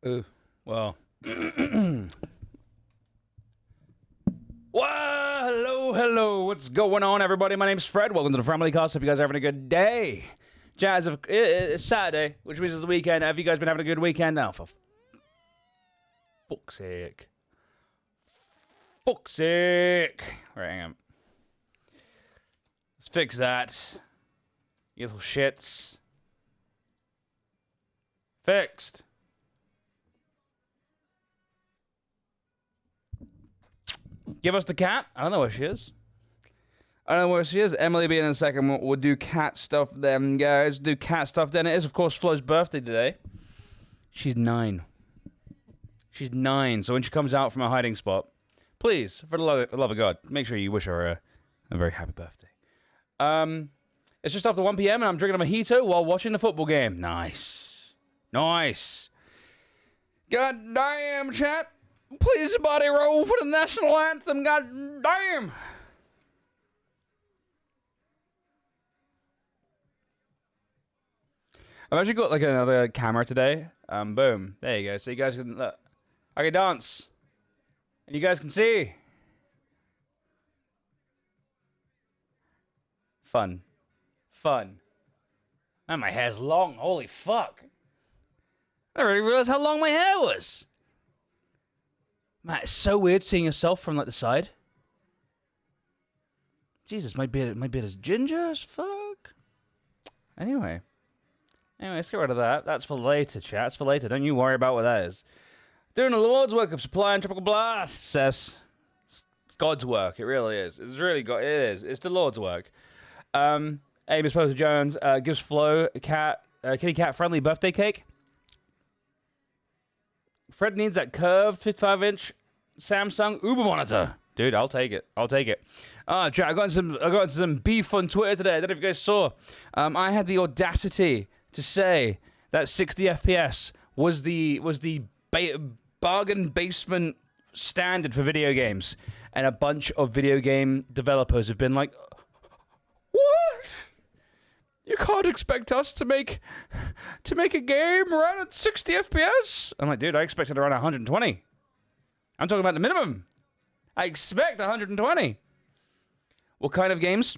Well. Well, hello. What's going on, everybody? My name's Fred. Welcome to the Family Cast. Hope you guys are having a good day. Jazz, it's Saturday, which means it's the weekend. Have you guys been having a good weekend now? For fuck's sake. Fuck's sake. Right, hang on. Let's fix that. You little shits. Fixed. Give us the cat. I don't know where she is. Emily being in a second. We'll do cat stuff then, guys. Do cat stuff then. It is, of course, Flo's birthday today. She's 9. She's 9. So when she comes out from her hiding spot, please, for the love of God, make sure you wish her a very happy birthday. It's just after 1 p.m. and I'm drinking a mojito while watching the football game. Nice. Nice. God damn, chat. Please, somebody roll for the national anthem. God damn. I've actually got like another camera today. Boom. There you go. So you guys can look. I can dance. And you guys can see. Fun. Fun. Man, my hair's long. Holy fuck. I didn't really realize how long my hair was. Man, it's so weird seeing yourself from like the side. Jesus, my beard is ginger as fuck. Anyway, let's get rid of that. That's for later, chat. That's for later. Don't you worry about what that is. Doing the Lord's work of supplying tropical blasts, says. It's God's work. It really is. It's really God. It is. It's the Lord's work. Amos Poster Jones gives Flo a kitty cat friendly birthday cake. Fred needs that curved 55-inch Samsung Uber monitor. Dude, I'll take it. I'll take it. Chat, I got some beef on Twitter today. I don't know if you guys saw. I had the audacity to say that 60 FPS was the bargain basement standard for video games, and a bunch of video game developers have been like, "What? You can't expect us to make a game run at 60 FPS?" I'm like, dude, I expected around 120. I'm talking about the minimum. I expect 120. What kind of games?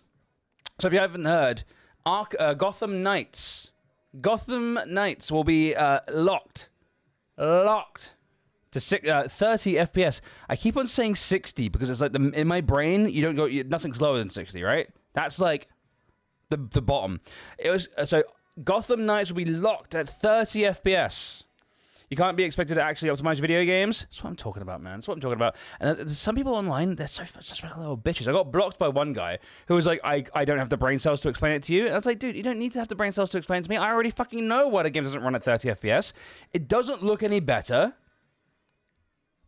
So if you haven't heard, Gotham Knights. Gotham Knights will be locked to 30 FPS. I keep on saying 60 because it's like in my brain, you don't go, nothing's lower than 60, right? That's like the bottom. It was so Gotham Knights will be locked at 30 FPS. You can't be expected to actually optimize video games. That's what I'm talking about, man. That's what I'm talking about. And there's some people online, they're such little bitches. I got blocked by one guy who was like, I don't have the brain cells to explain it to you. And I was like, dude, you don't need to have the brain cells to explain it to me. I already fucking know why the game doesn't run at 30 FPS. It doesn't look any better.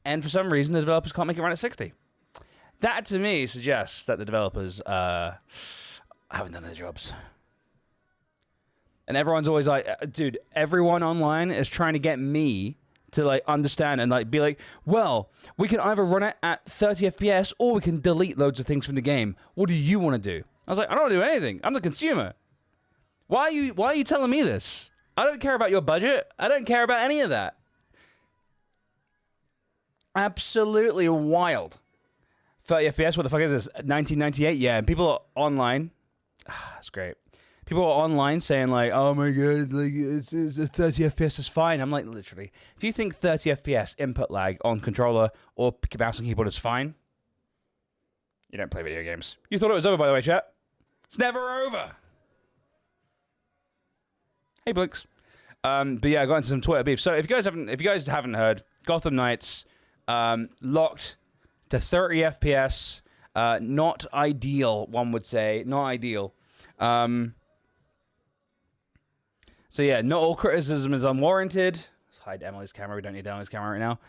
And for some reason, the developers can't make it run at 60. That, to me, suggests that the developers haven't done their jobs. And everyone's always like, dude, everyone online is trying to get me to like understand and like be like, well, we can either run it at 30 FPS or we can delete loads of things from the game. What do you want to do? I was like, I don't want to do anything. I'm the consumer. Why are you telling me this? I don't care about your budget. I don't care about any of that. Absolutely wild. 30 FPS, what the fuck is this? 1998? Yeah, and people are online. That's great. People are online saying like, oh my god, like it's 30 FPS is fine. I'm like, literally, if you think 30 FPS input lag on controller or mouse and keyboard is fine, you don't play video games. You thought it was over, by the way, chat. It's never over. Hey, Blinks. But yeah, I got into some Twitter beef. So if you guys haven't heard, Gotham Knights locked to 30 FPS. Not ideal, one would say. Not ideal. So yeah, not all criticism is unwarranted. Let's hide Emily's camera. We don't need Emily's camera right now.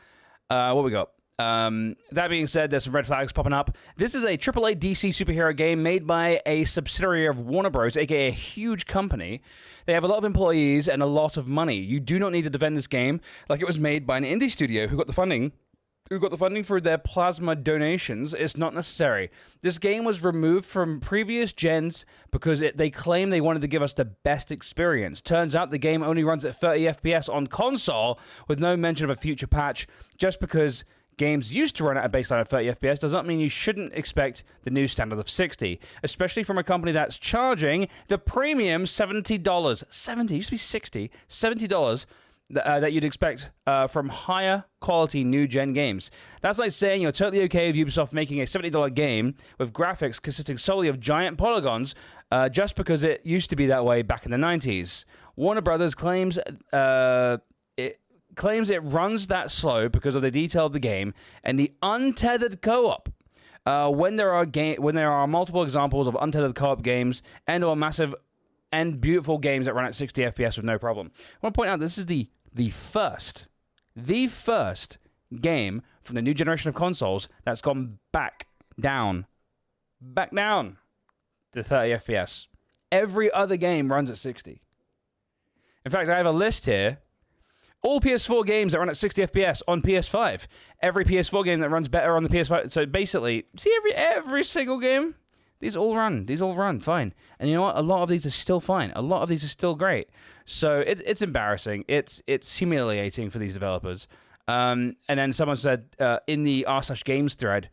What we got? That being said, there's some red flags popping up. This is a AAA DC superhero game made by a subsidiary of Warner Bros., aka a huge company. They have a lot of employees and a lot of money. You do not need to defend this game like it was made by an indie studio who got the funding who got the funding for their plasma donations, it's not necessary. This game was removed from previous gens because they claim they wanted to give us the best experience. Turns out the game only runs at 30 FPS on console with no mention of a future patch. Just because games used to run at a baseline of 30 FPS does not mean you shouldn't expect the new standard of 60, especially from a company that's charging the premium $70. 70, used to be 60, $70. That you'd expect from higher quality new-gen games. That's like saying you're totally okay with Ubisoft making a $70 game with graphics consisting solely of giant polygons just because it used to be that way back in the 90s. Warner Brothers claims it runs that slow because of the detail of the game and the untethered co-op. When there are multiple examples of untethered co-op games and/or massive and beautiful games that run at 60 FPS with no problem. I want to point out this is the first game from the new generation of consoles that's gone back down to 30 FPS. Every other game runs at 60. In fact, I have a list here. All PS4 games that run at 60 FPS on PS5. Every PS4 game that runs better on the PS5. So basically, see every single game? These all run fine. And you know what? A lot of these are still fine. A lot of these are still great. So it's embarrassing. It's humiliating for these developers. And then someone said in the r/games thread,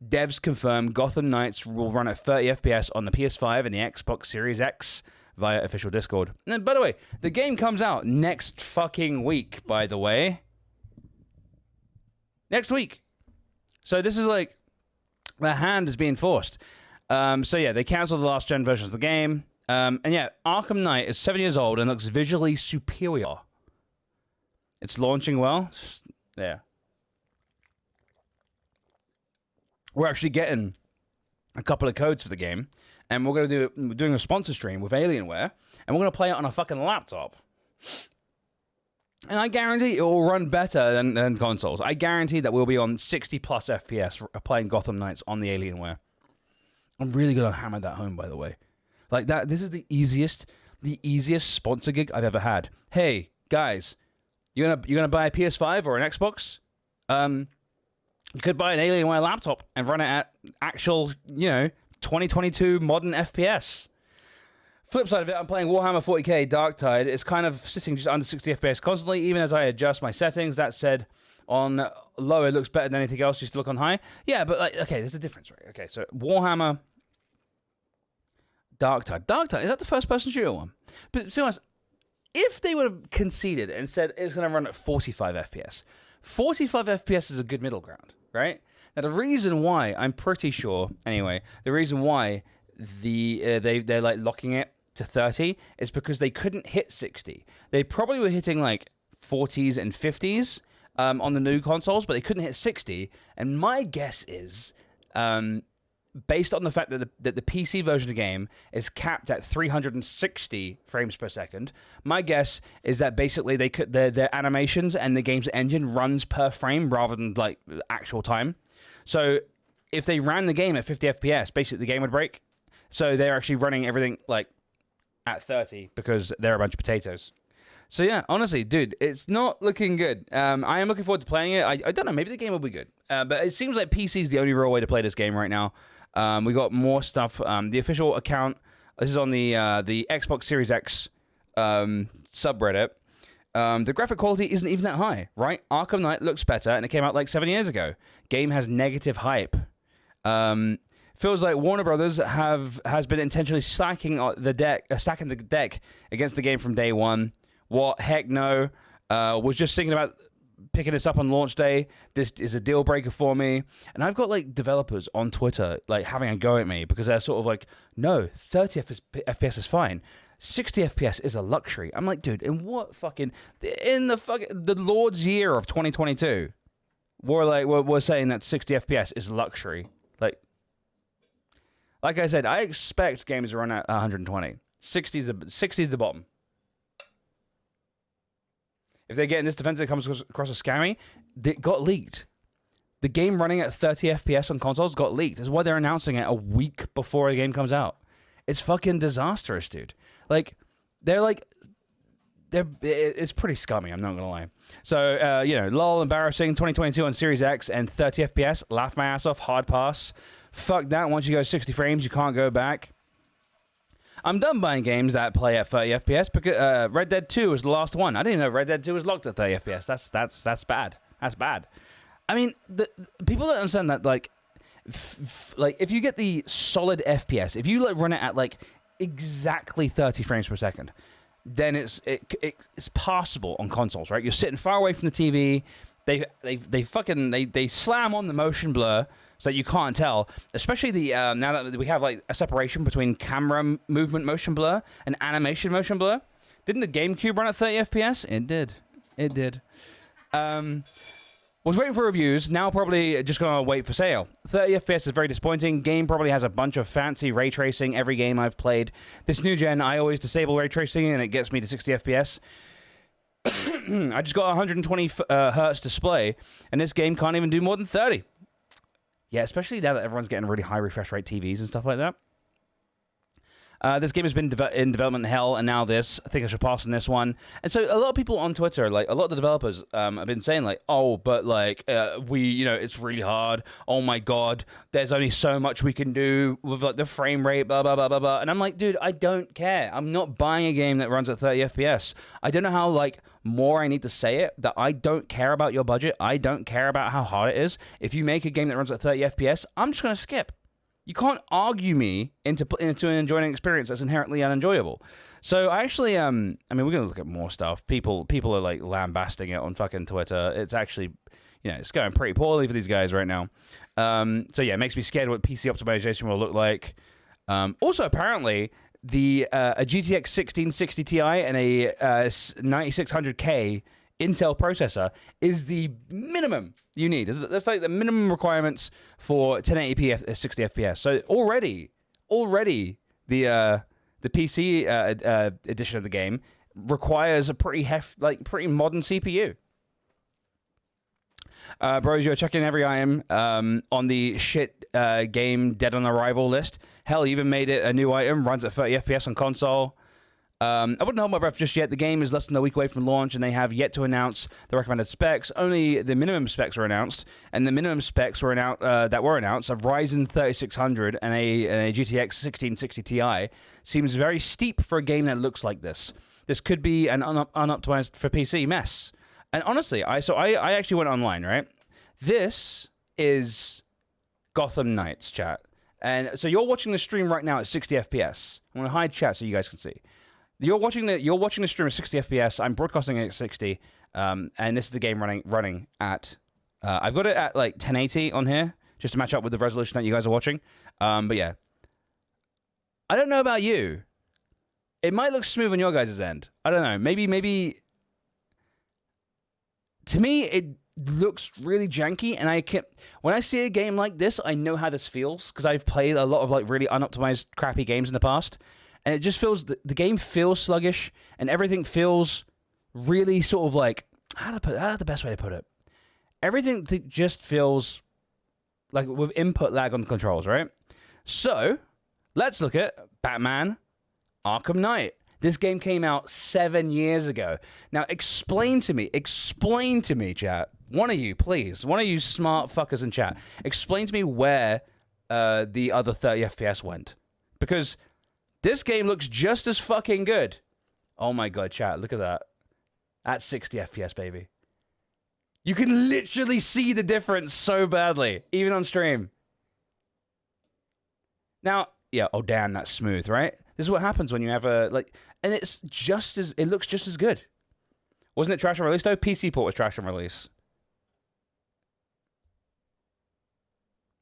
devs confirm Gotham Knights will run at 30 FPS on the PS5 and the Xbox Series X via official Discord. And by the way, the game comes out next fucking week, by the way. Next week. So this is like, the hand is being forced. So yeah, they canceled the last gen versions of the game. And yeah, Arkham Knight is 7 years old and looks visually superior. It's launching well. Yeah. We're actually getting a couple of codes for the game, and we're doing a sponsor stream with Alienware, and we're gonna play it on a fucking laptop. And I guarantee it will run better than consoles. I guarantee that we'll be on 60 plus FPS playing Gotham Knights on the Alienware. I'm really gonna hammer that home, by the way. Like that, this is the easiest sponsor gig I've ever had. Hey guys, you're gonna buy a PS5 or an Xbox? You could buy an Alienware laptop and run it at actual, 2022 modern FPS. Flip side of it, I'm playing Warhammer 40k Darktide. It's kind of sitting just under 60 FPS constantly, even as I adjust my settings. That said, on low it looks better than anything else. You still look on high. Yeah, but okay, there's a difference, right? Okay, so Warhammer Darktide. Darktide, is that the first-person shooter one? But to be honest, if they would have conceded and said it's going to run at 45 FPS, 45 FPS is a good middle ground, right? Now, the reason why, I'm pretty sure, anyway, the reason why they're like locking it to 30 is because they couldn't hit 60. They probably were hitting like 40s and 50s on the new consoles, but they couldn't hit 60. And my guess is, based on the fact that the PC version of the game is capped at 360 frames per second, my guess is that basically their animations and the game's engine runs per frame rather than like actual time. So if they ran the game at 50 FPS, basically the game would break. So they're actually running everything like at 30 because they're a bunch of potatoes. So yeah, honestly, dude, it's not looking good. I am looking forward to playing it. I don't know, maybe the game will be good. But it seems like PC is the only real way to play this game right now. We got more stuff. The official account, this is on the Xbox Series X subreddit. The graphic quality isn't even that high, right? Arkham Knight looks better, and it came out like 7 years ago. Game has negative hype. Feels like Warner Brothers has been intentionally stacking the deck against the game from day one. What? Heck no. Was just thinking about picking this up on launch day. This is a deal breaker for me. And I've got like developers on Twitter like having a go at me because they're sort of like, no, 30 FPS is fine. 60 FPS is a luxury. I'm like, dude, in what fucking the Lord's year of 2022, we're saying that 60 FPS is luxury. Like I said, I expect games to run at 120. 60 is the bottom. If they get in this defense that comes across as scammy, it got leaked. The game running at 30 FPS on consoles got leaked. That's why they're announcing it a week before the game comes out. It's fucking disastrous, dude. Like, they're like it's pretty scummy. I'm not gonna lie. So lol, embarrassing. 2022 on Series X and 30 FPS. Laugh my ass off. Hard pass. Fuck that. Once you go 60 frames, you can't go back. I'm done buying games that play at 30 FPS because Red Dead 2 was the last one. I didn't even know Red Dead 2 was locked at 30 FPS. That's bad. That's bad. I mean, the people don't understand that like if you get the solid FPS, if you like run it at like exactly 30 frames per second, then it's passable on consoles, right? You're sitting far away from the TV. They slam on the motion blur so that you can't tell. Especially the now that we have like a separation between camera movement motion blur and animation motion blur. Didn't the GameCube run at 30 FPS? It did. It did. Was waiting for reviews. Now probably just gonna wait for sale. 30 FPS is very disappointing. Game probably has a bunch of fancy ray tracing. Every game I've played this new gen, I always disable ray tracing and it gets me to 60 FPS. I just got a 120 hertz display, and this game can't even do more than 30. Yeah, especially now that everyone's getting really high refresh rate TVs and stuff like that. This game has been in development hell, and now this. I think I should pass on this one. And so a lot of people on Twitter, like a lot of the developers, have been saying like, oh, but like it's really hard. Oh my god, there's only so much we can do with like the frame rate, blah blah blah blah blah. And I'm like, dude, I don't care. I'm not buying a game that runs at 30 FPS. I don't know how like more I need to say it that I don't care about your budget. I don't care about how hard it is. If you make a game that runs at 30 FPS, I'm just gonna skip. You can't argue me into an enjoying experience that's inherently unenjoyable. So I actually, I mean, we're going to look at more stuff. People are like lambasting it on fucking Twitter. It's actually, it's going pretty poorly for these guys right now. So yeah, it makes me scared what PC optimization will look like. Also, apparently, a GTX 1660 Ti and a 9600K Intel processor is the minimum you need. That's like the minimum requirements for 1080p at 60 FPS. So already the PC edition of the game requires a pretty modern CPU. Bros, you're checking every item on the shit game Dead on Arrival list. Hell, you even made it a new item, runs at 30 FPS on console. I wouldn't hold my breath just yet. The game is less than a week away from launch, and they have yet to announce the recommended specs. Only the minimum specs were announced, and the minimum specs were announced a Ryzen 3600 and a GTX 1660 Ti. Seems very steep for a game that looks like this. This could be an unoptimized for PC mess. And honestly, I actually went online, right? This is Gotham Knights, chat. And so you're watching the stream right now at 60 FPS. I'm gonna hide chat so you guys can see. You're watching the stream at 60 FPS. I'm broadcasting it at 60, and this is the game running at. I've got it at like 1080 on here just to match up with the resolution that you guys are watching. But yeah, I don't know about you. It might look smooth on your guys' end. I don't know. Maybe. To me, it looks really janky, and when I see a game like this, I know how this feels because I've played a lot of like really unoptimized, crappy games in the past. And it just feels, the game feels sluggish, and everything feels really sort of like, how's the best way to put it? Everything just feels like with input lag on the controls, right? So, let's look at Batman Arkham Knight. This game came out 7 years ago. Now, explain to me, chat. One of you, please. One of you smart fuckers in chat. Explain to me where the other 30 FPS went. Because this game looks just as fucking good. Oh my god, chat, look at that. That's 60 FPS, baby. You can literally see the difference so badly, even on stream. Now, yeah, oh damn, that's smooth, right? This is what happens when you have a, and it looks just as good. Wasn't it trash on release though? PC port was trash on release.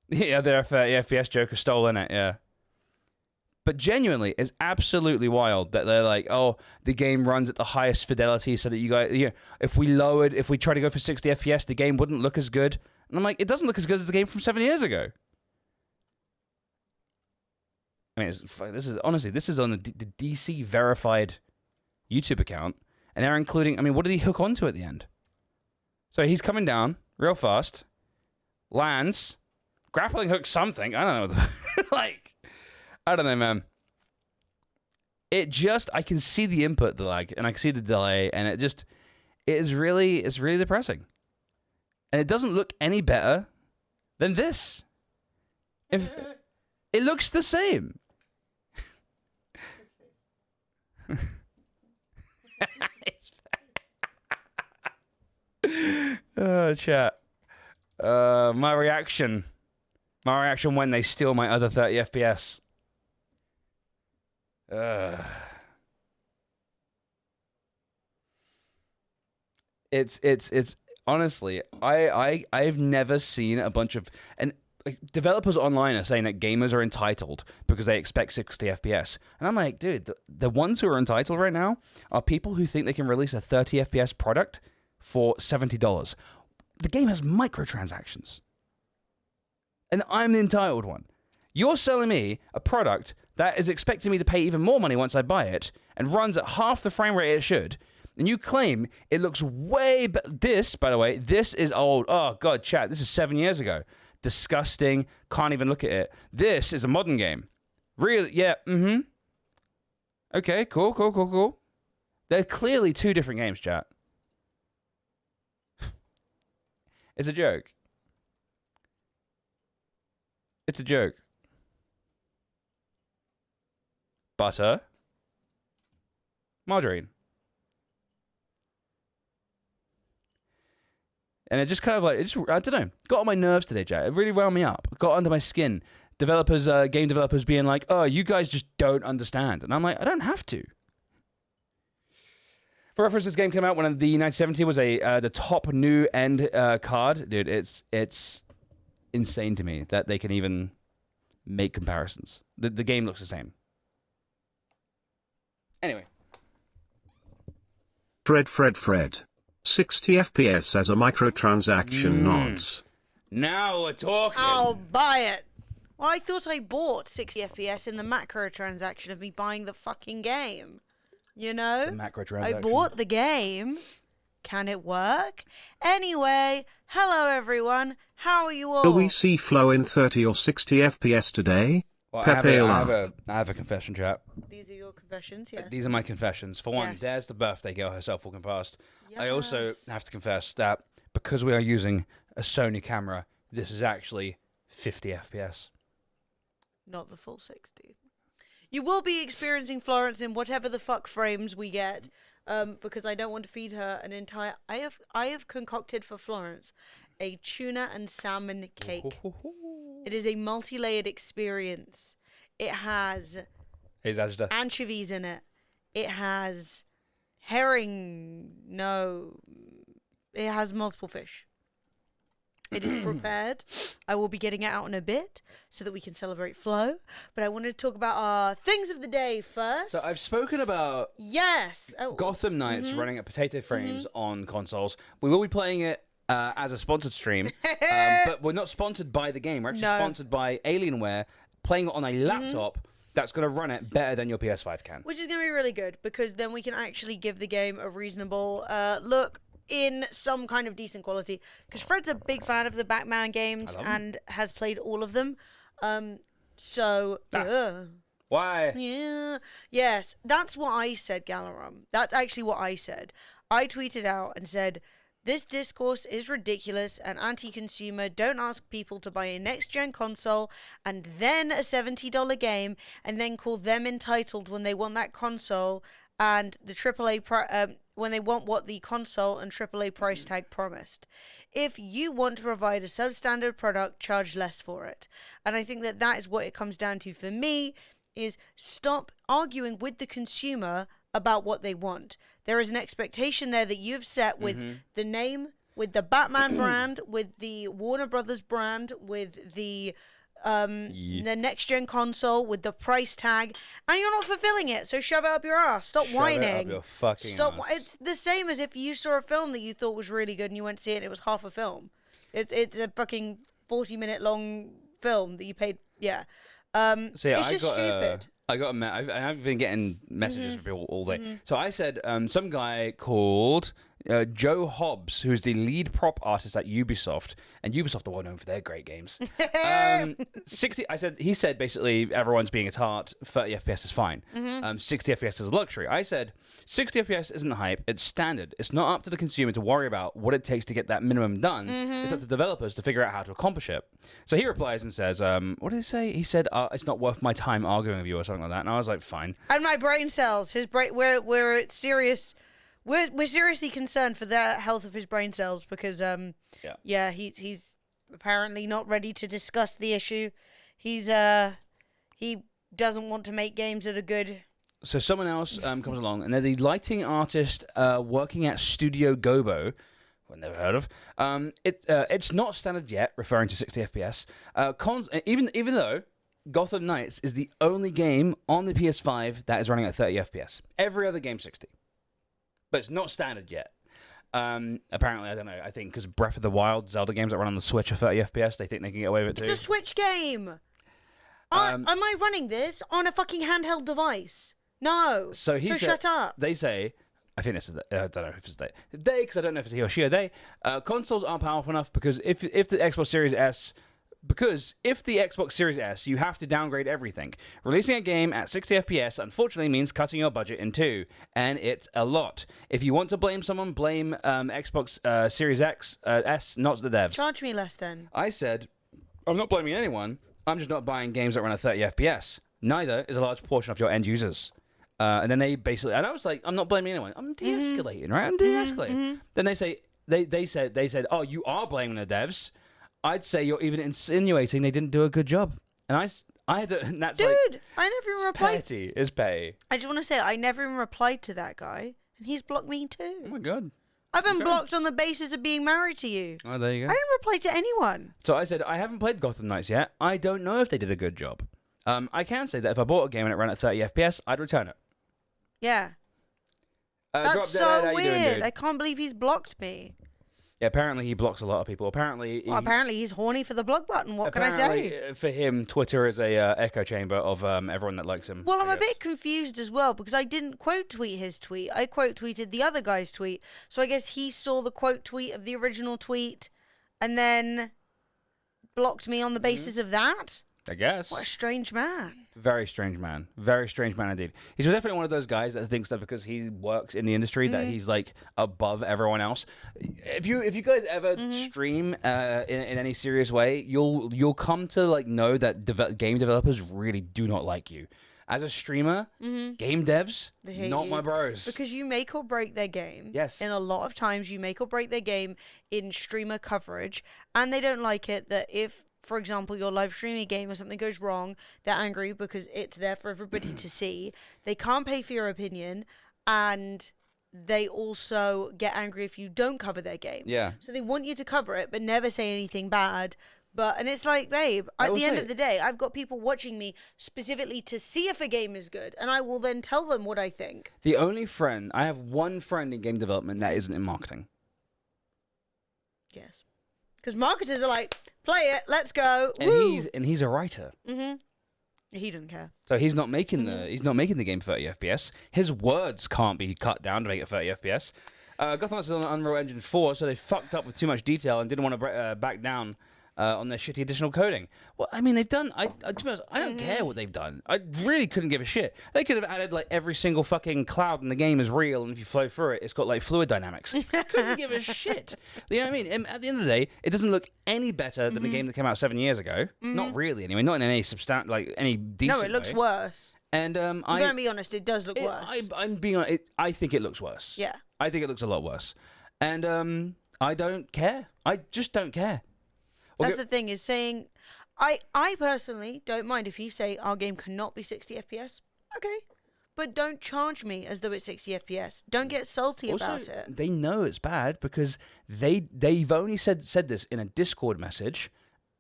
Yeah, the FPS joker stole in it, yeah. But genuinely, it's absolutely wild that they're like, oh, the game runs at the highest fidelity so that you guys, if we try to go for 60 FPS, the game wouldn't look as good. And I'm like, it doesn't look as good as the game from 7 years ago. I mean, this is on the DC verified YouTube account, and they're including, I mean, what did he hook onto at the end? So he's coming down real fast, lands, grappling hook something, I don't know, like, I don't know, man. I can see the input lag and I can see the delay, and it's really depressing. And it doesn't look any better than this. If it looks the same. Oh, chat. My reaction when they steal my other 30 FPS. It's honestly, I've never seen a bunch of, and like, developers online are saying that gamers are entitled because they expect 60 FPS. And I'm like, dude, the ones who are entitled right now are people who think they can release a 30 FPS product for $70. The game has microtransactions. And I'm the entitled one. You're selling me a product that is expecting me to pay even more money once I buy it and runs at half the frame rate it should. And you claim it looks way better. This, by the way, this is old. Oh, God, chat. This is 7 years ago. Disgusting. Can't even look at it. This is a modern game. Really? Yeah. Mm-hmm. Okay, cool. They're clearly two different games, chat. It's a joke. It's a joke. Butter. Margarine. And it just kind of like, I don't know, got on my nerves today, Jack. It really wound me up. Got under my skin. Developers, game developers being like, oh, you guys just don't understand. And I'm like, I don't have to. For reference, this game came out when the 1970 was the top new end card. Dude, it's insane to me that they can even make comparisons. The game looks the same. Anyway. Fred. 60 FPS as a microtransaction nods. Now we're talking. I'll buy it. Well, I thought I bought 60 FPS in the macro transaction of me buying the fucking game. You know? The macro I transaction. bought the game. Can it work? Anyway, hello everyone. How are you all? Will we see Flo in 30 or 60 FPS today? Well, Pepe I have a confession, chat. These are your confessions, yeah. These are my confessions. For one, Yes. there's the birthday girl herself walking past. Yes. I also have to confess that because we are using a Sony camera, this is actually 50 FPS. Not the full 60. You will be experiencing Florence in whatever the fuck frames we get, because I don't want to feed her an entire... I have concocted for Florence a tuna and salmon cake. It is a multi-layered experience. It has anchovies in it. It has herring. No, it has multiple fish. It is prepared. I will be getting it out in a bit so that we can celebrate Flo. But I wanted to talk about our things of the day first. So I've spoken about Gotham Knights running at potato frames on consoles. We will be playing it as a sponsored stream, but we're not sponsored by the game. We're actually sponsored by Alienware, playing it on a laptop that's going to run it better than your PS5 can. Which is going to be really good, because then we can actually give the game a reasonable look in some kind of decent quality. Because Fred's a big fan of the Batman games and has played all of them. Why? Yeah. Yes, that's what I said, Galaram. That's actually what I said. I tweeted out and said, this discourse is ridiculous and anti-consumer. Don't ask people to buy a next-gen console and then a $70 game and then call them entitled when they want that console and the AAA when they want what the console and AAA price tag promised. If you want to provide a substandard product, charge less for it. And I think that that is what it comes down to for me, is stop arguing with the consumer about what they want. There is an expectation there that you've set with the name, with the Batman brand, with the Warner Brothers brand, with the next-gen console, with the price tag, and you're not fulfilling it, so shove it up your ass. Stop whining. Shove it up your fucking ass. It's the same as if you saw a film that you thought was really good and you went to see it and it was half a film. It's a fucking 40-minute long film that you paid, it's just stupid. I've been getting messages from people all day. So I said, some guy called Joe Hobbs, who's the lead prop artist at Ubisoft, and Ubisoft are well known for their great games. 60. He said basically everyone's being a tart. 30 FPS is fine. 60 FPS is a luxury. I said 60 FPS isn't hype. It's standard. It's not up to the consumer to worry about what it takes to get that minimum done. It's up to developers to figure out how to accomplish it. So he replies and says, "What did he say?" He said, "It's not worth my time arguing with you," or something like that. And I was like, "Fine." And my brain cells, his brain, we're serious. We're seriously concerned for the health of his brain cells because he's apparently not ready to discuss the issue. He doesn't want to make games that are good. So someone else comes along, and they're the lighting artist working at Studio Gobo. I've never heard of. It's not standard yet, referring to 60 FPS. Even though Gotham Knights is the only game on the PS5 that is running at 30 FPS. Every other game 60. But it's not standard yet. Apparently, I don't know. I think because Breath of the Wild, Zelda games that run on the Switch are 30 FPS, they think they can get away with it too. It's a Switch game. Am I running this on a fucking handheld device? No. So shut up. They say, I think this is, I don't know if it's they, because I don't know if it's he or she or they. Consoles aren't powerful enough because if the Xbox Series S. Because if the Xbox Series S, you have to downgrade everything. Releasing a game at 60 FPS, unfortunately, means cutting your budget in two, and it's a lot. If you want to blame someone, blame Xbox Series S, not the devs. Charge me less then. I said, I'm not blaming anyone. I'm just not buying games that run at 30 FPS. Neither is a large portion of your end users. And then they basically, and I was like, I'm not blaming anyone. I'm de-escalating, right? I'm de-escalating. Then they said, oh, you are blaming the devs. I'd say you're even insinuating they didn't do a good job. And I had to, and that's Dude, like, I never even replied. It's petty. I just want to say, I never even replied to that guy, and he's blocked me too. Oh my God. I've been blocked on the basis of being married to you. Oh, there you go. I didn't reply to anyone. So I said, I haven't played Gotham Knights yet. I don't know if they did a good job. I can say that if I bought a game and it ran at 30 FPS, I'd return it. Yeah. That's so weird. I can't believe he's blocked me. Yeah, apparently he blocks a lot of people. Apparently he's horny for the block button. What can I say? For him, Twitter is a echo chamber of everyone that likes him. Well, I'm a bit confused as well because I didn't quote tweet his tweet. I quote tweeted the other guy's tweet. So I guess he saw the quote tweet of the original tweet and then blocked me on the basis of that. I guess. What a strange man. Very strange man. Very strange man indeed. He's definitely one of those guys that thinks that because he works in the industry that he's like above everyone else. If you guys ever stream in any serious way, you'll come to like know that game developers really do not like you. As a streamer, game devs, not my bros. Because you make or break their game. Yes. And a lot of times you make or break their game in streamer coverage, and they don't like it that if, for example, your live streaming game or something goes wrong, they're angry because it's there for everybody to see. They can't pay for your opinion, and they also get angry if you don't cover their game. Yeah. So they want you to cover it, but never say anything bad. And it's like, babe, at the end of the day, I've got people watching me specifically to see if a game is good, and I will then tell them what I think. I have one friend in game development that isn't in marketing. Yes. Because marketers are like, play it, let's go. And he's a writer. He doesn't care. So he's not making the game 30 FPS. His words can't be cut down to make it 30 FPS. Gotham Knights is on Unreal Engine 4, so they fucked up with too much detail and didn't want to back down on their shitty additional coding. Well, I mean, they've done. To be honest, I don't care what they've done. I really couldn't give a shit. They could have added like every single fucking cloud in the game is real, and if you flow through it, it's got like fluid dynamics. Couldn't give a shit. You know what I mean? And at the end of the day, it doesn't look any better than the game that came out 7 years ago. Not really, anyway. Not in any any decent. No, it looks way. Worse. And I'm gonna be honest, it does look worse. I'm being honest. I think it looks worse. Yeah. I think it looks a lot worse. And I don't care. I just don't care. That's the thing, is saying, I personally don't mind if you say our game cannot be 60 FPS. Okay. But don't charge me as though it's 60 FPS. Don't get salty about it. They know it's bad because they've only said this in a Discord message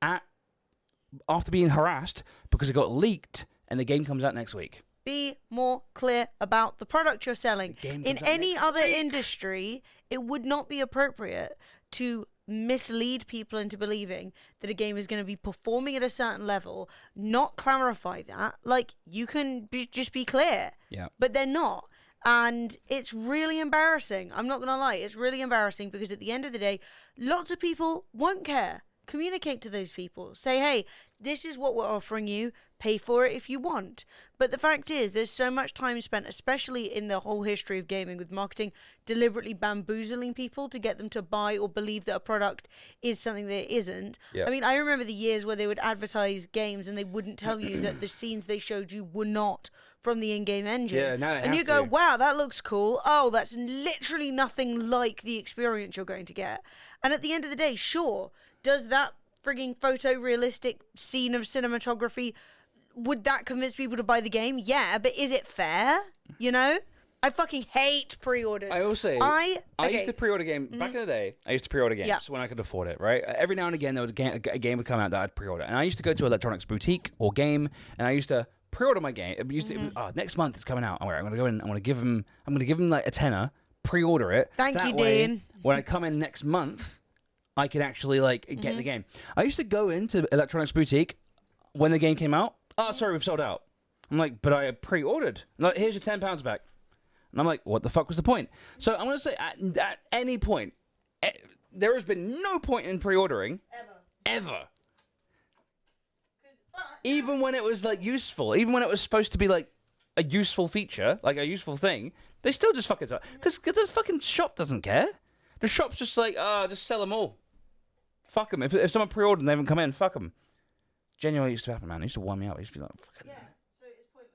after being harassed because it got leaked and the game comes out next week. Be more clear about the product you're selling. In any other industry, it would not be appropriate to mislead people into believing that a game is going to be performing at a certain level, not clarify that. Like, you can just be clear. Yeah. But they're not. And it's really embarrassing. I'm not going to lie. It's really embarrassing because at the end of the day, lots of people won't care. Communicate to those people. Say, hey, this is what we're offering you. Pay for it if you want. But the fact is, there's so much time spent, especially in the whole history of gaming, with marketing deliberately bamboozling people to get them to buy or believe that a product is something that it isn't. Yep. I mean, I remember the years where they would advertise games and they wouldn't tell you that the scenes they showed you were not from the in-game engine. Yeah, now they and you have go, to. wow, that looks cool. Oh, that's literally nothing like the experience you're going to get. And at the end of the day, sure, does that frigging photorealistic scene of cinematography, would that convince people to buy the game? Yeah, but is it fair? You know? I fucking hate pre-orders. I will say, I used to pre-order game back in the day. I used to pre-order games when I could afford it, right? Every now and again, there would a game would come out that I'd pre-order, and I used to go to electronics boutique or game, and I used to pre-order my game. It used to, it was, next month it's coming out. I'm going to go in. I'm going to give them like a tenner, pre-order it. Thank that you, way, Dean. When I come in next month, I could actually like get the game. I used to go into electronics boutique when the game came out. Oh, sorry, we've sold out. I'm like, but I pre-ordered. Like, here's your £10 back. And I'm like, what the fuck was the point? So I'm going to say, at any point, there has been no point in pre-ordering. Ever. Even when it was, like, useful. Even when it was supposed to be, like, a useful feature, like a useful thing, they still just fucking... Because this fucking shop doesn't care. The shop's just like, just sell them all. Fuck them. If someone pre-ordered and they haven't come in, fuck them. Genuinely used to happen, man. It used to wind me up. It used to be like, fucking... Yeah, so it's pointless.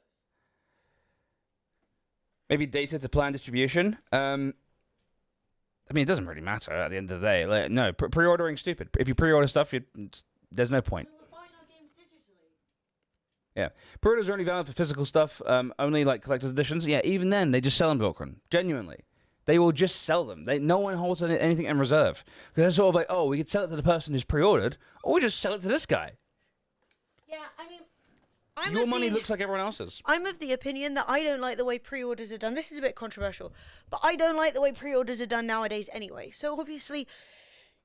Maybe data to plan distribution. I mean, it doesn't really matter at the end of the day. Like, no, pre-ordering's stupid. If you pre-order stuff, there's no point. We're buying our games digitally. Yeah. Pre-orders are only valid for physical stuff, only like collector's editions. Yeah, even then, they just sell them, Vilkran. Genuinely. They will just sell them. No one holds anything in reserve. Because they're sort of like, oh, we could sell it to the person who's pre-ordered, or we just sell it to this guy. Yeah, I mean... Your money looks like everyone else's. I'm of the opinion that I don't like the way pre-orders are done. This is a bit controversial, but I don't like the way pre-orders are done nowadays anyway. So obviously,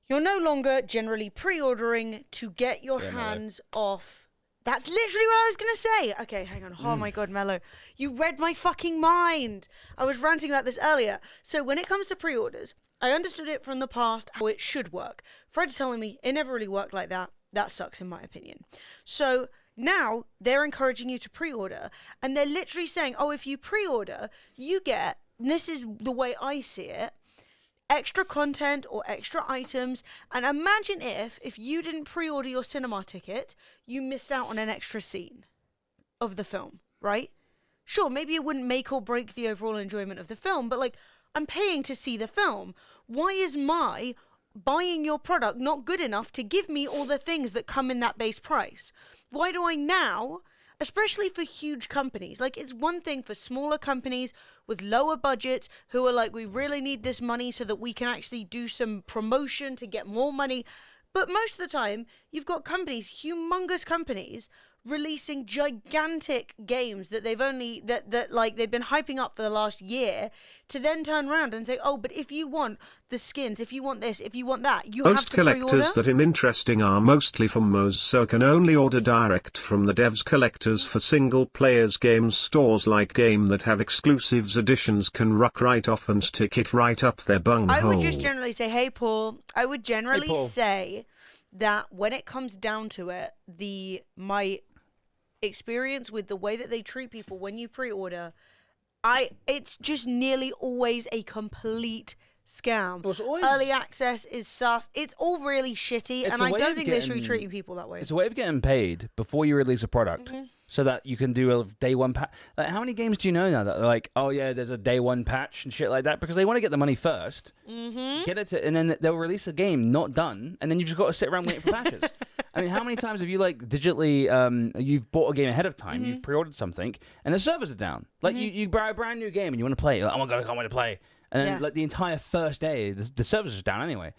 you're no longer generally pre-ordering to get your hands off. That's literally what I was going to say. Okay, hang on. Oh my God, Mello. You read my fucking mind. I was ranting about this earlier. So when it comes to pre-orders, I understood it from the past how it should work. Fred's telling me it never really worked like that. That sucks in my opinion. So... now, they're encouraging you to pre-order, and they're literally saying, oh, if you pre-order, you get, and this is the way I see it, extra content or extra items. And imagine if you didn't pre-order your cinema ticket, you missed out on an extra scene of the film, right? Sure, maybe it wouldn't make or break the overall enjoyment of the film, but, like, I'm paying to see the film. Why is my buying your product not good enough to give me all the things that come in that base price? Why do I now, especially for huge companies, like it's one thing for smaller companies with lower budgets who are like, we really need this money so that we can actually do some promotion to get more money. But most of the time, you've got companies, humongous companies, releasing gigantic games that they've only they've been hyping up for the last year, to then turn around and say, oh, but if you want the skins, if you want this, if you want that, you have Most to pre-order. collectors that am interesting are mostly from MOs, so can only order direct from the devs. Collectors for single players games stores like Game that have exclusives editions can ruck right off and stick it right up their bunghole. I would just generally say, hey Paul, I would generally say that when it comes down to it, my experience with the way that they treat people when you pre-order, it's just nearly always a complete scam. Early access is sus. It's all really shitty, and I don't think they should be treating people that way. It's a way of getting paid before you release a product, so that you can do a day one patch. Like, how many games do you know now that are like, oh yeah, there's a day one patch and shit like that, because they want to get the money first, get it to, and then they'll release a game not done, and then you've just got to sit around waiting for patches. I mean, how many times have you like digitally, you've bought a game ahead of time, you've pre-ordered something, and the servers are down. Like you buy a brand new game and you want to play it, like, oh my god, I can't wait to play. And then like the entire first day, the servers are down anyway.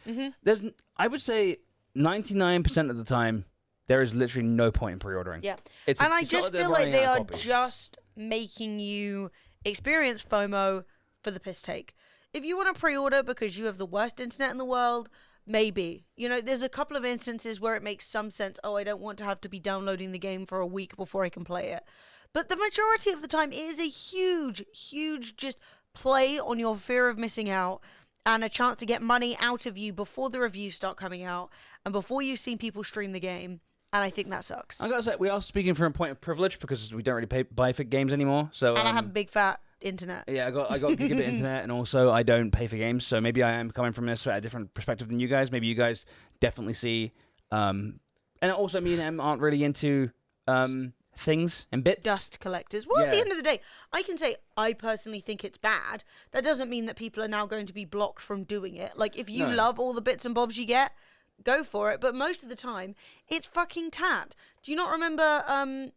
I would say 99% of the time, there is literally no point in pre-ordering. Yeah. I just feel like they are just making you experience FOMO for the piss take. If you want to pre-order because you have the worst internet in the world, maybe. You know, there's a couple of instances where it makes some sense. Oh, I don't want to have to be downloading the game for a week before I can play it. But the majority of the time, it is a huge, huge just play on your fear of missing out and a chance to get money out of you before the reviews start coming out and before you've seen people stream the game. And I think that sucks. I gotta say, we are speaking from a point of privilege because we don't really buy for games anymore. So and I have a big fat internet. Yeah, I got gigabit internet, and also I don't pay for games. So maybe I am coming from this at a different perspective than you guys. Maybe you guys definitely see, and also me and Em aren't really into things and bits. Dust collectors. Well, at the end of the day, I can say I personally think it's bad. That doesn't mean that people are now going to be blocked from doing it. Like, if you love all the bits and bobs you get, go for it. But most of the time, it's fucking tat. Do you not remember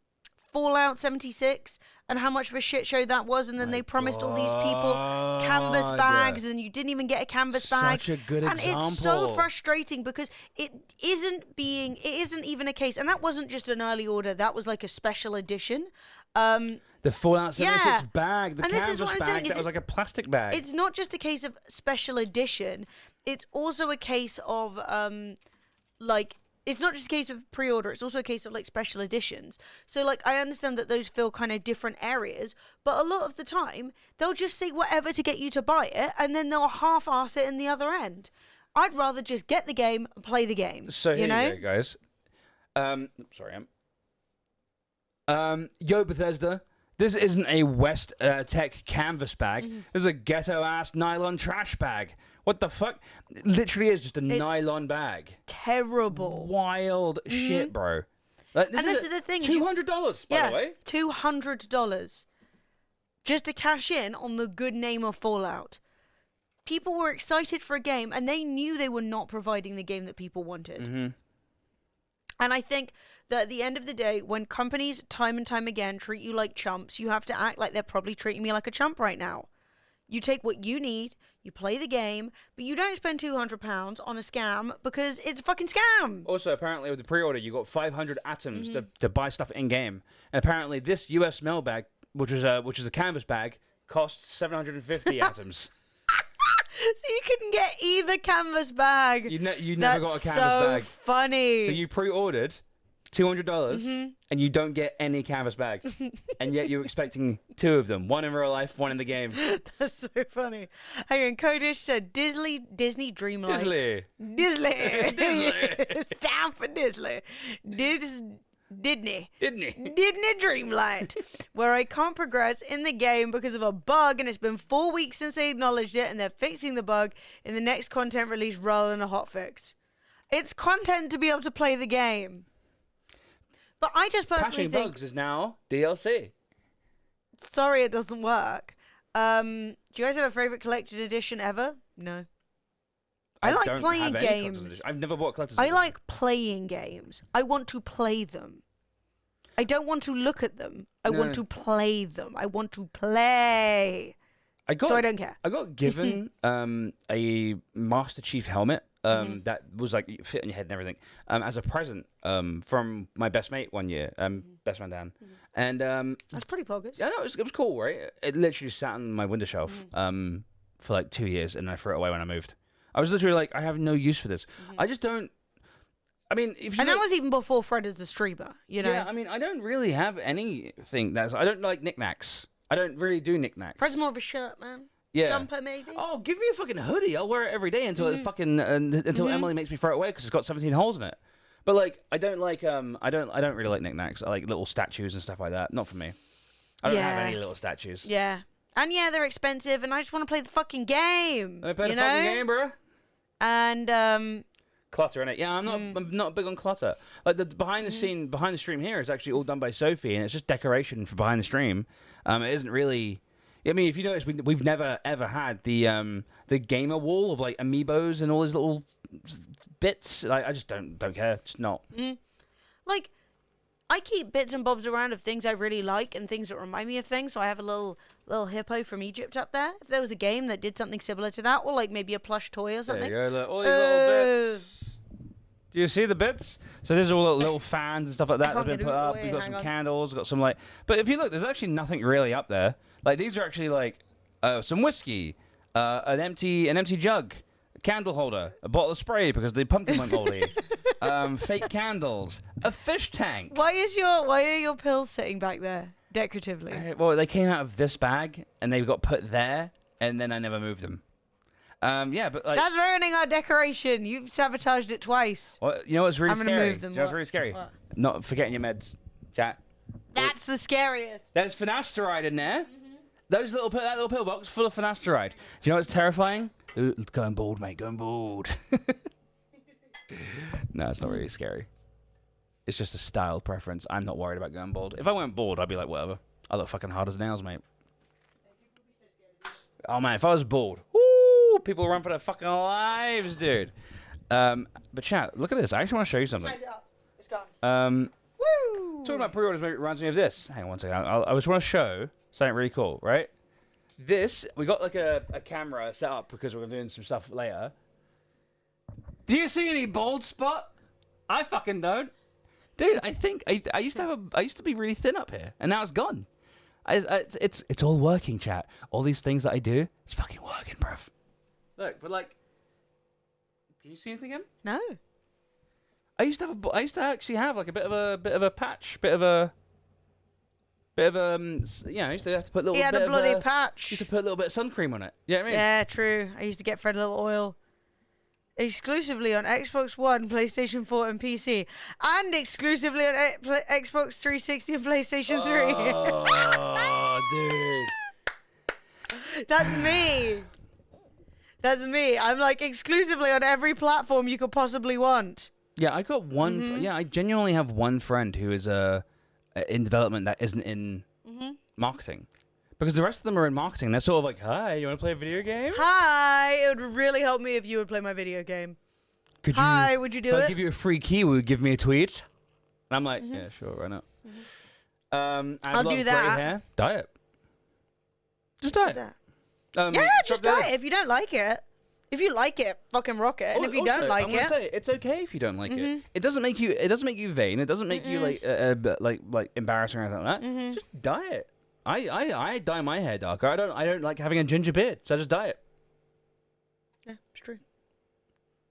Fallout 76 and how much of a shit show that was? And then they promised all these people canvas bags, and then you didn't even get a canvas bag. Such a good example. And it's so frustrating because it isn't even a case. And that wasn't just an early order. That was like a special edition. The Fallout 76 bag, the canvas bag, that was like a plastic bag. It's not just a case of special edition. It's also a case of it's not just a case of pre-order, it's also a case of like special editions. So like I understand that those fill kind of different areas, but a lot of the time they'll just say whatever to get you to buy it, and then they'll half-ass it in the other end. I'd rather just get the game and play the game. So here you go, guys. Yo, Bethesda, this isn't a West Tech canvas bag. This is a ghetto-ass nylon trash bag. What the fuck? It literally is just a nylon bag. Terrible. Wild shit, bro. Like, this is the thing. $200, by the way. $200. Just to cash in on the good name of Fallout. People were excited for a game, and they knew they were not providing the game that people wanted. And I think that at the end of the day, when companies time and time again treat you like chumps, you have to act like they're probably treating me like a chump right now. You take what you need, you play the game, but you don't spend £200 on a scam because it's a fucking scam. Also, apparently with the pre-order, you got 500 atoms to buy stuff in-game. And apparently this US mail bag, which is a canvas bag, costs 750 atoms. So you couldn't get either canvas bag. You never got a canvas bag. That's so funny. So you pre-ordered $200 and you don't get any canvas bag. And yet you're expecting two of them. One in real life, one in the game. That's so funny. Hang on, Kodish said Disney Dreamlight. Disney. Stand for Disney. Disney Dreamlight, where I can't progress in the game because of a bug, and it's been 4 weeks since they acknowledged it, and they're fixing the bug in the next content release rather than a hotfix. It's content to be able to play the game. But I just personally think bugs is now DLC. Sorry, it doesn't work. Do you guys have a favorite collected edition ever? No. I like playing games. I've never bought collector's edition. edition. I like playing games. I want to play them. I don't want to look at them. I want to play them. I want to play. So I don't care. I got given a Master Chief helmet that was like fit on your head and everything as a present from my best mate one year, best man Dan. And that's pretty poggers. Yeah, no, it was cool, right? It literally sat on my window shelf for like 2 years, and I threw it away when I moved. I was literally like, I have no use for this. I just don't. I mean, if you and that was even before Fred is the streamer, you know. Yeah, I mean, I don't really have anything that's. I don't like knickknacks. I don't really do knickknacks. Fred's more of a shirt man. Yeah. Jumper maybe. Oh, give me a fucking hoodie. I'll wear it every day until it fucking until Emily makes me throw it away because it's got 17 holes in it. But like, I don't like I don't really like knickknacks. I like little statues and stuff like that. Not for me. I don't have any little statues. Yeah. And yeah, they're expensive, and I just want to play the fucking game. Let me play the fucking game, bro. And clutter in it. Yeah, I'm not big on clutter. Like the behind the stream here is actually all done by Sophie, and it's just decoration for behind the stream. It isn't really. I mean, if you notice, we've never ever had the gamer wall of like amiibos and all these little bits. Like, I just don't care. It's not. Like, I keep bits and bobs around of things I really like and things that remind me of things. So I have a little hippo from Egypt up there. If there was a game that did something similar to that, or like maybe a plush toy or something. There you go. Look, all these little bits. Do you see the bits? So there's all little fans and stuff like that that have been put up. We've got some candles. We've got some like. But if you look, there's actually nothing really up there. Like, these are actually like some whiskey, an empty jug, a candle holder, a bottle of spray because the pumpkin went moldy, fake candles, a fish tank. Why are your pills sitting back there? Decoratively. Well, they came out of this bag and they got put there, and then I never moved them. Yeah, but like That's ruining our decoration. You've sabotaged it twice. well, you know what's really I'm gonna scary? move them. You know what's What? really scary? What? Not forgetting your meds, chat. That's the scariest. There's finasteride in there. That little pillbox full of finasteride. Do you know what's terrifying? Ooh, going bald, mate. Going bald. No, it's not really scary. It's just a style preference. I'm not worried about going bald. If I went bald, I'd be like, whatever. I look fucking hard as nails, mate. Oh man, if I was bald, woo, people run for their fucking lives, dude. But chat, look at this. I actually want to show you something. It's gone. Woo! Talking about pre-orders reminds me of this. Hang on one second. I just want to show something really cool, right? This, we got like a camera set up because we're doing some stuff later. Do you see any bald spot? I fucking don't. Dude, I think I used to be really thin up here, and now it's gone. It's all working, chat. All these things that I do, it's fucking working, bruv. Look, but like, do you see anything in? No. I used to actually have like a bit of a patch, you know, I used to have to put a little. He had bit a bloody of patch. Used to put a little bit of sun cream on it. You know what I mean? Yeah, true. I used to get Fred a little oil. Exclusively on Xbox One, PlayStation 4, and PC, and exclusively on Xbox 360 and PlayStation 3. Oh, dude. That's me. That's me. I'm like exclusively on every platform you could possibly want. Yeah, I got one. Yeah, I genuinely have one friend who is in development that isn't in marketing, because the rest of them are in marketing. They're sort of like, "Hi, you want to play a video game?" Hi, it would really help me if you would play my video game. Could Hi, would you do if it? I give you a free key, would you give me a tweet? And I'm like, yeah, sure, why not? I have I'll a lot do of that. Gray hair. Dye it. Just dye it. Yeah, just drop dye it if you don't like it. If you like it, fucking rock it. And if you Also, don't like I'm gonna it, say, it's okay if you don't like it. It doesn't make you. It doesn't make you vain. It doesn't make you like embarrassing or anything like that. Just dye it. I dye my hair darker. I don't like having a ginger beard, so I just dye it. yeah, it's true.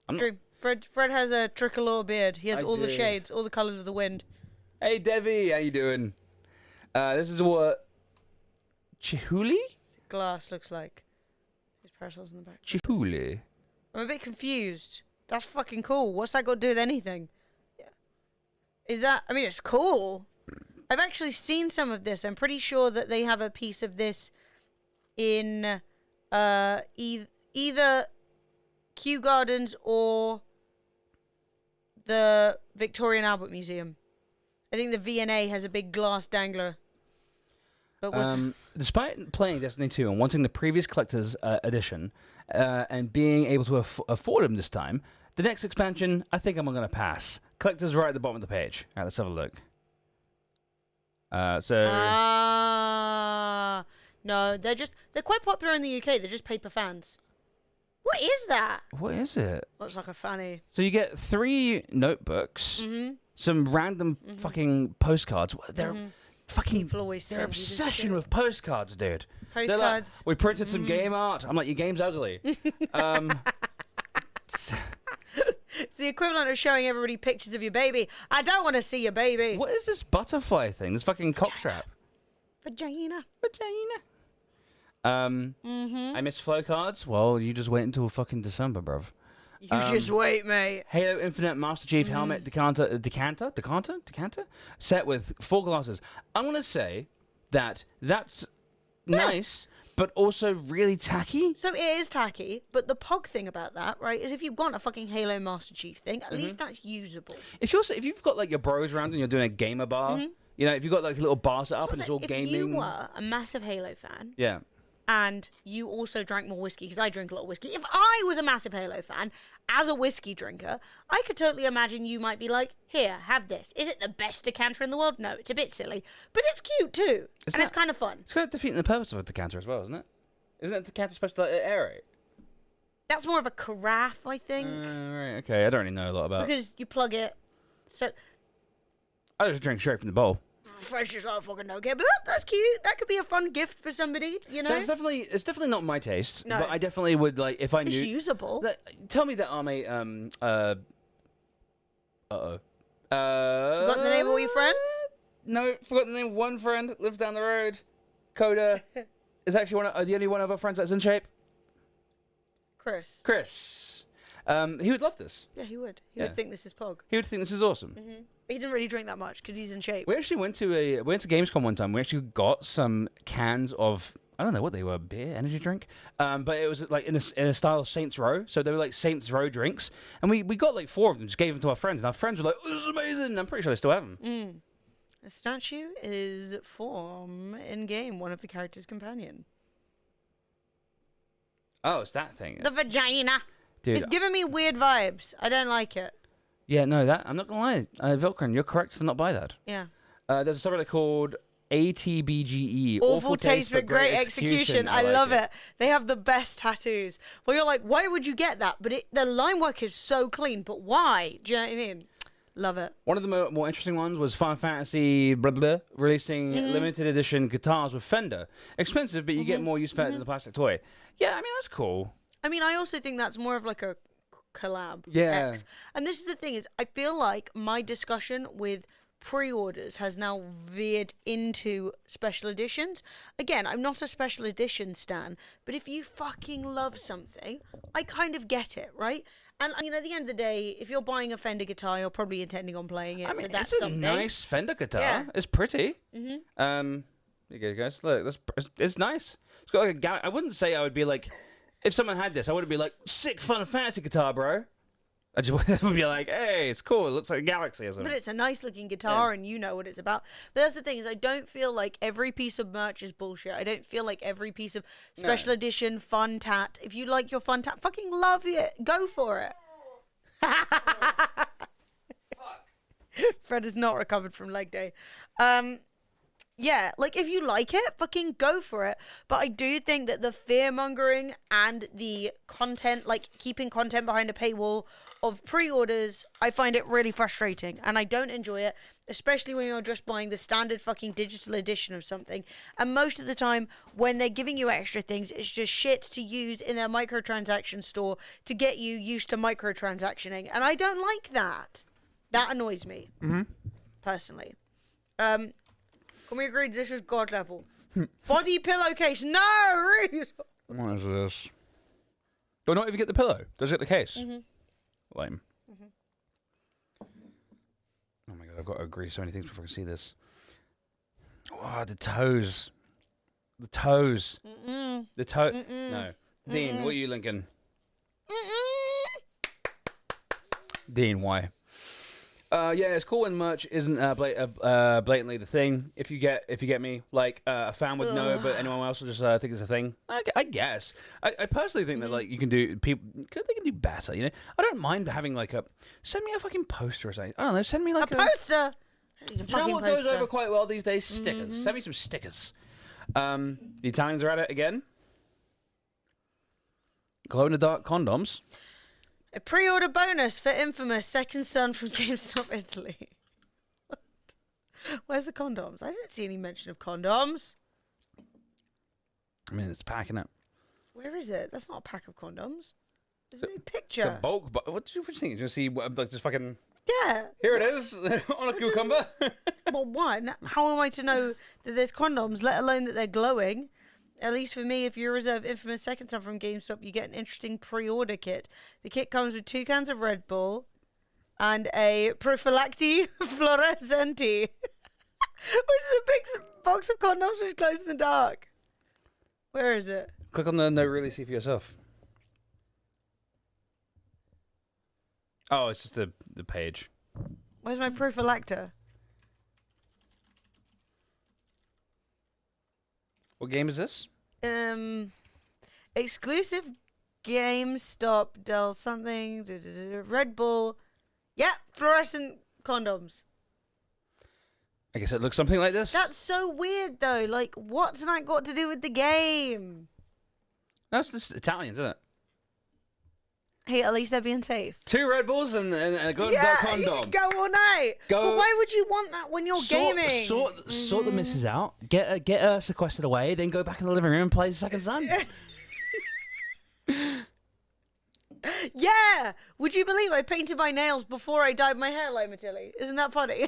I'm It's true. Fred has a tricolor beard. He has I all the do. shades, all the colors of the wind. Hey Devi, how you doing? This is what Chihuli? Glass looks like. His parasol's in the back. Chihuli. I'm a bit confused. That's fucking cool. What's that got to do with anything? Yeah. Is that? I mean, it's cool. I've actually seen some of this. I'm pretty sure that they have a piece of this in either Kew Gardens or the Victoria and Albert Museum. I think the V&A has a big glass dangler. But Despite playing Destiny 2 and wanting the previous collector's edition and being able to afford them this time, the next expansion, I think I'm going to pass. Collector's right at the bottom of the page. All right, let's have a look. No, they're quite popular in the UK. They're just paper fans. What is that? What is it? Looks like a fanny. So you get 3 notebooks, some random fucking postcards. They're fucking People always their send you this obsession shit. with postcards, dude. They're like, Postcards. we printed some game art. I'm like, your game's ugly. It's the equivalent of showing everybody pictures of your baby. I don't want to see your baby. What is this butterfly thing? This fucking cockstrap. Vagina. I miss flow cards. Well, you just wait until fucking December, bruv. You just wait, mate. Halo Infinite Master Chief helmet decanter set with 4 glasses. I'm gonna say that's nice, but also really tacky. So it is tacky, but the pog thing about that, right, is if you want a fucking Halo Master Chief thing, at least that's usable. If you've got like your bros around and you're doing a gamer bar, you know, if you've got like a little bar set up and it's all gaming. If you were a massive Halo fan, yeah. and you also drank more whiskey, because I drink a lot of whiskey. If I was a massive Halo fan, as a whiskey drinker, I could totally imagine you might be like, here, have this. Is it the best decanter in the world? No, it's a bit silly. But it's cute too. It's kind of fun. It's kind of defeating the purpose of a decanter as well, isn't it? Isn't a decanter supposed to like, aerate? That's more of a carafe, I think. Right, okay. I don't really know a lot about it. Because you plug it. So, I just drink straight from the bowl. fresh as I fucking don't care. But that's cute. That could be a fun gift for somebody, you know? It's definitely not my taste. No. But I definitely would like if I It's knew. usable. Tell me that I'm a Forgot the name of all your friends? No, forgot the name of one friend. Lives down the road. Coda is actually the only one of our friends that's in shape. Chris. He would love this. Yeah, he would. He would think this is Pog. He would think this is awesome. He didn't really drink that much because he's in shape. We actually went to Gamescom one time. We actually got some cans of, I don't know what they were, beer, energy drink, but it was like in a style of Saints Row. So they were like Saints Row drinks, and we got like 4 of them. Just gave them to our friends, and our friends were like, "Oh, "This is amazing!" And I'm pretty sure they still have them. The statue is from in game one of the characters' companion. Oh, it's that thing. The vagina. Dude, It's giving me weird vibes. I don't like it. yeah, no, that I'm not gonna lie, Vilkran, you're correct to not buy that. Yeah. There's a subreddit called ATBGE. Awful taste but great execution. I like love it. They have the best tattoos. Well, you're like, why would you get that? But the line work is so clean. But why? Do you know what I mean? Love it. One of the more interesting ones was Final Fantasy blah, blah, releasing limited edition guitars with Fender. Expensive, but you get more use for it than the plastic toy. Yeah, I mean, that's cool. I mean, I also think that's more of like a collab. Yeah. And this is the thing is, I feel like my discussion with pre-orders has now veered into special editions. Again, I'm not a special edition stan, but if you fucking love something, I kind of get it, right? And I mean, at the end of the day, if you're buying a Fender guitar, you're probably intending on playing it. I mean, so that's it's a something. nice Fender guitar. Yeah. It's pretty. There you go, guys. Look, it's nice. It's got like I wouldn't say I would be like, if someone had this, I wouldn't be like, sick Final Fantasy guitar, bro. I just would be like, hey, it's cool. It looks like a galaxy or something. But it's a nice looking guitar and you know what it's about. But that's the thing is I don't feel like every piece of merch is bullshit. I don't feel like every piece of special edition fun tat. If you like your fun tat, fucking love it. Go for it. Fred is not recovered from leg day. Yeah, like if you like it, fucking go for it. But I do think that the fear-mongering and the content, like keeping content behind a paywall of pre-orders, I find it really frustrating. And I don't enjoy it, especially when you're just buying the standard fucking digital edition of something. And most of the time, when they're giving you extra things, it's just shit to use in their microtransaction store to get you used to microtransactioning. And I don't like that. That annoys me, personally. Can we agree this is God level? Body pillowcase. No, Reese. What is this? Do I not even get the pillow? Does it get the case? Lame. Oh my god, I've got to agree so many things before I can see this. Oh, the toes. The toes. The toe. No. Dean, what are you linking? Dean, why? Yeah, it's cool when merch isn't blatantly the thing. If you get me, like a fan would know, but anyone else will just think it's a thing. I guess. I personally think that like you can do they can do better. You know, I don't mind having like send me a fucking poster or something. I don't know. Send me like a poster. Do you know what goes over quite well these days? Stickers. Send me some stickers. The Italians are at it again. Glow in the dark condoms. A pre-order bonus for Infamous Second Son from GameStop Italy. Where's the condoms? I didn't see any mention of condoms. I mean, it's a pack, isn't it? Where is it? That's not a pack of condoms. There's no picture. It's a bulk. What do you think? Do you see like just fucking? Yeah. Here it is on a cucumber. Well, one, how am I to know that there's condoms, let alone that they're glowing? At least for me, if you reserve Infamous Second Son from GameStop, you get an interesting pre-order kit. The kit comes with 2 cans of Red Bull and a prophylacti fluorescenti, which is a big box of condoms which glows in the dark. Where is it? Click on the no really see for yourself. Oh, it's just the page. Where's my prophylactor? What game is this? Exclusive GameStop Dell something. Red Bull. Yeah, fluorescent condoms. I guess it looks something like this. That's so weird though. Like, what's that got to do with the game? That's just Italians, isn't it? Hey, at least they're being safe. 2 Red Bulls and a golden condom. Go all night. Go. But why would you want that when you're gaming? Sort the missus out. Get her sequestered away. Then go back in the living room and play Second Son. Yeah. Would you believe I painted my nails before I dyed my hair, like Matilli? Isn't that funny?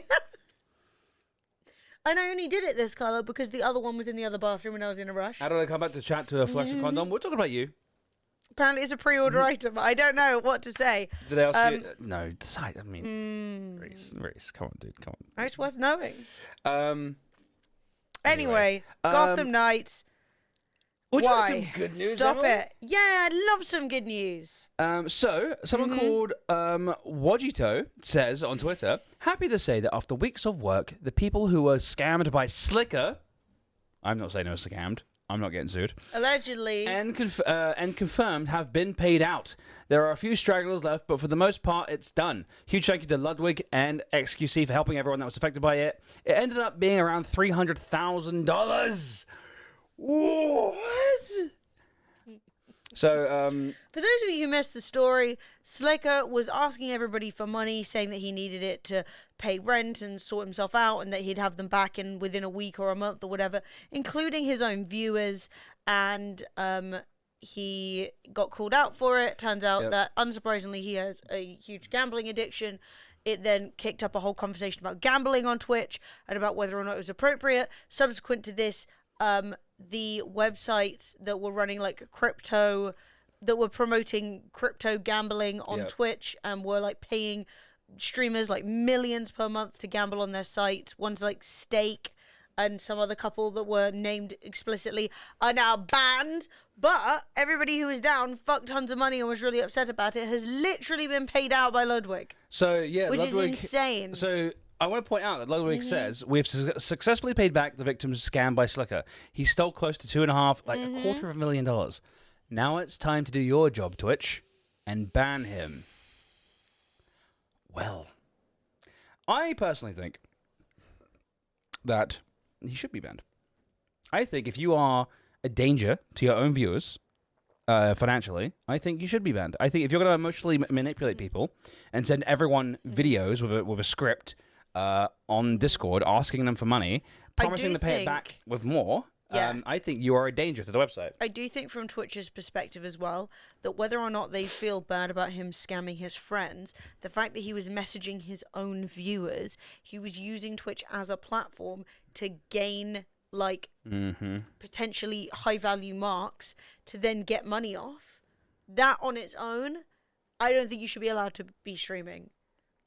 And I only did it this color because the other one was in the other bathroom and I was in a rush. How did I come back to chat to a flash of condom? We're talking about you. Apparently it's a pre-order item. I don't know what to say. Did I ask you? No, decide. I mean, Reese, come on, dude, come on. It's worth knowing. Anyway, Gotham Knights. Would you like Why? some good news, Stop Emily? it. Yeah, I'd love some good news. So, someone called Wajito says on Twitter, happy to say that after weeks of work, the people who were scammed by Slicker, I'm not saying they were scammed, I'm not getting sued, Allegedly. and confirmed have been paid out. There are a few stragglers left, but for the most part, it's done. Huge thank you to Ludwig and XQC for helping everyone that was affected by it. It ended up being around $300,000. What? So, For those of you who missed the story, Slicker was asking everybody for money, saying that he needed it to pay rent and sort himself out, and that he'd have them back within a week or a month or whatever, including his own viewers. And he got called out for it. Turns out that, unsurprisingly, he has a huge gambling addiction. It then kicked up a whole conversation about gambling on Twitch and about whether or not it was appropriate. Subsequent to this, the websites that were running like crypto, that were promoting crypto gambling on Twitch and were like paying streamers like millions per month to gamble on their sites. Ones like Stake and some other couple that were named explicitly are now banned. But everybody who was down, fucked tons of money and was really upset about it, has literally been paid out by Ludwig. So yeah, which Ludwig, is insane. So I want to point out that Ludwig says we've successfully paid back the victim's scam by Slicker. He stole close to $250,000. Now it's time to do your job, Twitch, and ban him. Well, I personally think that he should be banned. I think if you are a danger to your own viewers financially, I think you should be banned. I think if you're going to emotionally manipulate people and send everyone videos with a script on Discord asking them for money, promising to pay it back with more, I think you are a danger to the website. I do think from Twitch's perspective as well, that whether or not they feel bad about him scamming his friends, the fact that he was messaging his own viewers, he was using Twitch as a platform to gain like potentially high value marks to then get money off. That on its own, I don't think you should be allowed to be streaming.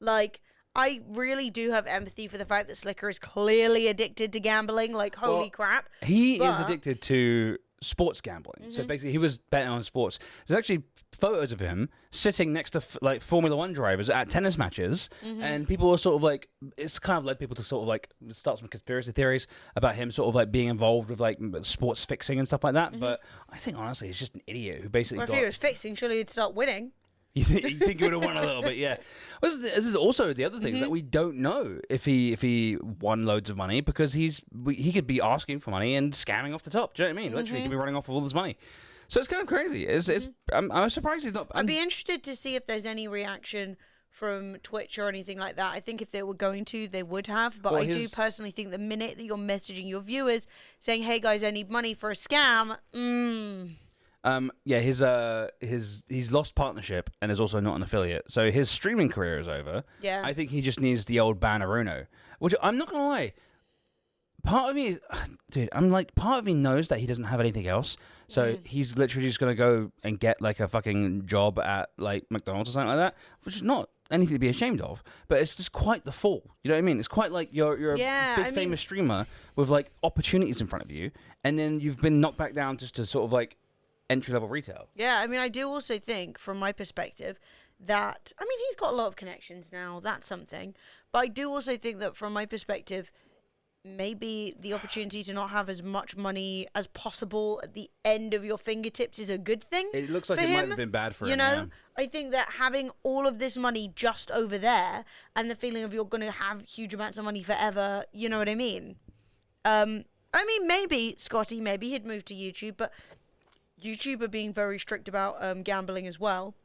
Like, I really do have empathy for the fact that Slicker is clearly addicted to gambling. Like, holy crap. He is addicted to sports gambling. So basically, he was betting on sports. There's actually photos of him sitting next to like Formula One drivers at tennis matches, and people are sort of like, it's kind of led people to sort of like start some conspiracy theories about him sort of like being involved with like sports fixing and stuff like that. But I think honestly, he's just an idiot who basically Well, if he was fixing, surely he'd start winning. You think he would have won a little bit, yeah. This is also the other thing is that we don't know if he won loads of money because he could be asking for money and scamming off the top. Do you know what I mean? Literally, he could be running off with all this money. So it's kind of crazy. I'm surprised he's not. I'd be interested to see if there's any reaction from Twitch or anything like that. I think if they were going to, they would have. But I do personally think the minute that you're messaging your viewers saying, "Hey guys, I need money for a scam," he's lost partnership and is also not an affiliate. So his streaming career is over. Yeah. I think he just needs the old Banneruno, which I'm not going to lie. Part of me, part of me knows that he doesn't have anything else. So he's literally just going to go and get like a fucking job at like McDonald's or something like that, which is not anything to be ashamed of, but it's just quite the fall. You know what I mean? It's quite like you're a big famous streamer with like opportunities in front of you, and then you've been knocked back down just to sort of like entry-level retail. Yeah, I mean, I do also think, from my perspective, that, I mean, he's got a lot of connections now, that's something, but I do also think that, from my perspective, maybe the opportunity to not have as much money as possible at the end of your fingertips is a good thing. It looks like it might have been bad for him. You know, I think that having all of this money just over there and the feeling of you're going to have huge amounts of money forever, you know what I mean? I mean, maybe, Scotty, maybe he'd move to YouTube, but YouTube are being very strict about gambling as well.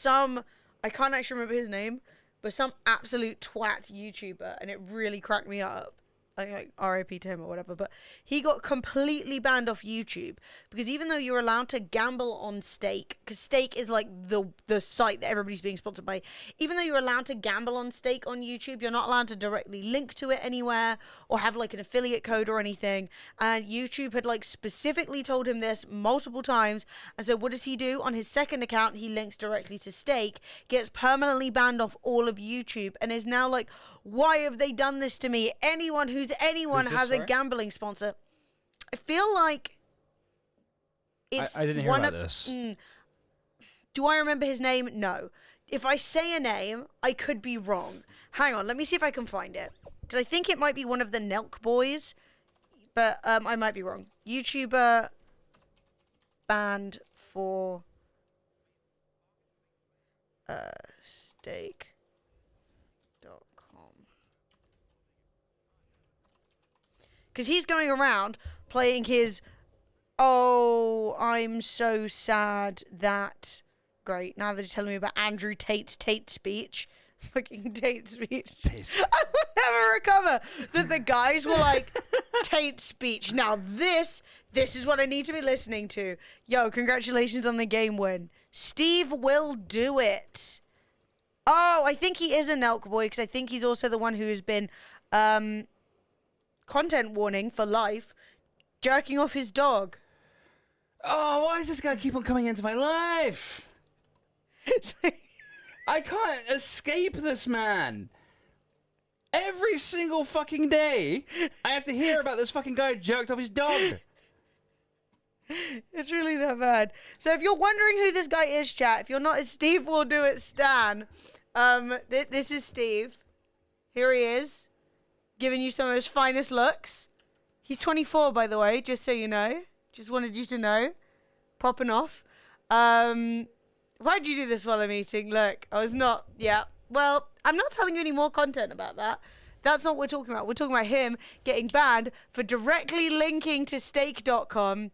I can't actually remember his name, but some absolute twat YouTuber, and it really cracked me up, like RIP to him or whatever, but he got completely banned off YouTube because even though you're allowed to gamble on Stake, because Stake is like the site that everybody's being sponsored by, even though you're allowed to gamble on Stake on YouTube, you're not allowed to directly link to it anywhere or have like an affiliate code or anything. And YouTube had like specifically told him this multiple times. And so what does he do? On his second account, he links directly to Stake, gets permanently banned off all of YouTube, and is now like, why have they done this to me? Anyone who's has a gambling sponsor. I feel like it's I didn't hear about this. Do I remember his name? No. If I say a name, I could be wrong. Hang on, let me see if I can find it. Because I think it might be one of the Nelk boys. But I might be wrong. YouTuber banned for Stake. Because he's going around playing his, oh, I'm so sad that... Great, now they're telling me about Andrew Tate's Tate speech. Fucking Tate speech. I will never recover that the guys were like, Tate speech. Now this is what I need to be listening to. Yo, congratulations on the game win. Steve will do it. Oh, I think he is a Nelk boy, because I think he's also the one who has been... content warning for life, jerking off his dog. Oh, why does this guy keep on coming into my life? I can't escape this man. Every single fucking day, I have to hear about this fucking guy jerked off his dog. It's really that bad. So if you're wondering who this guy is, chat, if you're not a Steve will do it stan, this is Steve. Here he is, giving you some of his finest looks. He's 24, by the way, just so you know. Just wanted you to know. Popping off. Why'd you do this while I'm eating? Look, I was not... Yeah. Well, I'm not telling you any more content about that. That's not what we're talking about. We're talking about him getting banned for directly linking to stake.com,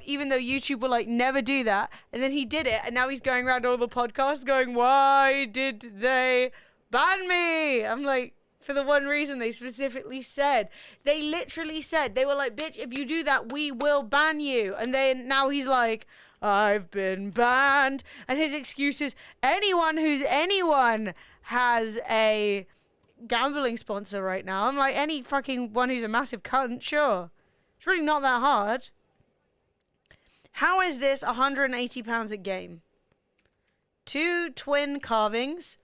even though YouTube will, like, never do that. And then he did it, and now he's going around all the podcasts going, why did they ban me? I'm like... For the one reason they specifically said. They literally said, they were like, bitch, if you do that, we will ban you. And then now he's like, I've been banned. And his excuse is, anyone has a gambling sponsor right now. I'm like, any fucking one who's a massive cunt, sure. It's really not that hard. How is this £180 a game? 2 twin carvings,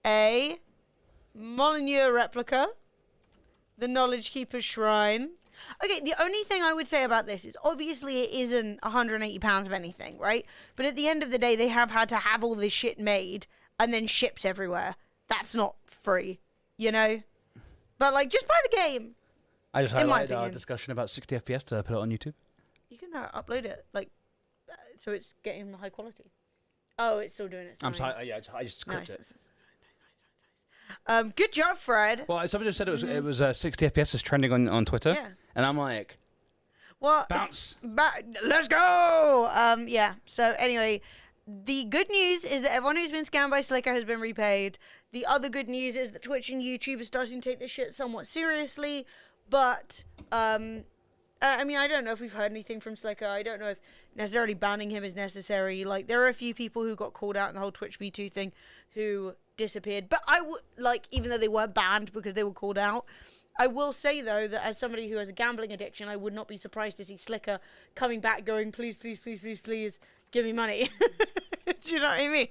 a Molyneux replica, the Knowledge Keeper's Shrine. Okay, the only thing I would say about this is obviously it isn't £180 of anything, right? But at the end of the day, they have had to have all this shit made and then shipped everywhere. That's not free, you know? But, like, just buy the game. I just highlighted our discussion about 60 FPS to put it on YouTube. You can upload it, like, so it's getting high quality. Oh, it's still doing it. I'm sorry, yeah, I just clicked it. Good job, Fred. Well, somebody just said it was 60 FPS is trending on Twitter. Yeah. And I'm like, well, bounce. Let's go. Yeah. So anyway, the good news is that everyone who's been scammed by Slicker has been repaid. The other good news is that Twitch and YouTube are starting to take this shit somewhat seriously. But I mean, I don't know if we've heard anything from Slicker. I don't know if necessarily banning him is necessary. Like, there are a few people who got called out in the whole Twitch Me Too thing who disappeared. But I would, like, even though they were banned because they were called out, I will say, though, that as somebody who has a gambling addiction, I would not be surprised to see Slicker coming back going, please, please, please, please, please, give me money. Do you know what I mean?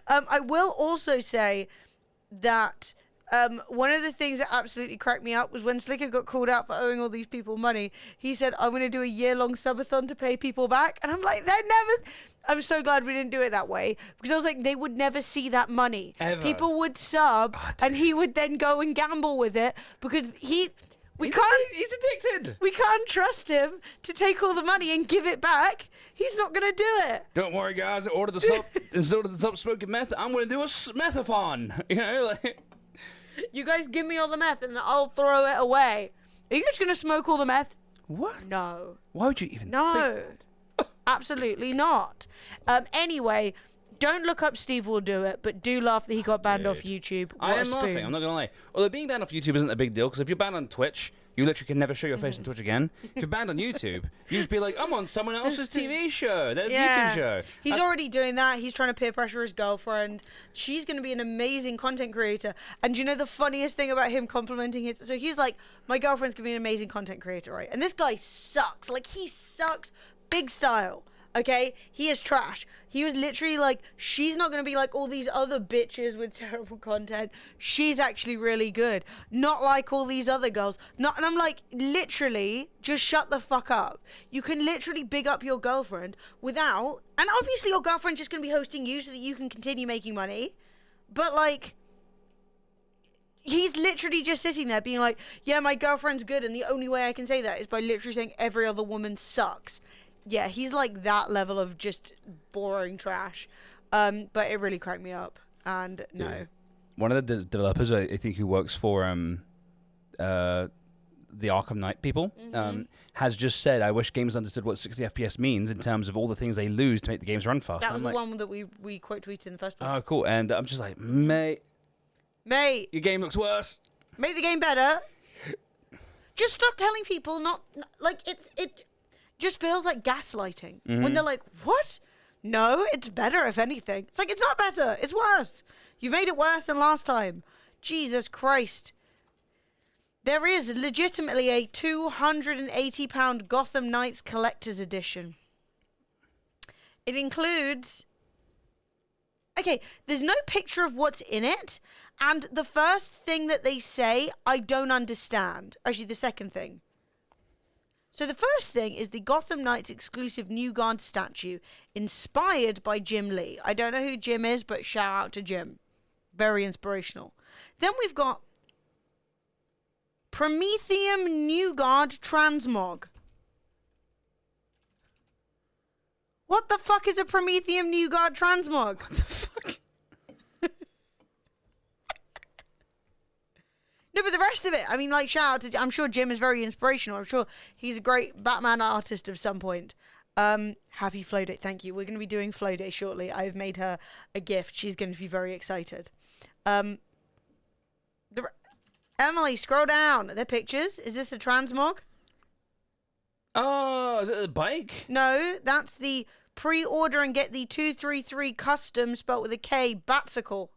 I will also say that one of the things that absolutely cracked me up was when Slicker got called out for owing all these people money. He said, I'm going to do a year-long subathon to pay people back. And I'm like, I'm so glad we didn't do it that way. Because I was like, they would never see that money. Ever. People would sub, and he would then go and gamble with it. Because he's addicted. We can't trust him to take all the money and give it back. He's not going to do it. Don't worry, guys. Instead of the stop smoking meth, I'm going to do a methathon. You know, like... You guys give me all the meth and I'll throw it away. Are you just going to smoke all the meth? What? No. Why would you even No. Absolutely not. Anyway, Don't look up Steve will do it, but do laugh that he got banned off YouTube. What I a am spoon. laughing. I'm not gonna lie. Although being banned off YouTube isn't a big deal, because if you're banned on Twitch, you literally can never show your face on Twitch again. If you're banned on YouTube, you just be like, I'm on someone else's TV show. There's a YouTube show. He's already doing that. He's trying to peer pressure his girlfriend. She's going to be an amazing content creator. And you know the funniest thing about him complimenting his... So he's like, my girlfriend's going to be an amazing content creator, right? And this guy sucks. Like, he sucks big style. Okay? He is trash. He was literally like, she's not going to be like all these other bitches with terrible content. She's actually really good. Not like all these other girls. Not, and I'm like, literally, just shut the fuck up. You can literally big up your girlfriend without... And obviously your girlfriend's just going to be hosting you so that you can continue making money. But like... He's literally just sitting there being like, yeah, my girlfriend's good, and the only way I can say that is by literally saying every other woman sucks. Yeah, he's like that level of just boring trash. But it really cracked me up. And no. Dude. One of the developers, I think, who works for the Arkham Knight people, has just said, I wish gamers understood what 60 FPS means in terms of all the things they lose to make the games run faster. That was the one that we quote tweeted in the first place. Oh, cool. And I'm just like, mate, your game looks worse. Make the game better. Just stop telling people like it just feels like gaslighting when they're like, what? No, it's better if anything. It's like, it's not better, it's worse. You made it worse than last time. Jesus Christ. There is legitimately a £280 Gotham Knights Collector's Edition. It includes... Okay, there's no picture of what's in it, and the first thing that they say, I don't understand. Actually, the second thing. So the first thing is the Gotham Knights exclusive New Guard statue, inspired by Jim Lee. I don't know who Jim is, but shout out to Jim. Very inspirational. Then we've got Prometheum New Guard Transmog. What the fuck is a Prometheum New Guard Transmog? What the fuck? No, but the rest of it, I mean, like, shout out to... I'm sure Jim is very inspirational. I'm sure he's a great Batman artist of some point. Happy Flow Day. Thank you. We're going to be doing Flow Day shortly. I've made her a gift. She's going to be very excited. Emily, scroll down. They're pictures. Is this the Transmog? Oh, is it a bike? No, that's the pre-order and get the 233 custom spelt with a K Batsicle.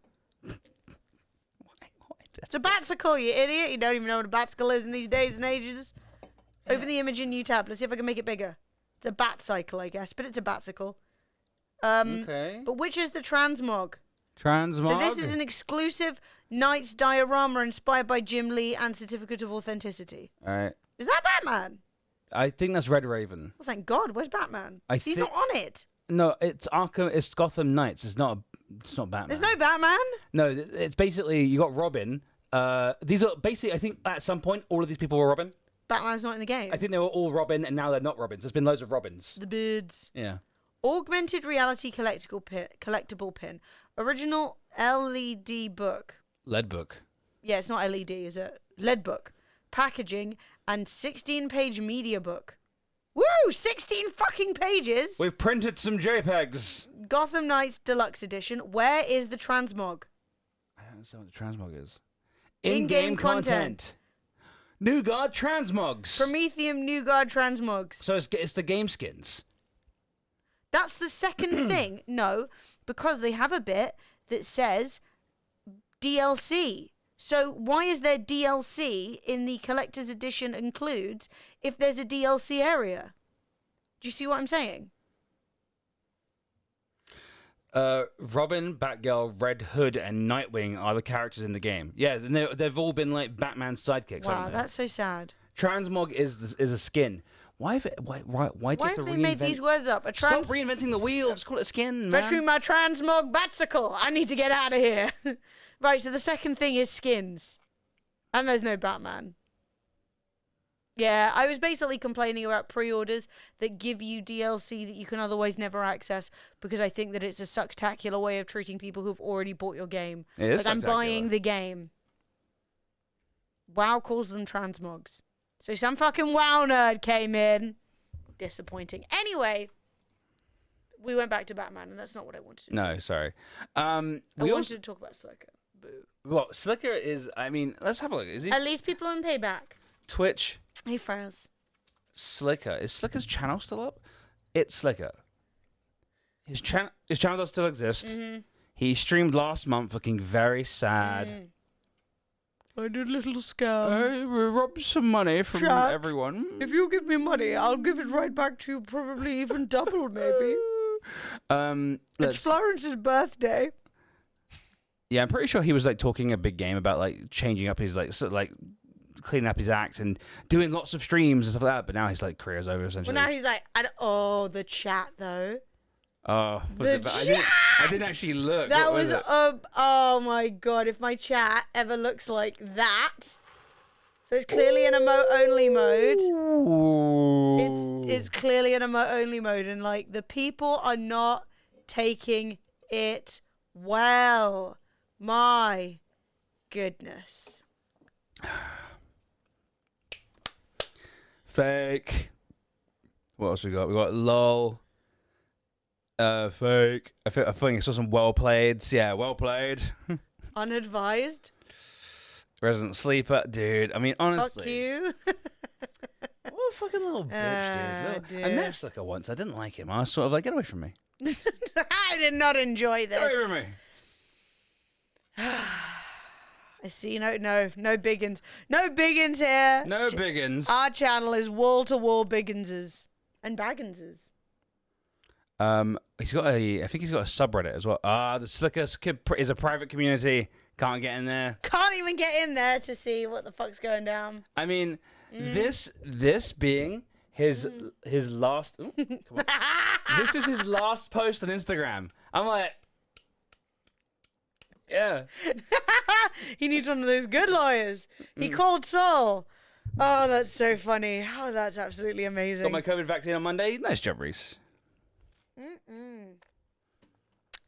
It's a Batsicle, you idiot. You don't even know what a Batsicle is in these days and ages. Open the image in new tab. Let's see if I can make it bigger. It's a Batcycle, I guess, but it's a Batsicle. Okay. But which is the Transmog? Transmog? So this is an exclusive Knights diorama inspired by Jim Lee and certificate of authenticity. All right. Is that Batman? I think that's Red Raven. Well, thank God. Where's Batman? He's not on it. No, it's Arkham. It's Gotham Knights. It's not Batman. There's no Batman. No, it's basically you got Robin. These are basically. I think at some point all of these people were Robin. Batman's not in the game. I think they were all Robin, and now they're not Robins. There's been loads of Robins. The birds. Yeah. Augmented reality collectible pin. Original LED book. LED book. Yeah, it's not LED, is it? LED book. Packaging and 16-page media book. Woo! 16 fucking pages! We've printed some JPEGs. Gotham Knights Deluxe Edition. Where is the Transmog? I don't understand what the Transmog is. In-game content. New Guard Transmogs. Prometheum New Guard Transmogs. So it's the game skins. That's the second thing. No, because they have a bit that says DLC. So why is there DLC in the collector's edition includes if there's a DLC area? Do you see what I'm saying? Robin, Batgirl, Red Hood, and Nightwing are the characters in the game. Yeah, and they've all been like Batman's sidekicks. Wow, haven't they? that's so sad. Transmog is a skin. Why have they made these words up? Stop reinventing the wheel. Just call it a skin, man. Fetch me my Transmog Batsicle. I need to get out of here. Right, so the second thing is skins. And there's no Batman. Yeah, I was basically complaining about pre-orders that give you DLC that you can otherwise never access because I think that it's a sucktacular way of treating people who've already bought your game. It is like, I'm buying the game. WoW calls them transmogs. So some fucking WoW nerd came in. Disappointing. Anyway, We went back to Batman, and that's not what I wanted to do. No, sorry. I We wanted also to talk about Slicker. Boo. well, Slicker is. I mean, let's have a look. Is he At least people on payback. Twitch Hey, Froze. Slicker? Is Slicker's channel still up? It's Slicker. His channel does still exist. Mm-hmm. He streamed last month, looking very sad. I did a little scam. I robbed some money from Chat. everyone. If you give me money, I'll give it right back to you, probably even double, maybe. It's Florence's birthday. Yeah, I'm pretty sure he was like talking a big game about like changing up his like cleaning up his act and doing lots of streams and stuff like that. But now his like career's over essentially. Well, now he's like, the chat though. Oh, The chat! I didn't actually look. That What was it? oh my god! If my chat ever looks like that, so it's clearly an emote only mode. Ooh. It's clearly an emote only mode, and like the people are not taking it well. My goodness. Fake. What else we got? We got lol. Fake. I think I saw some well played. Yeah, well played. Unadvised. Resident Sleeper, dude. I mean, honestly. Fuck you. What a fucking little bitch, dude. I dear. met Slicker once. I didn't like him. I was sort of like, get away from me. I did not enjoy Get away this. from me. I see no biggins. No biggins here. No biggins. Our channel is wall to wall bigginses and bagginses. He's got I think he's got a subreddit as well. The Slicker is a private community. Can't get in there. Can't even get in there to see what the fuck's going down. I mean, this being his last. Ooh, come on. This is his last post on Instagram. I'm like, yeah. He needs one of those good lawyers. He called Saul. Oh, that's so funny. Oh, that's absolutely amazing. Got my COVID vaccine on Monday. Nice job, Reese.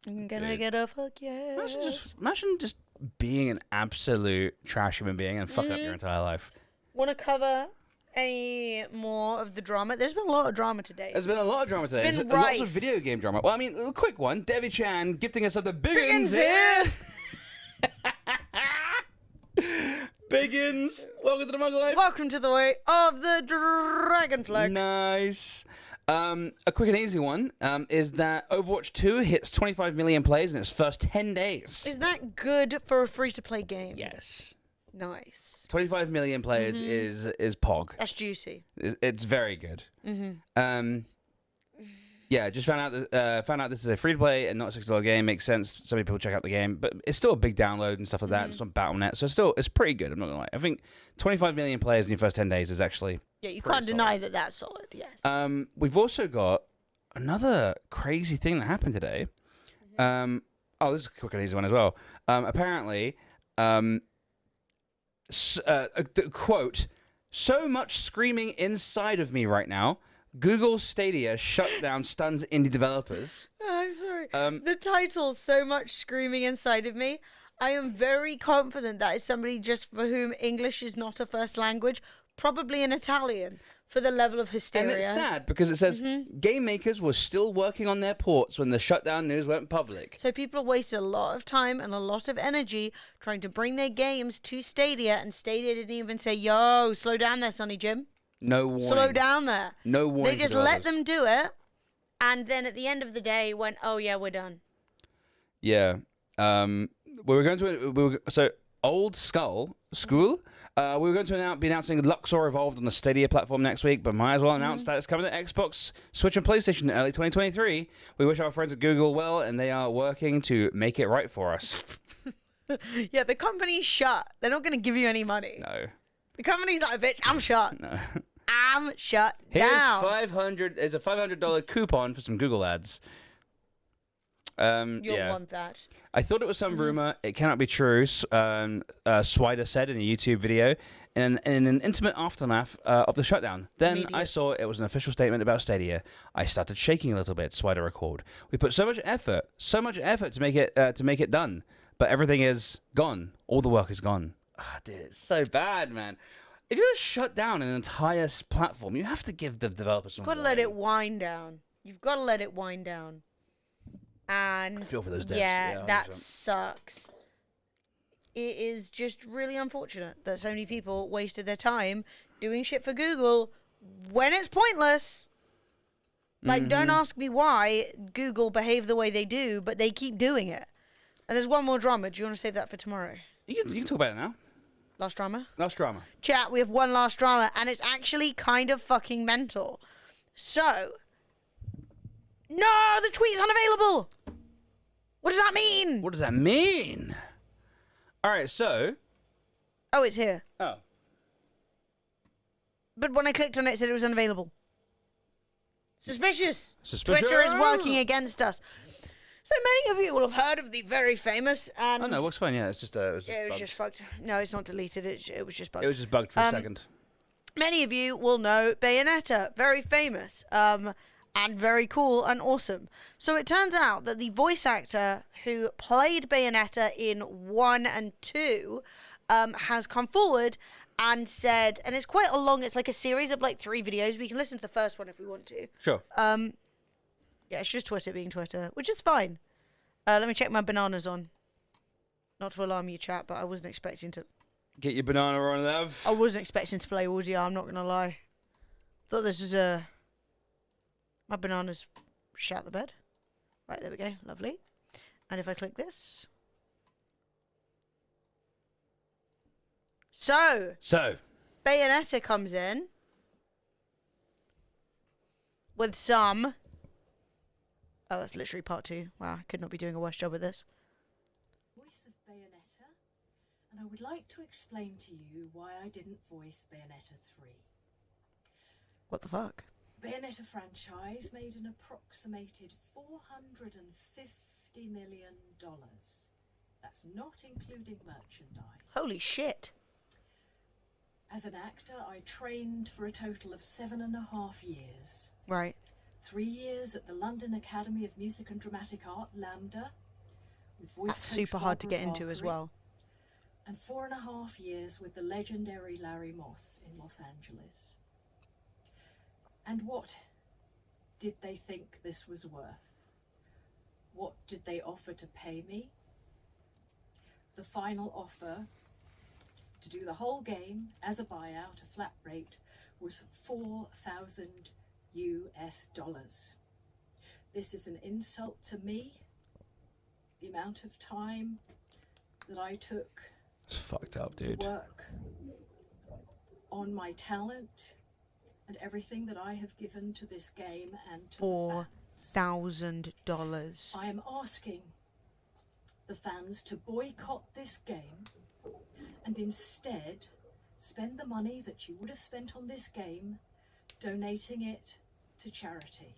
I'm gonna Dude. get a fuck yes. Imagine just being an absolute trash human being and fuck up your entire life. Want to cover any more of the drama? There's been a lot of drama today. There's been a lot of drama today. been There's lots of rife. video game drama. Well, I mean, a quick one. Debbie Chan gifting us up the Biggins Biggins here. Biggins, welcome to the Muggle Life. Welcome to the way of the Dragonflex. Nice. A quick and easy one is that Overwatch 2 hits 25 million plays in its first 10 days. Is that good for a free-to-play game? Yes. Nice. 25 million players is pog. That's juicy. It's very good. Yeah, just found out this is a free-to-play and not a $6 game. Makes sense. So many people check out the game, but it's still a big download and stuff like that. It's on Battle.net, so it's pretty good. I'm not gonna lie. I think 25 million players in your first 10 days is actually Yeah, you pretty can't deny that that's solid, yes. We've also got another crazy thing that happened today. This is a quick and easy one as well. Apparently, the quote, "So much screaming inside of me right now. Google Stadia shutdown stuns indie developers." I'm sorry. The title, "So Much Screaming Inside of Me," I am very confident that is somebody just for whom English is not a first language, probably an Italian, for the level of hysteria. And it's sad because it says game makers were still working on their ports when the shutdown news went public. So people have wasted a lot of time and a lot of energy trying to bring their games to Stadia, and Stadia didn't even say, "Yo, slow down there, Sonny Jim. No warning. Slow down there." No warning. They just let them do it, and then at the end of the day went, "Oh yeah, we're done." Yeah. So Old School. We were going to be announcing Luxor Evolved on the Stadia platform next week, but might as well announce that it's coming to Xbox, Switch, and PlayStation in early 2023. We wish our friends at Google well, and they are working to make it right for us. Yeah, the company's shut. They're not going to give you any money. No. The company's like, "Bitch, I'm shut. No. I'm shut Here's down." There's a $500 coupon for some Google ads. You'll yeah. want that. I thought it was some rumor. It cannot be true. Swider said in a YouTube video, in an intimate aftermath of the shutdown. Then I Immediate. saw it was an official statement about Stadia. I started shaking a little bit. Swider recalled. We put so much effort to make it done, but everything is gone. All the work is gone. Ah, dude, it's so bad, man. If you're gonna shut down an entire platform, you have to give the developers some. Gotta let it wind down. You've got to let it wind down. And I feel for those devs. yeah, that 100%. sucks. It is just really unfortunate that so many people wasted their time doing shit for Google when it's pointless. Like, don't ask me why Google behave the way they do, but they keep doing it. And there's one more drama. Do you want to save that for tomorrow? You can talk about it now. Last drama? Last drama. Chat, we have one last drama, and it's actually kind of fucking mental. So, no, the tweet's unavailable. What does that mean? What does that mean? All right, so. Oh, it's here. Oh. But when I clicked on it, it said it was unavailable. Suspicious. Suspicious. Twitter is working against us. So many of you will have heard of the very famous and... Oh, no, it works fine, yeah. It's just, it was yeah, it was bugged. just fucked. No, it's not deleted. It was just bugged. It was just bugged for a second. Many of you will know Bayonetta. Very famous. And very cool and awesome. So it turns out that the voice actor who played Bayonetta in 1 and 2 has come forward and said, and it's quite a long, it's like a series of like 3 videos. We can listen to the first one if we want to. Sure. Yeah, it's just Twitter being Twitter, which is fine. Let me check my bananas on. Not to alarm you, chat, but I wasn't expecting to... Get your banana on, Lev. I wasn't expecting to play audio, I'm not going to lie. Thought this was a... My bananas shat the bed. Right, there we go. Lovely. And if I click this... So, Bayonetta comes in with some... Oh, that's literally part 2. Wow, I could not be doing a worse job at this. Voice of Bayonetta, and I would like to explain to you why I didn't voice Bayonetta 3. What the fuck? Bayonetta franchise made an approximated $450 million. That's not including merchandise. Holy shit. As an actor, I trained for a total of 7.5 years. Right. 3 years at the London Academy of Music and Dramatic Art, LAMDA, with voice That's coach super hard to Barbara get into as Valkyrie, well. and 4.5 years with the legendary Larry Moss in Los Angeles. And what did they think this was worth? What did they offer to pay me? The final offer to do the whole game as a buyout, a flat rate, was $4,000 US. This is an insult to me. The amount of time that I took It's fucked up, to dude. work on my talent and everything that I have given to this game and to the fans. $4,000. I am asking the fans to boycott this game and instead spend the money that you would have spent on this game donating it to charity.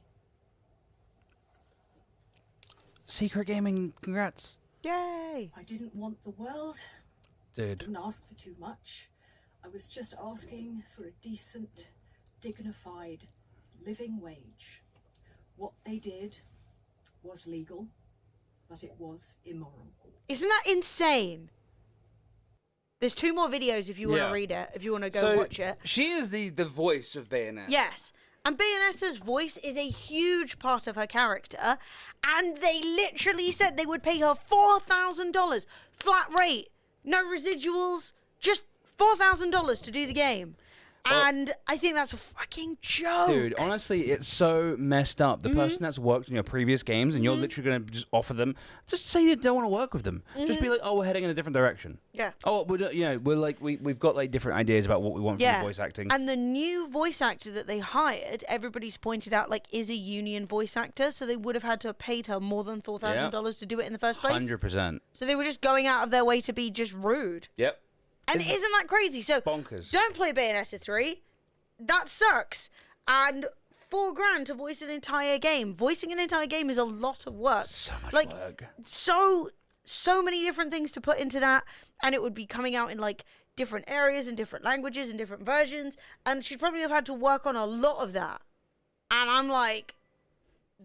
Secret Gaming, congrats. Yay! I didn't want the world. Dude. Didn't ask for too much. I was just asking for a decent, dignified living wage. What they did was legal, but it was immoral. Isn't that insane? There's 2 more videos if you want to Yeah. read it, if you want to go watch it. She is the voice of Bayonetta. Yes. And Bayonetta's voice is a huge part of her character. And they literally said they would pay her $4,000 flat rate. No residuals. Just $4,000 to do the game. And I think that's a fucking joke. Dude, honestly, it's so messed up. The person that's worked on your previous games, and you're literally going to just offer them, just say you don't want to work with them. Just be like, oh, we're heading in a different direction. Yeah. Oh, we're like, we've got like different ideas about what we want from the voice acting. And the new voice actor that they hired, everybody's pointed out, like, is a union voice actor. So they would have had to have paid her more than $4,000 to do it in the first place. 100%. So they were just going out of their way to be just rude. Yep. And isn't that crazy? So Bonkers. don't play Bayonetta 3. That sucks. And $4,000 to voice an entire game. Voicing an entire game is a lot of work. So much work. So many different things to put into that, and it would be coming out in like different areas and different languages and different versions, and she'd probably have had to work on a lot of that. And I'm like,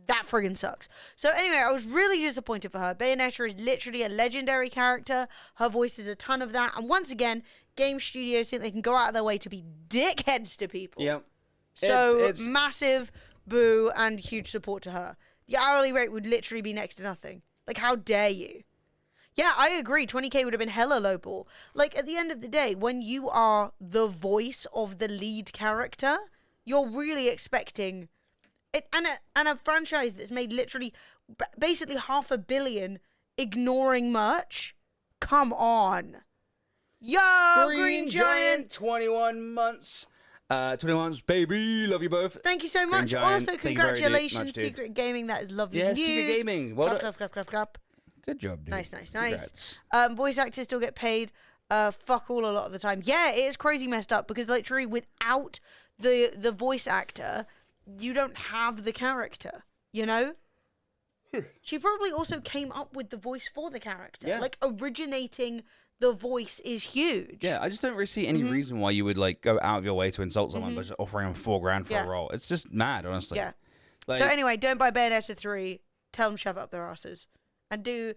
that friggin' sucks. So anyway, I was really disappointed for her. Bayonetta is literally a legendary character. Her voice is a ton of that. And once again, studios think they can go out of their way to be dickheads to people. Yep. So It's massive boo, and huge support to her. The hourly rate would literally be next to nothing. Like, how dare you? Yeah, I agree. 20k would have been hella lowball. Like, at the end of the day, when you are the voice of the lead character, you're really expecting it. And a franchise that's made literally basically $500 million ignoring merch. Come on. Yo, Green Giant. 21 months. 21 months, baby. Love you both. Thank you so Green much. Giant, Also, thank you very congratulations, much, dude. Secret Gaming. That is lovely Yeah, news. Secret Gaming. Well Clap, done. clap, clap, clap, clap. Good job, dude. Nice. Congrats. Voice actors still get paid fuck all a lot of the time. Yeah, it is crazy messed up because literally without the voice actor, you don't have the character, you know? She probably also came up with the voice for the character. Yeah. Like, originating the voice is huge. Yeah, I just don't really see any reason why you would like go out of your way to insult someone by just offering them $4,000 for a role. It's just mad, honestly. Yeah. Like, So anyway, don't buy Bayonetta 3. Tell them shove it up their asses. And do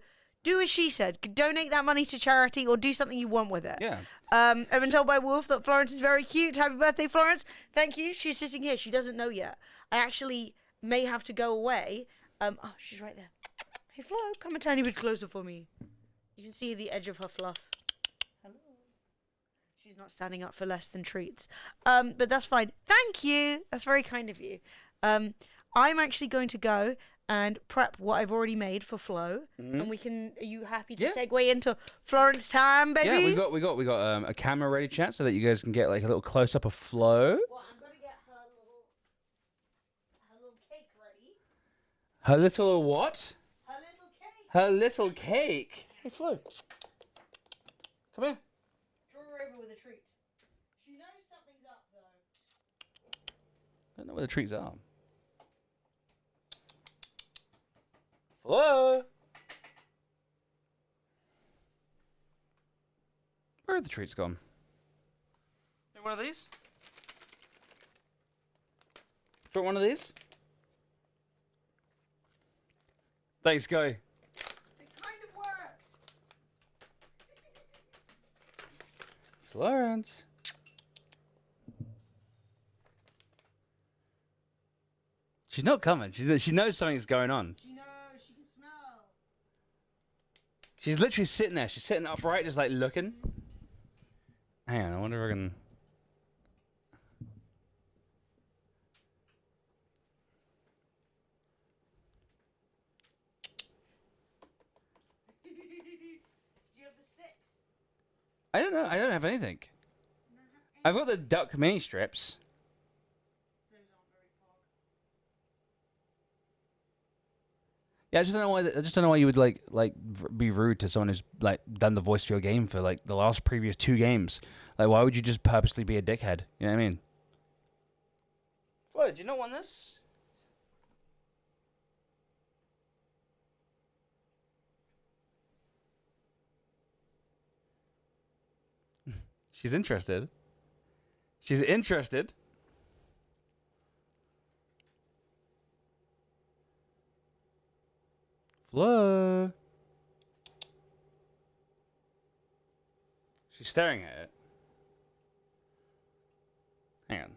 as she said. Donate that money to charity or do something you want with it. yeah. I've been told by Wolf that Florence is very cute. Happy birthday, Florence. Thank you. She's sitting here. She doesn't know yet. I actually may have to go away. Oh, she's right there. Hey, Flo, come a tiny bit closer for me. You can see the edge of her fluff. Hello. She's not standing up for less than treats. But that's fine. Thank you. That's very kind of you. I'm actually going to go and prep what I've already made for Flo, and we can. Are you happy to segue into Florence time, baby? Yeah, we got a camera ready, chat, so that you guys can get like a little close up of Flo. Well, I'm gonna get her little cake ready. Her little what? Her little cake. Her little cake. Hey, Flo. Come here. Draw her over with a treat. She knows something's up, though. I don't know where the treats are. Flo. Where are the treats gone? Hey, one of these? Do you want one of these? Thanks, Guy. It kind of worked. Florence. She's not coming. She knows something's going on. She knows. She can smell. She's literally sitting there. She's sitting upright, just like looking. Hang on, I wonder if I can. Do you have the sticks? I don't know. I don't have anything. I've got the duck mini strips. Those aren't very fog. Yeah, I just don't know why. I just don't know why you would be rude to someone who's like done the voice for your game for like the last previous 2 games. Like, why would you just purposely be a dickhead? You know what I mean? What? Do you not want this? She's interested. She's interested. Flo. She's staring at it. Hang on.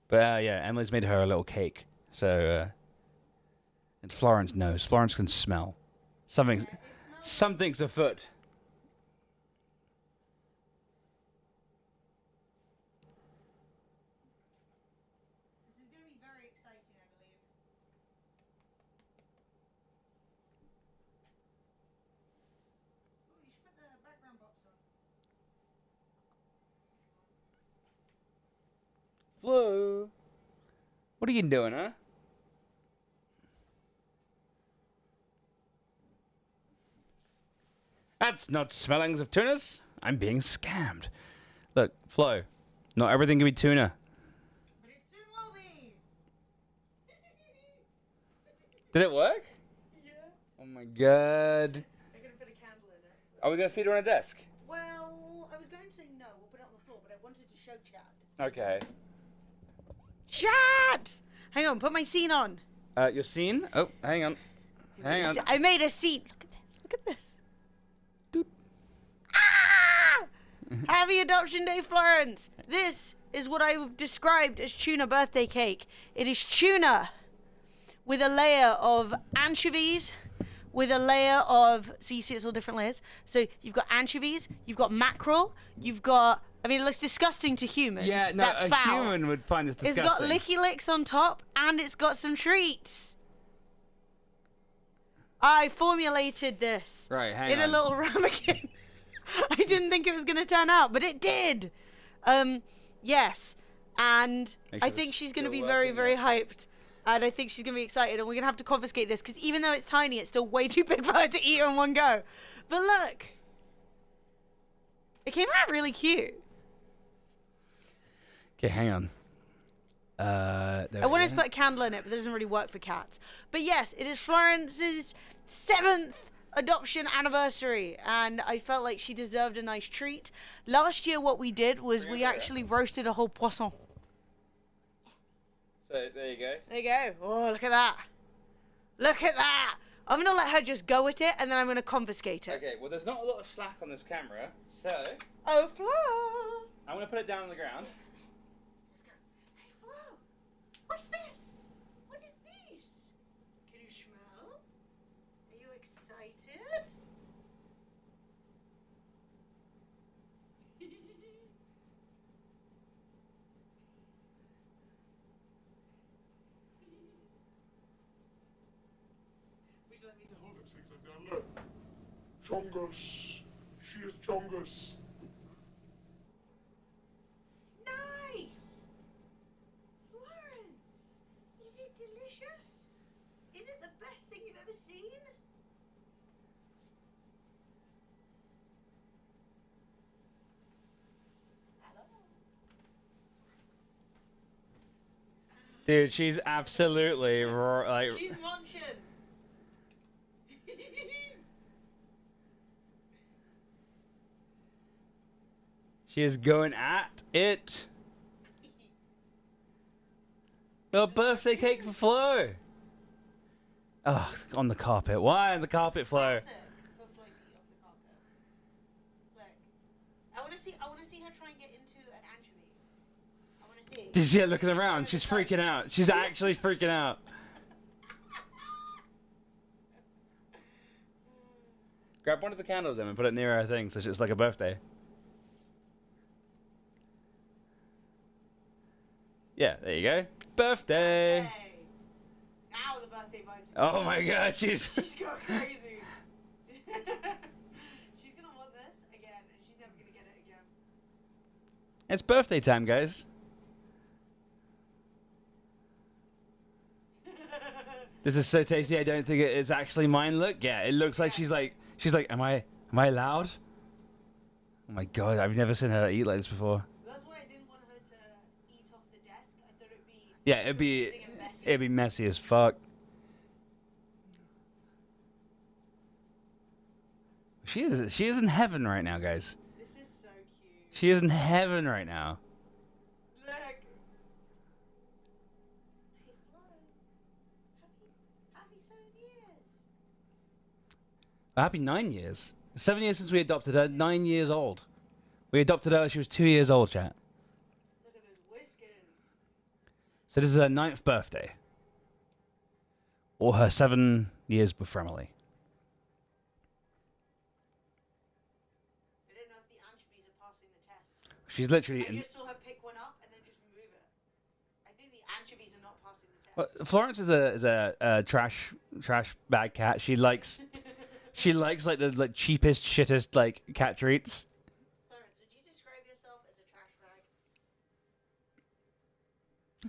But yeah, Emily's made her a little cake. So, and Florence knows. Florence can smell. Something's afoot. This is going to be very exciting, I believe. Oh, you should put the background box on. Flo. What are you doing, huh? That's not smellings of tunas. I'm being scammed. Look, Flo, not everything can be tuna. But it soon will be. Did it work? Yeah. Oh my god. Are we gonna feed her on a desk? Well, I was going to say no, we'll put it on the floor, but I wanted to show chat. Okay. Chat! Hang on, put my scene on. Your scene? Oh, hang on. Hang on. I made a scene. Look at this. Look at this. Doot. Ah! Happy Adoption Day, Florence. This is what I've described as tuna birthday cake. It is tuna with a layer of anchovies, with a layer of, so you see it's all different layers. So you've got anchovies, you've got mackerel, you've got, I mean, it looks disgusting to humans. Yeah, no, that's a foul. human would find this disgusting. It's got licky licks on top, and it's got some treats. I formulated this Right, hang in on. a little ramekin. I didn't think it was going to turn out, but it did. Yes, and Make I sure think it's she's going to still be very, working, very yeah. hyped. And I think she's going to be excited, and we're going to have to confiscate this, because even though it's tiny, it's still way too big for her to eat in one go. But look. It came out really cute. Okay, hang on. There I we wanted go. to put a candle in it, but that doesn't really work for cats. But yes, it is Florence's 7th adoption anniversary, and I felt like she deserved a nice treat. Last year, what we did was we actually roasted a whole poisson. So, there you go. There you go. Oh, look at that. Look at that. I'm going to let her just go at it, and then I'm going to confiscate it. Okay, well, there's not a lot of slack on this camera, so Oh, Flo. I'm going to put it down on the ground. Let's go. Hey, Flo. What's this? What is this? Can you smell? Are you excited? Would you like me to hold it? Look, Chongus. She is Chongus. Nice! Florence! Is it delicious? Is it the best thing you've ever seen? Hello? Dude, she's absolutely like. She's munching! She is going at it. The birthday cake for Flo. Oh, on the carpet. Why on the carpet, Flo? Classic for Flo to eat off the carpet. Look. I wanna see her try and get into an anchovy. I wanna see. Did you see her looking around? She's freaking out. She's actually freaking out. Grab one of the candles, Em, and put it near her thing so it's like a birthday. Yeah, there you go. Birthday. Hey. Now the birthday vibes. Oh my god, she's... She's going crazy. She's gonna want this again, and she's never gonna get it again. It's birthday time, guys. This is so tasty, I don't think it is actually mine. Look, yeah, it looks like she's like, am I allowed? Oh my god, I've never seen her eat like this before. That's why I didn't want her to eat off the desk. I thought it'd be Yeah, it'd be confusing and messy. it'd be messy as fuck. She is in heaven right now, guys. This is so cute. She is in heaven right now. Look. Hey, Flo. Happy 7 years. Happy 9 years. 7 years since we adopted her. 9 years old. We adopted her. She was 2 years old, chat. Look at those whiskers. So this is her 9th birthday. Or her 7 years with Fremily. I don't know if the anchovies are passing the test. She's literally... I in, just saw her pick one up and then just move it. I think the anchovies are not passing the well, test. Florence is a trash bag cat. She likes like the cheapest, shittest like cat treats. Florence, would you describe yourself as a trash bag?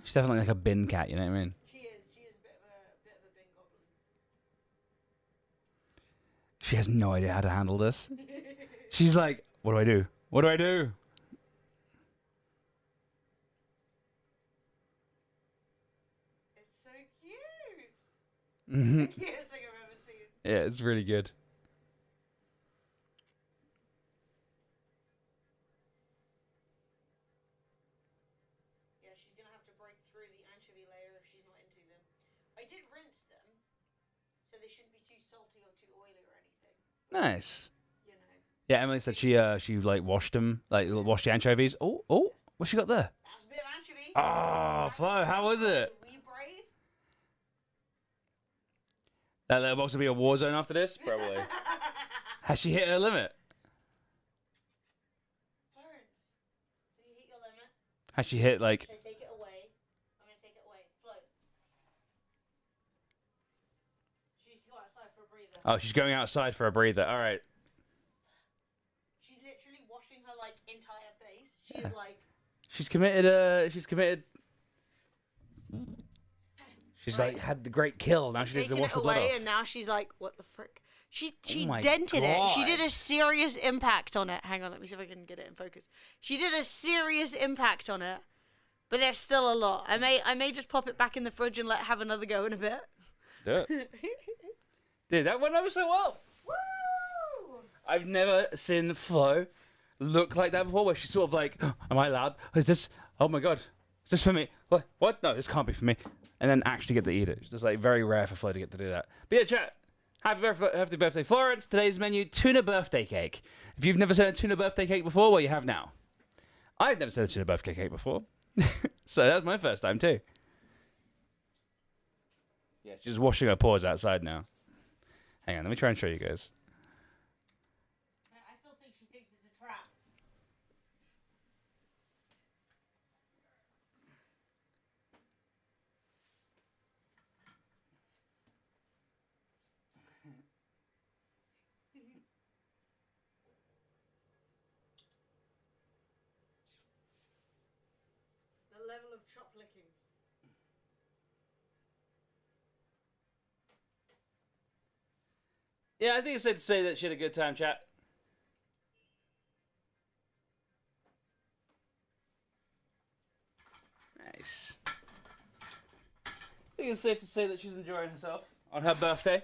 She's definitely like a bin cat. You know what I mean? She is a bit of a bin goblin. She has no idea how to handle this. She's like, what do I do? What do I do? It's so cute. Mhm. The cutest thing I've ever seen. Yeah, it's really good. she's gonna have to break through the anchovy layer if she's not into them. I did rinse them, so they shouldn't be too salty or too oily or anything. Nice. You know. Yeah, Emily said she like washed them, like washed the anchovies. Oh, what's she got there? That's a bit of anchovy. Oh, Flo, how was it? Were you brave? That little box will be a war zone after this, probably. Has she hit her limit? Florence, did you hit your limit? Has she hit like? Should I take it away? I'm gonna take it away. Flo. She's go outside for a breather. Oh, she's going outside for a breather. All right. She's literally washing her like entire face. She's like. She's committed. She's committed. She's Right. like had the great kill. Now she needs to Taking wash it the blood away, off. and now she's like, "What the frick?" She my dented it. She God. did a serious impact on it. Hang on, let me see if I can get it in focus. She did a serious impact on it, but there's still a lot. I may just pop it back in the fridge and have another go in a bit. Do it. Dude, that went over so well. Woo! I've never seen Flo look like that before, where she's sort of like, oh, "Am I allowed? Is this? Oh my God, is this for me? What? What? No, this can't be for me." And then actually get to eat it. It's just like very rare for Flo to get to do that. But yeah, chat. Happy birthday, Florence. Today's menu, tuna birthday cake. If you've never seen a tuna birthday cake before, well, you have now. I've never seen a tuna birthday cake before. So that was my first time too. Yeah, she's just washing her paws outside now. Hang on, let me try and show you guys. I still think she thinks it's a trap. The level of chop licking. Yeah, I think it's safe to say that she had a good time, chat. Nice. I think it's safe to say that she's enjoying herself on her birthday.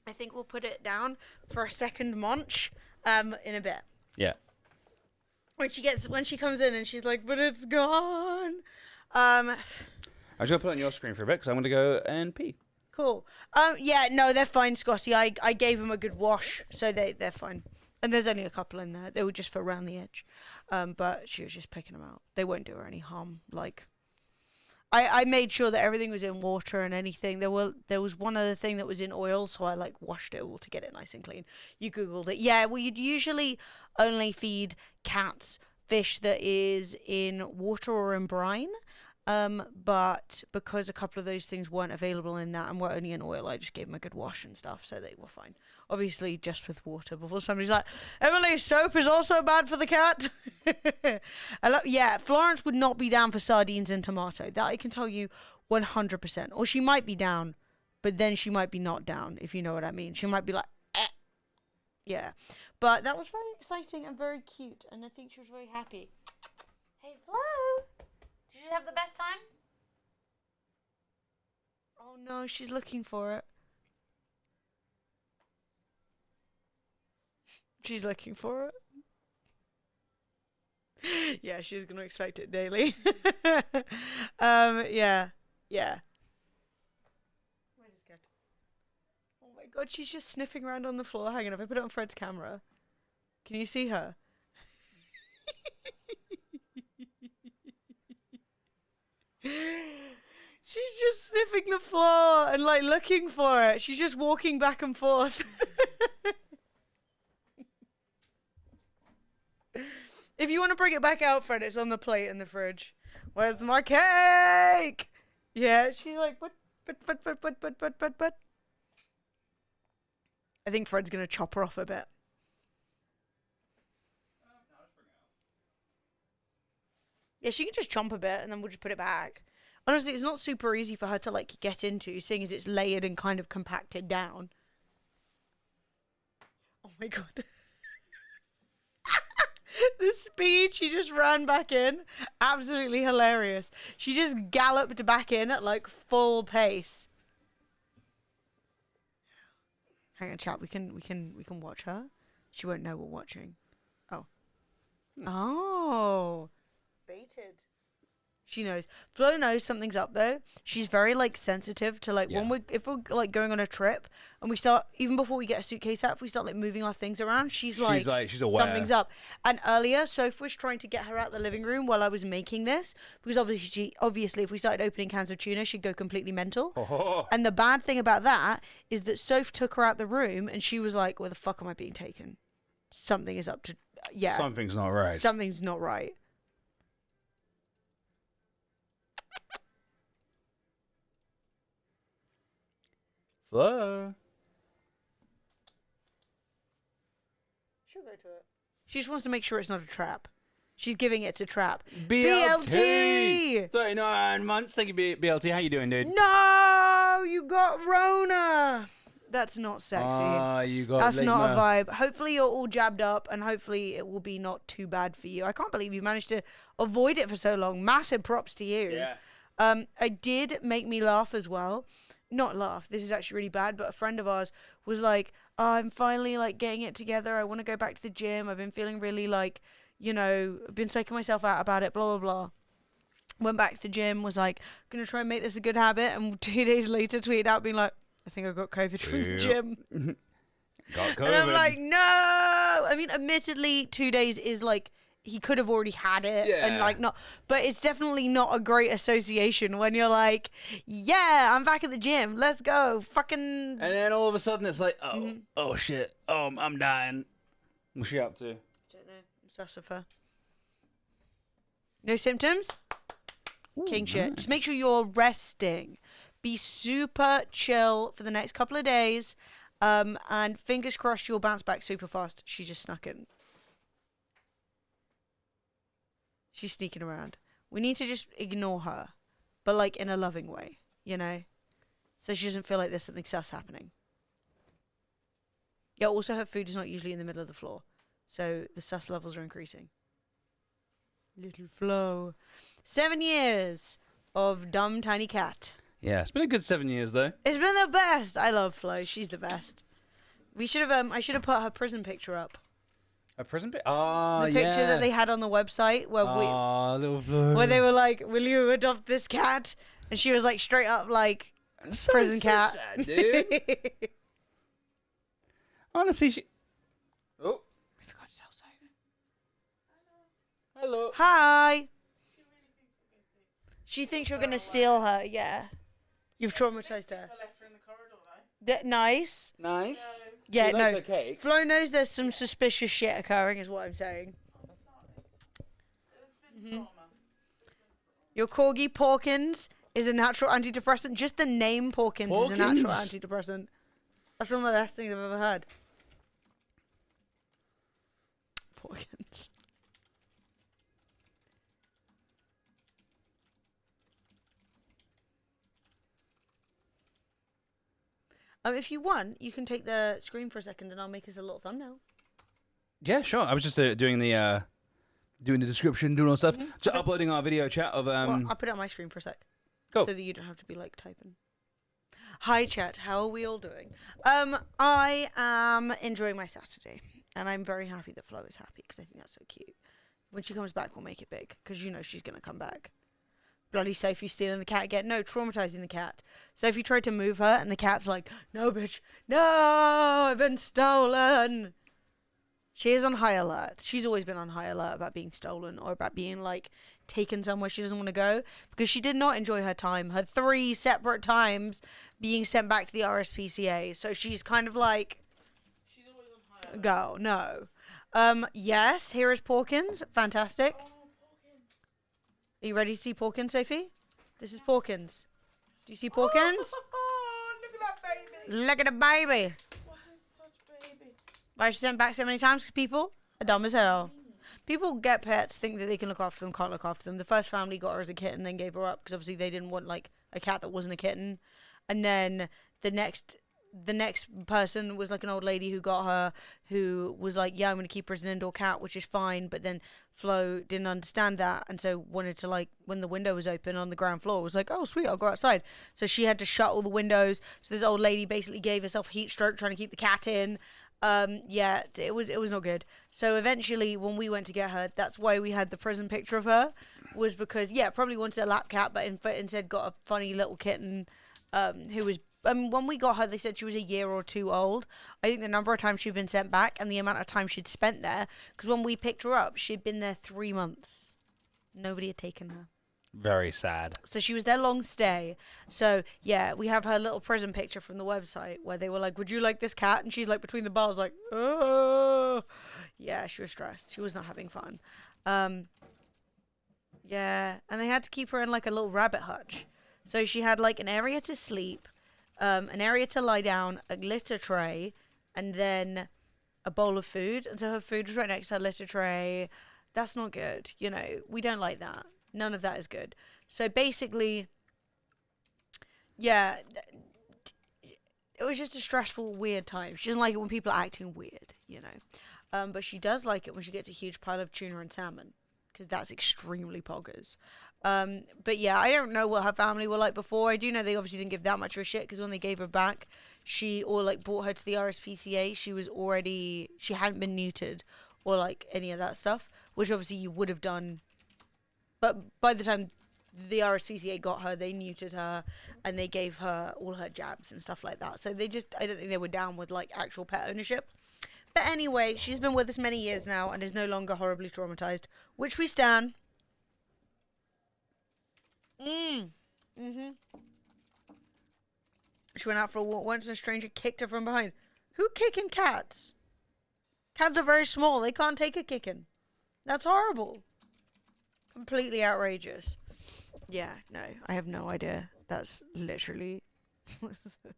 I think we'll put it down for a second munch in a bit. Yeah. When she comes in and she's like, "But it's gone." I'm just gonna put it on your screen for a bit because I'm gonna go and pee. Cool. Yeah, no, they're fine, Scotty. I gave them a good wash, so they're fine. And there's only a couple in there. They were just for around the edge. But she was just picking them out. They won't do her any harm. Like, I made sure that everything was in water and anything. There was one other thing that was in oil, so I like washed it all to get it nice and clean. You Googled it. Yeah, well, you'd usually only feed cats fish that is in water or in brine. But because a couple of those things weren't available in that and were only in oil, I just gave them a good wash and stuff, so they were fine. Obviously, just with water before somebody's like, "Emily, soap is also bad for the cat." Yeah, Florence would not be down for sardines and tomato. That I can tell you 100%. Or she might be down, but then she might be not down, if you know what I mean. She might be like, eh. Yeah. But that was very exciting and very cute, and I think she was very happy. Hey, Flo! Did you have the best time? Oh no, she's looking for it. She's looking for it. Yeah, she's gonna expect it daily. Yeah. Where is good? Oh my god, she's just sniffing around on the floor. Hang on, if I put it on Fred's camera, can you see her? She's just sniffing the floor and like looking for it. She's just walking back and forth. If you want to bring it back out, Fred, it's on the plate in the fridge. Where's my cake? Yeah, she's like, but. I think Fred's gonna chop her off a bit. Yeah, she can just chomp a bit and then we'll just put it back. Honestly, it's not super easy for her to like get into, seeing as it's layered and kind of compacted down. Oh my god. The speed she just ran back in, absolutely hilarious. She just galloped back in at like full pace. Hang on, chat. We can watch her. She won't know we're watching. Oh. Oh. Baited. She knows. Flo knows something's up though. She's very like sensitive to like when if we're like going on a trip and we start, even before we get a suitcase out, if we start like moving our things around, she's aware. Something's up. And earlier, Soph was trying to get her out the living room while I was making this, because obviously if we started opening cans of tuna, she'd go completely mental. Oh. And the bad thing about that is that Soph took her out the room and she was like, "Where the fuck am I being taken? Something is up to Something's not right. Something's not right." Flo. She'll go to it. She just wants to make sure it's not a trap. She's giving it a trap. BLT! 39 months. Thank you, BLT. How you doing, dude? No! You got Rona! That's not sexy. You got That's not ligma. a vibe. Hopefully you're all jabbed up and hopefully it will be not too bad for you. I can't believe you managed to avoid it for so long. Massive props to you. Yeah. It did make me laugh as well. Not laugh, this is actually really bad, but a friend of ours was like, "Oh, I'm finally like getting it together. I want to go back to the gym. I've been feeling really like, you know, been psyching myself out about it, blah, blah, blah." Went back to the gym, was like, "Gonna try and make this a good habit." And 2 days later tweeted out being like, "I think I got COVID from the gym." Got COVID. And I'm like, no! I mean, admittedly, 2 days is like, he could have already had it and like not, but it's definitely not a great association when you're like, "Yeah, I'm back at the gym. Let's go." Fucking. And then all of a sudden it's like, oh shit. Oh, I'm dying. What's she up to? Don't know. I'm sus of her. No symptoms? King shit. Just make sure you're resting. Be super chill for the next couple of days. And fingers crossed you'll bounce back super fast. She just snuck in. She's sneaking around. We need to just ignore her, but like in a loving way, you know? So she doesn't feel like there's something sus happening. Yeah, also her food is not usually in the middle of the floor, so the sus levels are increasing. Little Flo. 7 years of dumb tiny cat. Yeah, it's been a good 7 years though. It's been the best. I love Flo. She's the best. We should have I should have put her prison picture up. A prison pic? Oh, The picture that they had on the website where little Flo. where they were like, "Will you adopt this cat?" And she was like straight up like prison cat. Sad, dude. Honestly, she. Oh. I forgot to tell Sophie. Hello. Hi. She thinks you're gonna steal her. Yeah. You've traumatized her. Nice. Nice. Yeah, She no. likes her cake. Flo knows there's some suspicious shit occurring, is what I'm saying. Your corgi Porkins is a natural antidepressant. Just the name Porkins is a natural Porkins? antidepressant. That's one of the best things I've ever heard. Porkins. If you want, you can take the screen for a second, and I'll make us a little thumbnail. Yeah, sure. I was just doing the description, doing all that stuff. Just uploading our video chat of Well, I'll put it on my screen for a sec. Cool. So that you don't have to be like typing. Hi chat, how are we all doing? I am enjoying my Saturday, and I'm very happy that Flo is happy because I think that's so cute. When she comes back, we'll make it big because you know she's gonna come back. Bloody Sophie stealing the cat again. No, traumatizing the cat. Sophie tried to move her, and the cat's like, "No, bitch, no, I've been stolen." She is on high alert. She's always been on high alert about being stolen or about being like taken somewhere she doesn't want to go because she did not enjoy her time. Her 3 separate times being sent back to the RSPCA. So she's kind of like, She's always on high alert. go, no. Yes, here is Porkins. Fantastic. Oh, Porkins. Are you ready to see Porkins, Sophie? This is Porkins. Do you see Porkins? Oh, look at that baby. Look at the baby. Why is such baby? Why is she sent back so many times? Because people are dumb as hell. People get pets, think that they can look after them, can't look after them. The first family got her as a kitten, then gave her up because obviously they didn't want like a cat that wasn't a kitten. And then the next person was like an old lady who got her, who was like, "Yeah, I'm gonna keep her as an indoor cat," which is fine. But then Flo didn't understand that, and so wanted to like when the window was open on the ground floor, was like, "Oh sweet, I'll go outside." So she had to shut all the windows. So this old lady basically gave herself heat stroke trying to keep the cat in. Yeah, it was not good. So eventually, when we went to get her, that's why we had the prison picture of her, was because probably wanted a lap cat, but instead got a funny little kitten, who was. When we got her, they said she was a year or two old. I think the number of times she'd been sent back and the amount of time she'd spent there, because when we picked her up, she'd been there 3 months. Nobody had taken her. Very sad. So she was there long stay. So yeah, we have her little prison picture from the website where they were like, "Would you like this cat?" And she's like between the bars, like, "Oh." Yeah, she was stressed. She was not having fun. Yeah, and they had to keep her in like a little rabbit hutch. So she had like an area to sleep, an area to lie down, a litter tray, and then a bowl of food. And so her food was right next to her litter tray. That's not good. You know, we don't like that. None of that is good. So basically, yeah, it was just a stressful, weird time. She doesn't like it when people are acting weird, you know. But she does like it when she gets a huge pile of tuna and salmon, because that's extremely poggers. But yeah, I don't know what her family were like before. I do know they obviously didn't give that much of a shit, because when they gave her back, brought her to the RSPCA, she hadn't been neutered or like any of that stuff, which obviously you would have done. But by the time the RSPCA got her, they neutered her and they gave her all her jabs and stuff like that. So I don't think they were down with like actual pet ownership. But anyway, she's been with us many years now and is no longer horribly traumatized, which we stan. She went out for a walk once and a stranger kicked her from behind. Who kicking cats? Cats are very small. They can't take a kicking. That's horrible. Completely outrageous. Yeah, no, I have no idea. That's literally... What is this?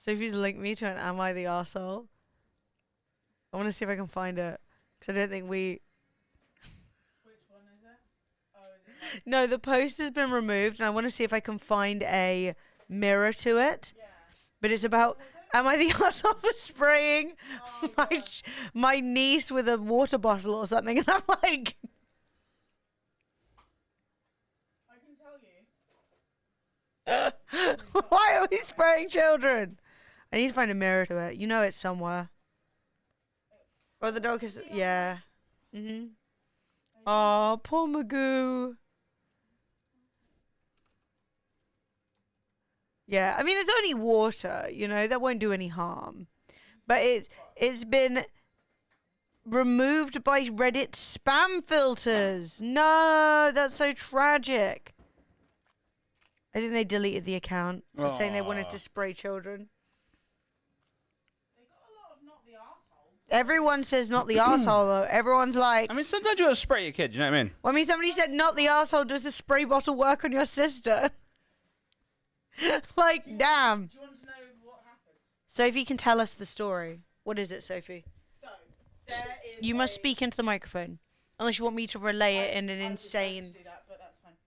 Sophie's linked me to an Am I the Arsehole? I want to see if I can find it. Because I don't think we... Which one is it? Oh, is it? No, the post has been removed, and I want to see if I can find a mirror to it. Yeah. But it's about... Am I the arsehole for spraying my niece with a water bottle or something? And I'm like... I can tell you. Why are we spraying children? I need to find a mirror to it. You know it's somewhere. Oh, the dog is... Yeah. Oh, poor Magoo. Yeah, I mean, it's only water, you know, that won't do any harm. But it's been removed by Reddit spam filters. No, that's so tragic. I think they deleted the account for saying they wanted to spray children. They got a lot of not the arsehole. Everyone says not the arsehole though. Everyone's like... I mean, sometimes you gotta spray your kid, you know what I mean? Well, I mean, somebody said not the arsehole. Does the spray bottle work on your sister? Like, damn. Do you want to know what happened? Sophie can tell us the story. What is it, Sophie? So, there is You must speak into the microphone. Unless you want me to relay it in an insane... do that, but that's fine.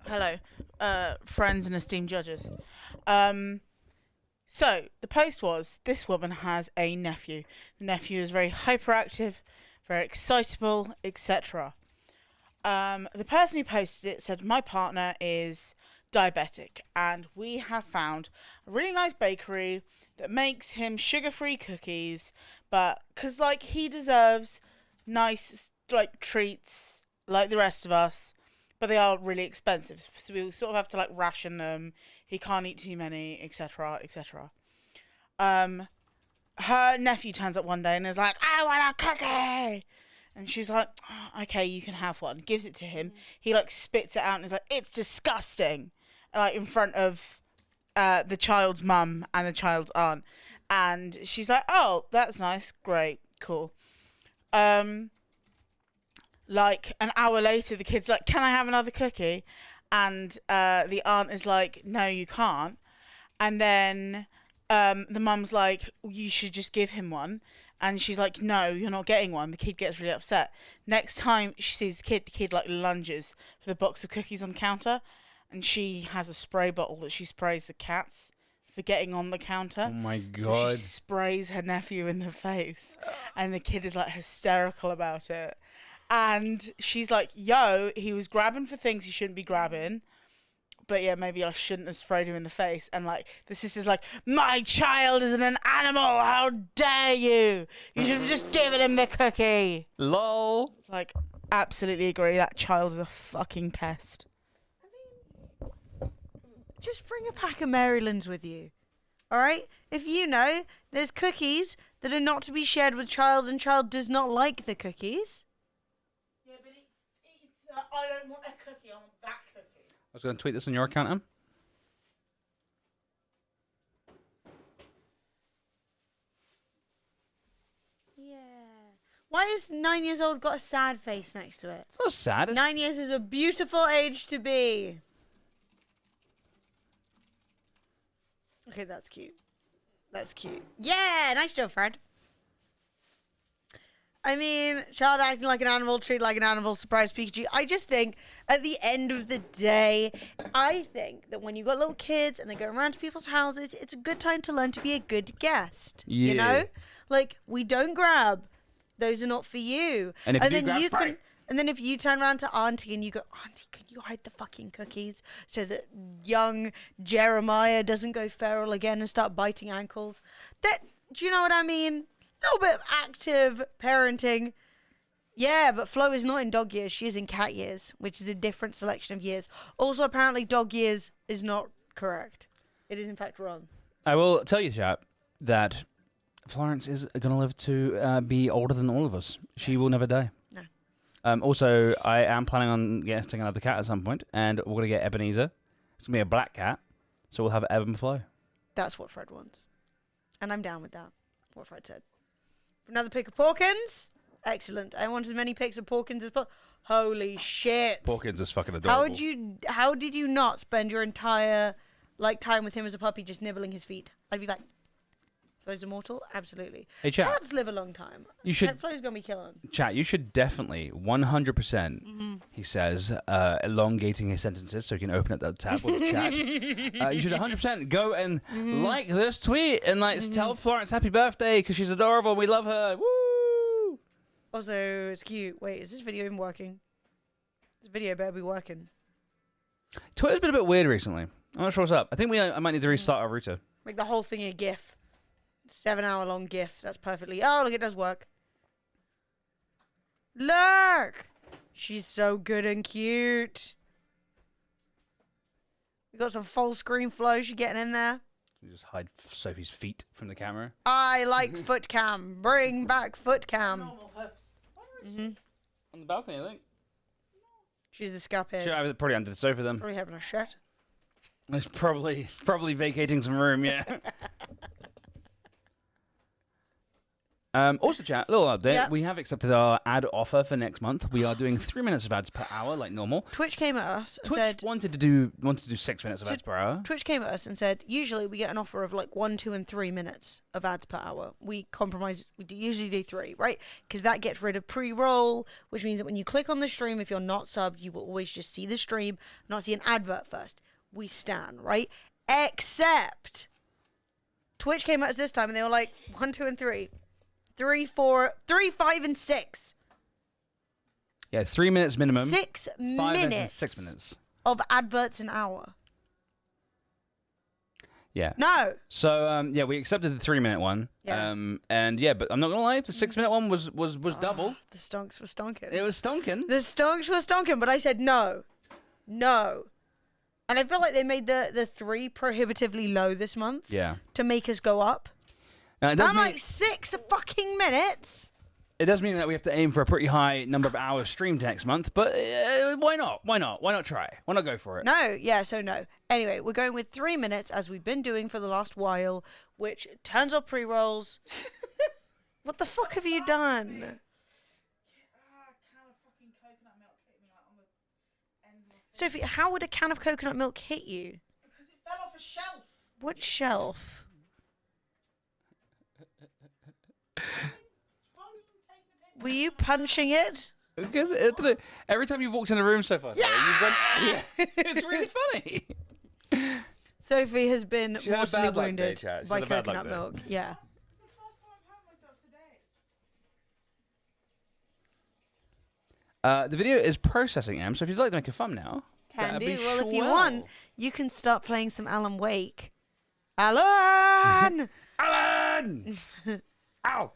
Hello, friends and esteemed judges. So, the post was, this woman has a nephew. The nephew is very hyperactive, very excitable, etc. The person who posted it said, my partner is diabetic and we have found a really nice bakery that makes him sugar-free cookies, but because like he deserves nice like treats like the rest of us, but they are really expensive, so we sort of have to like ration them. He can't eat too many, etc, etc. Her nephew turns up one day and is like, I want a cookie. And she's like, oh, okay, you can have one. Gives it to him. He like spits it out and is like, it's disgusting. Like in front of the child's mum and the child's aunt. And she's like, oh, that's nice. Great. Cool. Like an hour later, the kid's like, can I have another cookie? And the aunt is like, no, you can't. And then the mum's like, you should just give him one. And she's like, no, you're not getting one. The kid gets really upset. Next time she sees the kid like lunges for the box of cookies on the counter. And she has a spray bottle that she sprays the cats for getting on the counter. Oh my So god. she sprays her nephew in the face. And the kid is like hysterical about it. And she's like, yo, he was grabbing for things he shouldn't be grabbing. but yeah, maybe I shouldn't have sprayed him in the face. And like the sister's like, my child isn't an animal. How dare you? You should have just given him the cookie. Lol. It's like, absolutely agree. That child is a fucking pest. Just bring a pack of Marylands with you. All right? If you know there's cookies that are not to be shared with child and child does not like the cookies. Yeah, but it's I don't want a cookie. I want that cookie. I was going to tweet this on your account, Em. Yeah. Why has 9 years old got a sad face next to it? It's not sad. 9 years is a beautiful age to be. Okay, that's cute. That's cute. Yeah, nice job, Fred. I mean, child acting like an animal, treat like an animal, surprise Pikachu. I just think, at the end of the day, I think that when you've got little kids and they go around to people's houses, it's a good time to learn to be a good guest. Yeah. You know? Like, we don't grab. Those are not for you. And if you do grab, you spray. can... And then if you turn around to Auntie and you go, Auntie, can you hide the fucking cookies so that young Jeremiah doesn't go feral again and start biting ankles? That, do you know what I mean? A little bit of active parenting. Yeah, but Flo is not in dog years. She is in cat years, which is a different selection of years. Also, apparently, dog years is not correct. It is, in fact, wrong. I will tell you, chap, that Florence is going to live to be older than all of us. She will never die. No. Also, I am planning on getting another cat at some point, and we're going to get Ebenezer. It's going to be a black cat, so we'll have Ebb and Flo. That's what Fred wants. And I'm down with that, what Fred said. Another pick of Porkins. Excellent. I want as many picks of Porkins as possible. Holy shit. Porkins is fucking adorable. How did you not spend your entire time with him as a puppy just nibbling his feet? I'd be like, Flo's immortal? Absolutely. Hey, chat. Cats live a long time. You should- Flo's gonna be killing. Chat, you should definitely, 100%, he says, elongating his sentences so he can open up that tab with chat. You should 100% go and like this tweet and tell Florence happy birthday because she's adorable and we love her. Woo! Also, it's cute. Wait, is this video even working? This video better be working. Twitter's been a bit weird recently. I'm not sure what's up. I think I might need to restart our router. Make the whole thing a GIF. 7-hour-long GIF. That's perfectly... Oh, look, it does work. Look! She's so good and cute. We got some full screen flow. She's getting in there. You just hide Sophie's feet from the camera. I like foot cam. Bring back foot cam. Normal hoofs. On the balcony, I think. She's the scaphead. Sure, probably under the sofa then. Probably having a shit. It's probably vacating some room, yeah. Also, chat, a little update. Yeah. We have accepted our ad offer for next month. We are doing 3 minutes of ads per hour, like normal. Twitch came at us and Twitch said... wanted to do 6 minutes of ads per hour. Twitch came at us and said, usually we get an offer of 1, 2, and 3 minutes of ads per hour. We compromise, usually do 3, right? Because that gets rid of pre-roll, which means that when you click on the stream, if you're not subbed, you will always just see the stream, not see an advert first. We stand, right? Except Twitch came at us this time and they were like, 1, 2, and 3. 3, 4, 3, 5, and 6. Yeah, 3 minutes minimum. 6 5 minutes and minutes 6 minutes. of adverts an hour. Yeah. No. So, we accepted the 3 minute one. Yeah. But I'm not going to lie, the 6 minute one was double. The stonks were stonking. It was stonking. The stonks were stonking, but I said no. No. And I feel like they made the 3 prohibitively low this month. Yeah. To make us go up. It does I'm mean, 6 fucking minutes. it does mean that we have to aim for a pretty high number of hours streamed next month, but why not? Why not? Why not try? Why not go for it? No, yeah, so no. Anyway, we're going with 3 minutes as we've been doing for the last while, which turns off pre-rolls. What the fuck have you done? Sophie, how would a can of coconut milk hit you? Because it fell off a shelf. What shelf? Were you punching it? Because every time you've walked in the room so far, you've gone, it's really funny. Sophie has been She had a mortally bad luck day, wounded chat. She by had a bad luck coconut day. milk. Yeah. It's the first time I've hurt myself today. The video is processing, Em, so if you'd like to make a thumbnail, Can That'd do. be Well, if you want, swell. you can start playing some Alan Wake. Alan! Alan! Ow!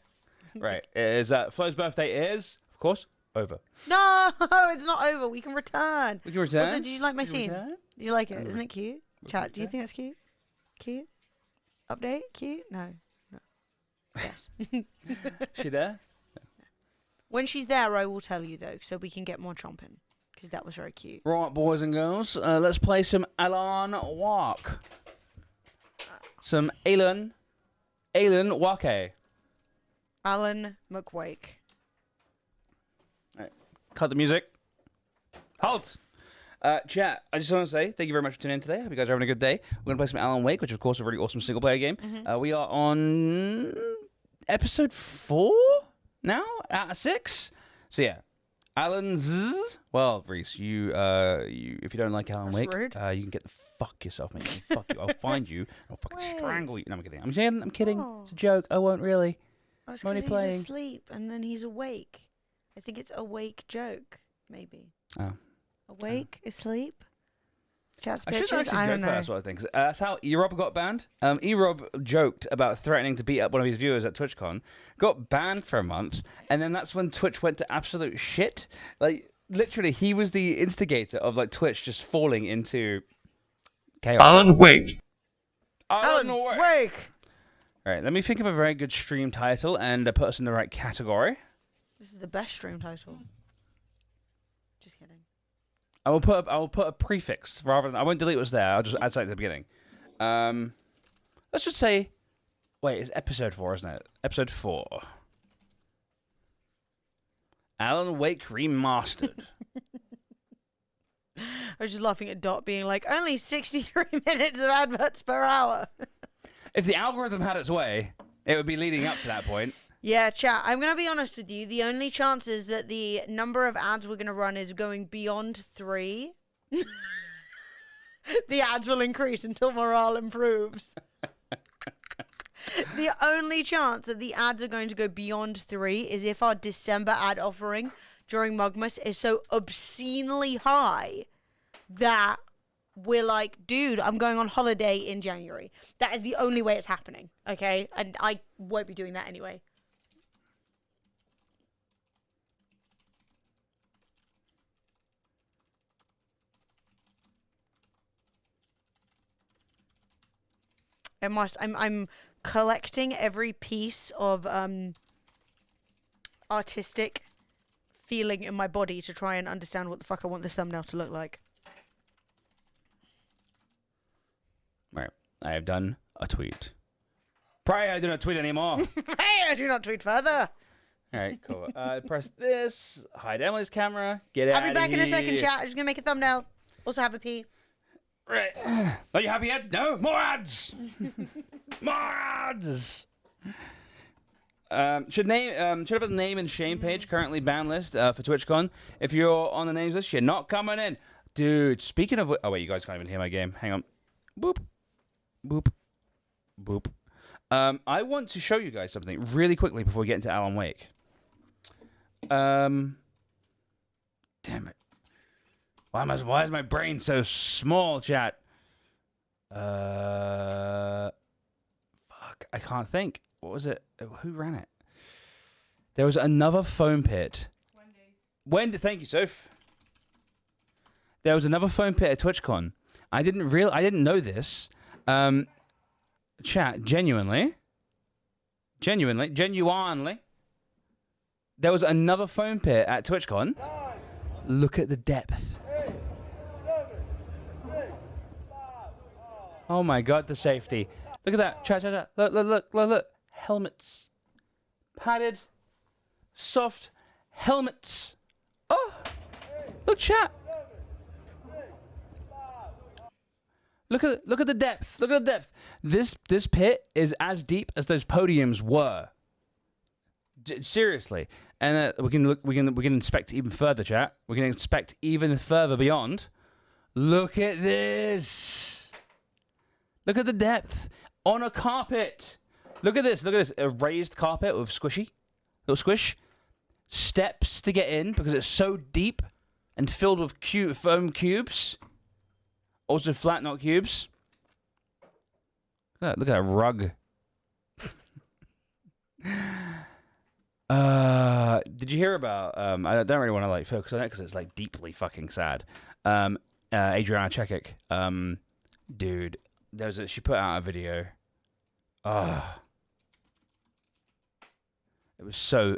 Right. Is Flo's birthday is, of course, over. No, it's not over. We can return. We can return. Also, did you like my We can scene? return? Did you like it? And Isn't it cute? Chat, do you think that's cute? Cute? Update? Cute? No. No. Yes. She there? When she's there, I will tell you, though, so we can get more chomping. Because that was very cute. Right, boys and girls, let's play some Alan Wake. Some Alan Wake. Alan McWake. Cut the music. Halt! Chat, I just want to say thank you very much for tuning in today. I hope you guys are having a good day. We're going to play some Alan Wake, which, of course, is a really awesome single-player game. We are on episode 4 now, out of 6. So, yeah. Alan's... Well, Reese, you if you don't like Alan That's Wake, rude. you can get the fuck yourself, mate. You can fuck you. I'll find you. I'll fucking strangle you. No, I'm kidding. I'm kidding. Oh. It's a joke. I won't really. Oh, it's I'm only 'cause playing. he's asleep and then he's awake. I think it's awake joke, maybe. Oh. Awake, asleep. Chat's I shouldn't pictures. actually I joke don't about know. that sort of thing. 'Cause, that's how E-Rob got banned. E-Rob joked about threatening to beat up one of his viewers at TwitchCon, got banned for a month, and then that's when Twitch went to absolute shit. Like, literally, he was the instigator of like Twitch just falling into chaos. Alan Wake. Alan Wake. Wake. All right, let me think of a very good stream title and put us in the right category. This is the best stream title. Just kidding. I will put a prefix rather than I won't delete what's there. I'll just add something at the beginning. Let's just say, wait, it's episode 4, isn't it? Episode 4. Alan Wake Remastered. I was just laughing at Dot being like, only 63 minutes of adverts per hour. If the algorithm had its way, it would be leading up to that point. Yeah, chat, I'm going to be honest with you. The only chances that the number of ads we're going to run is going beyond 3. The ads will increase until morale improves. The only chance that the ads are going to go beyond 3 is if our December ad offering during Mugmas is so obscenely high that we're like, dude, I'm going on holiday in January. That is the only way it's happening, okay? And I won't be doing that anyway. I'm collecting every piece of artistic feeling in my body to try and understand what the fuck I want this thumbnail to look like. Right, I have done a tweet. Prior, I do not tweet anymore. Hey, I do not tweet further. All right, cool. Press this. Hide Emily's camera. Get out. I'll be back in a second, chat. I'm just gonna make a thumbnail. Also have a pee. Right. Are you happy yet? No. More ads. More ads. Should have a name and shame page currently ban list for TwitchCon. If you're on the names list, you're not coming in, dude. Speaking of, oh wait, you guys can't even hear my game. Hang on. Boop, boop, boop. I want to show you guys something really quickly before we get into Alan Wake. Damn it. Why is my brain so small, chat? Fuck, I can't think. What was it? Who ran it? There was another foam pit. Wendy, thank you, Soph. There was another foam pit at TwitchCon. I didn't know this. Chat, genuinely. There was another foam pit at TwitchCon. Look at the depth. Oh my god, the safety. Look at that. Chat. Look. Helmets. Padded. Soft. Helmets. Oh! Look, chat. Look at the depth. Look at the depth. This pit is as deep as those podiums were. Seriously. And we can inspect even further, chat. We can inspect even further beyond. Look at this. Look at the depth on a carpet. Look at this. A raised carpet with little squish. Steps to get in because it's so deep and filled with foam cubes. Also flat, not cubes. Look at that rug. Did you hear about? I don't really want to like focus on it because it's like deeply fucking sad. Adriana Chekik, dude, she put out a video. It was so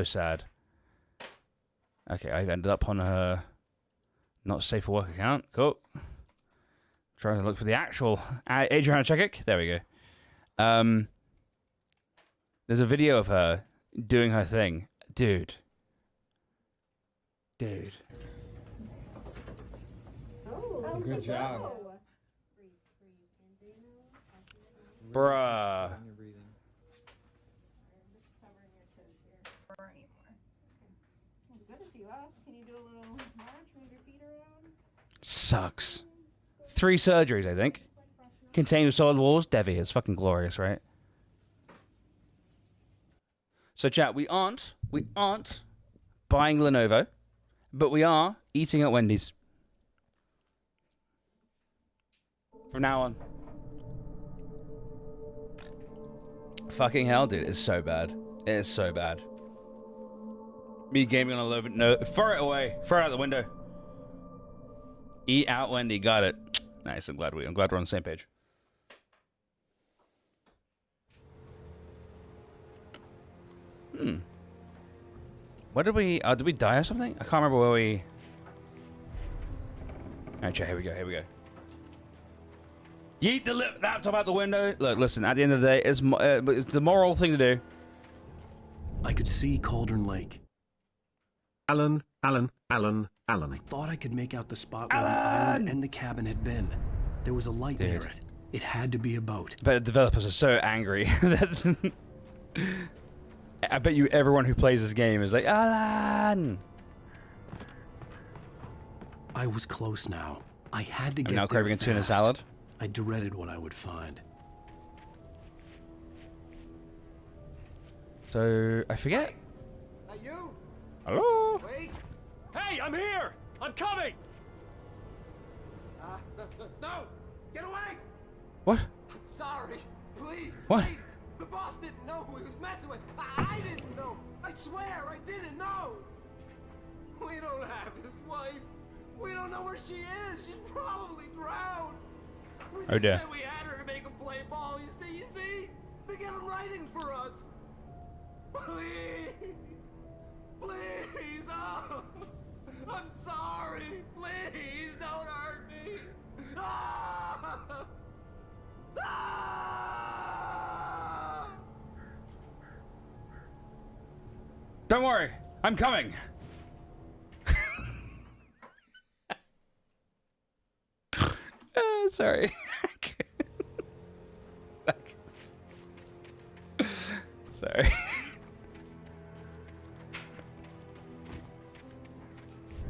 sad. Okay, I ended up on her not safe for work account. Cool. Trying to look for the actual Adriana Chekik. There we go. There's a video of her doing her thing, dude. Good job. Bruh. Sucks. 3 surgeries, I think. Contained with solid walls. Devi, it's fucking glorious, right? So, chat, we aren't buying Lenovo, but we are eating at Wendy's. From now on. Fucking hell, dude. It's so bad. It is so bad. Me gaming on a low, no, throw it away. Throw it out the window. Eat out Wendy. Got it. Nice. I'm glad we're on the same page. Where did we die or something? I can't remember where we... Alright, here we go. Yeet the laptop out the window. Look, listen, at the end of the day, it's the moral thing to do. I could see Cauldron Lake. Alan. I thought I could make out the spot where the island and the cabin had been. There was a light near it. It had to be a boat. But the developers are so angry that... I bet you everyone who plays this game is like, Alan! I was close now. I had to get now there craving a tuna fast. salad. I dreaded what I would find. So, I forget. That you? Hello? Wait. Hey, I'm here! I'm coming! No! Get away! What? I'm sorry. Please. What? Wait. The boss didn't know who he was messing with. I didn't know. I swear I didn't know. We don't have his wife. We don't know where she is. She's probably drowned. We just dear. said we had her to make him play ball. You see? To get him writing for us. Please. Please. Oh. I'm sorry. Please don't hurt me. Ah! Ah! Don't worry, I'm coming. Sorry. Sorry.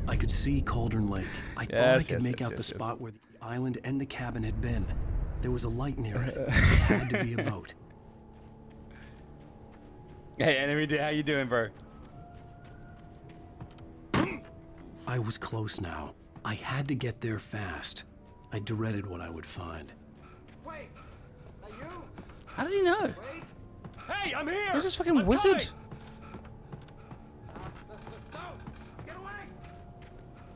I could see Cauldron Lake. I thought I could make out the spot where the island and the cabin had been. There was a light near it. It had to be a boat. Hey, enemy, how you doing, bro? I was close now. I had to get there fast. I dreaded what I would find. Wait. Are you? How did he know? Wait. Hey, I'm here! Who's this fucking wizard? Coming. No! Get away!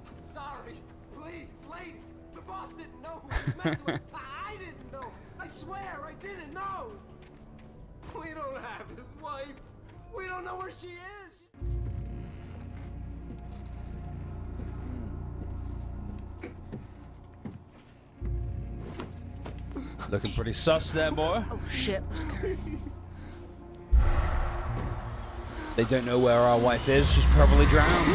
I'm sorry. Please, it's late. The boss didn't know who he was messing with. I didn't know. I swear I didn't know. We don't have his wife. We don't know where she is. Looking pretty sus there, boy. Oh shit, I'm scared. They don't know where our wife is. She's probably drowned.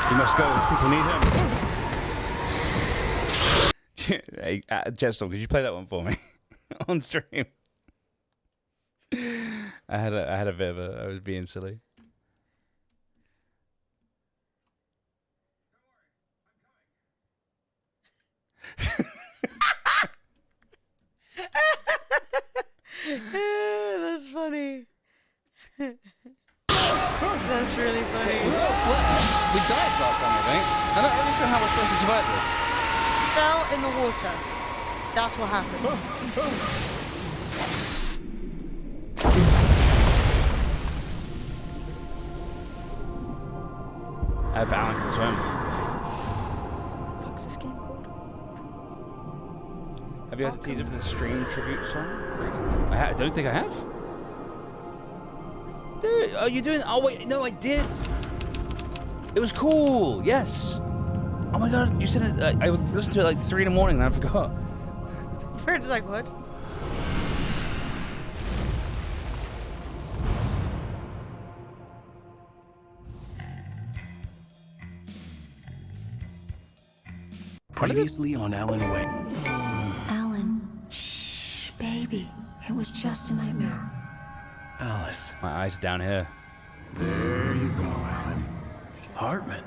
He must go. People need him. Hey, Jetstorm, could you play that one for me on stream? I had a bit of a. I was being silly. That's funny. That's really funny. We died last time, I think. I'm not really sure how we're supposed to survive this. Fell in the water. That's what happened. I bet Alan can swim. What the fuck's this game called? Have you had the teaser for the stream tribute song? I don't think I have. Dude, are you doing? Oh wait, no, I did. It was cool. Yes. Oh my god, you said it. I listened to it like 3 in the morning and I forgot. Bird's like, what? Previously on Alan Wake. Alan, shh, baby. It was just a nightmare. Alice. My eyes are down here. There you go, Alan. Hartman.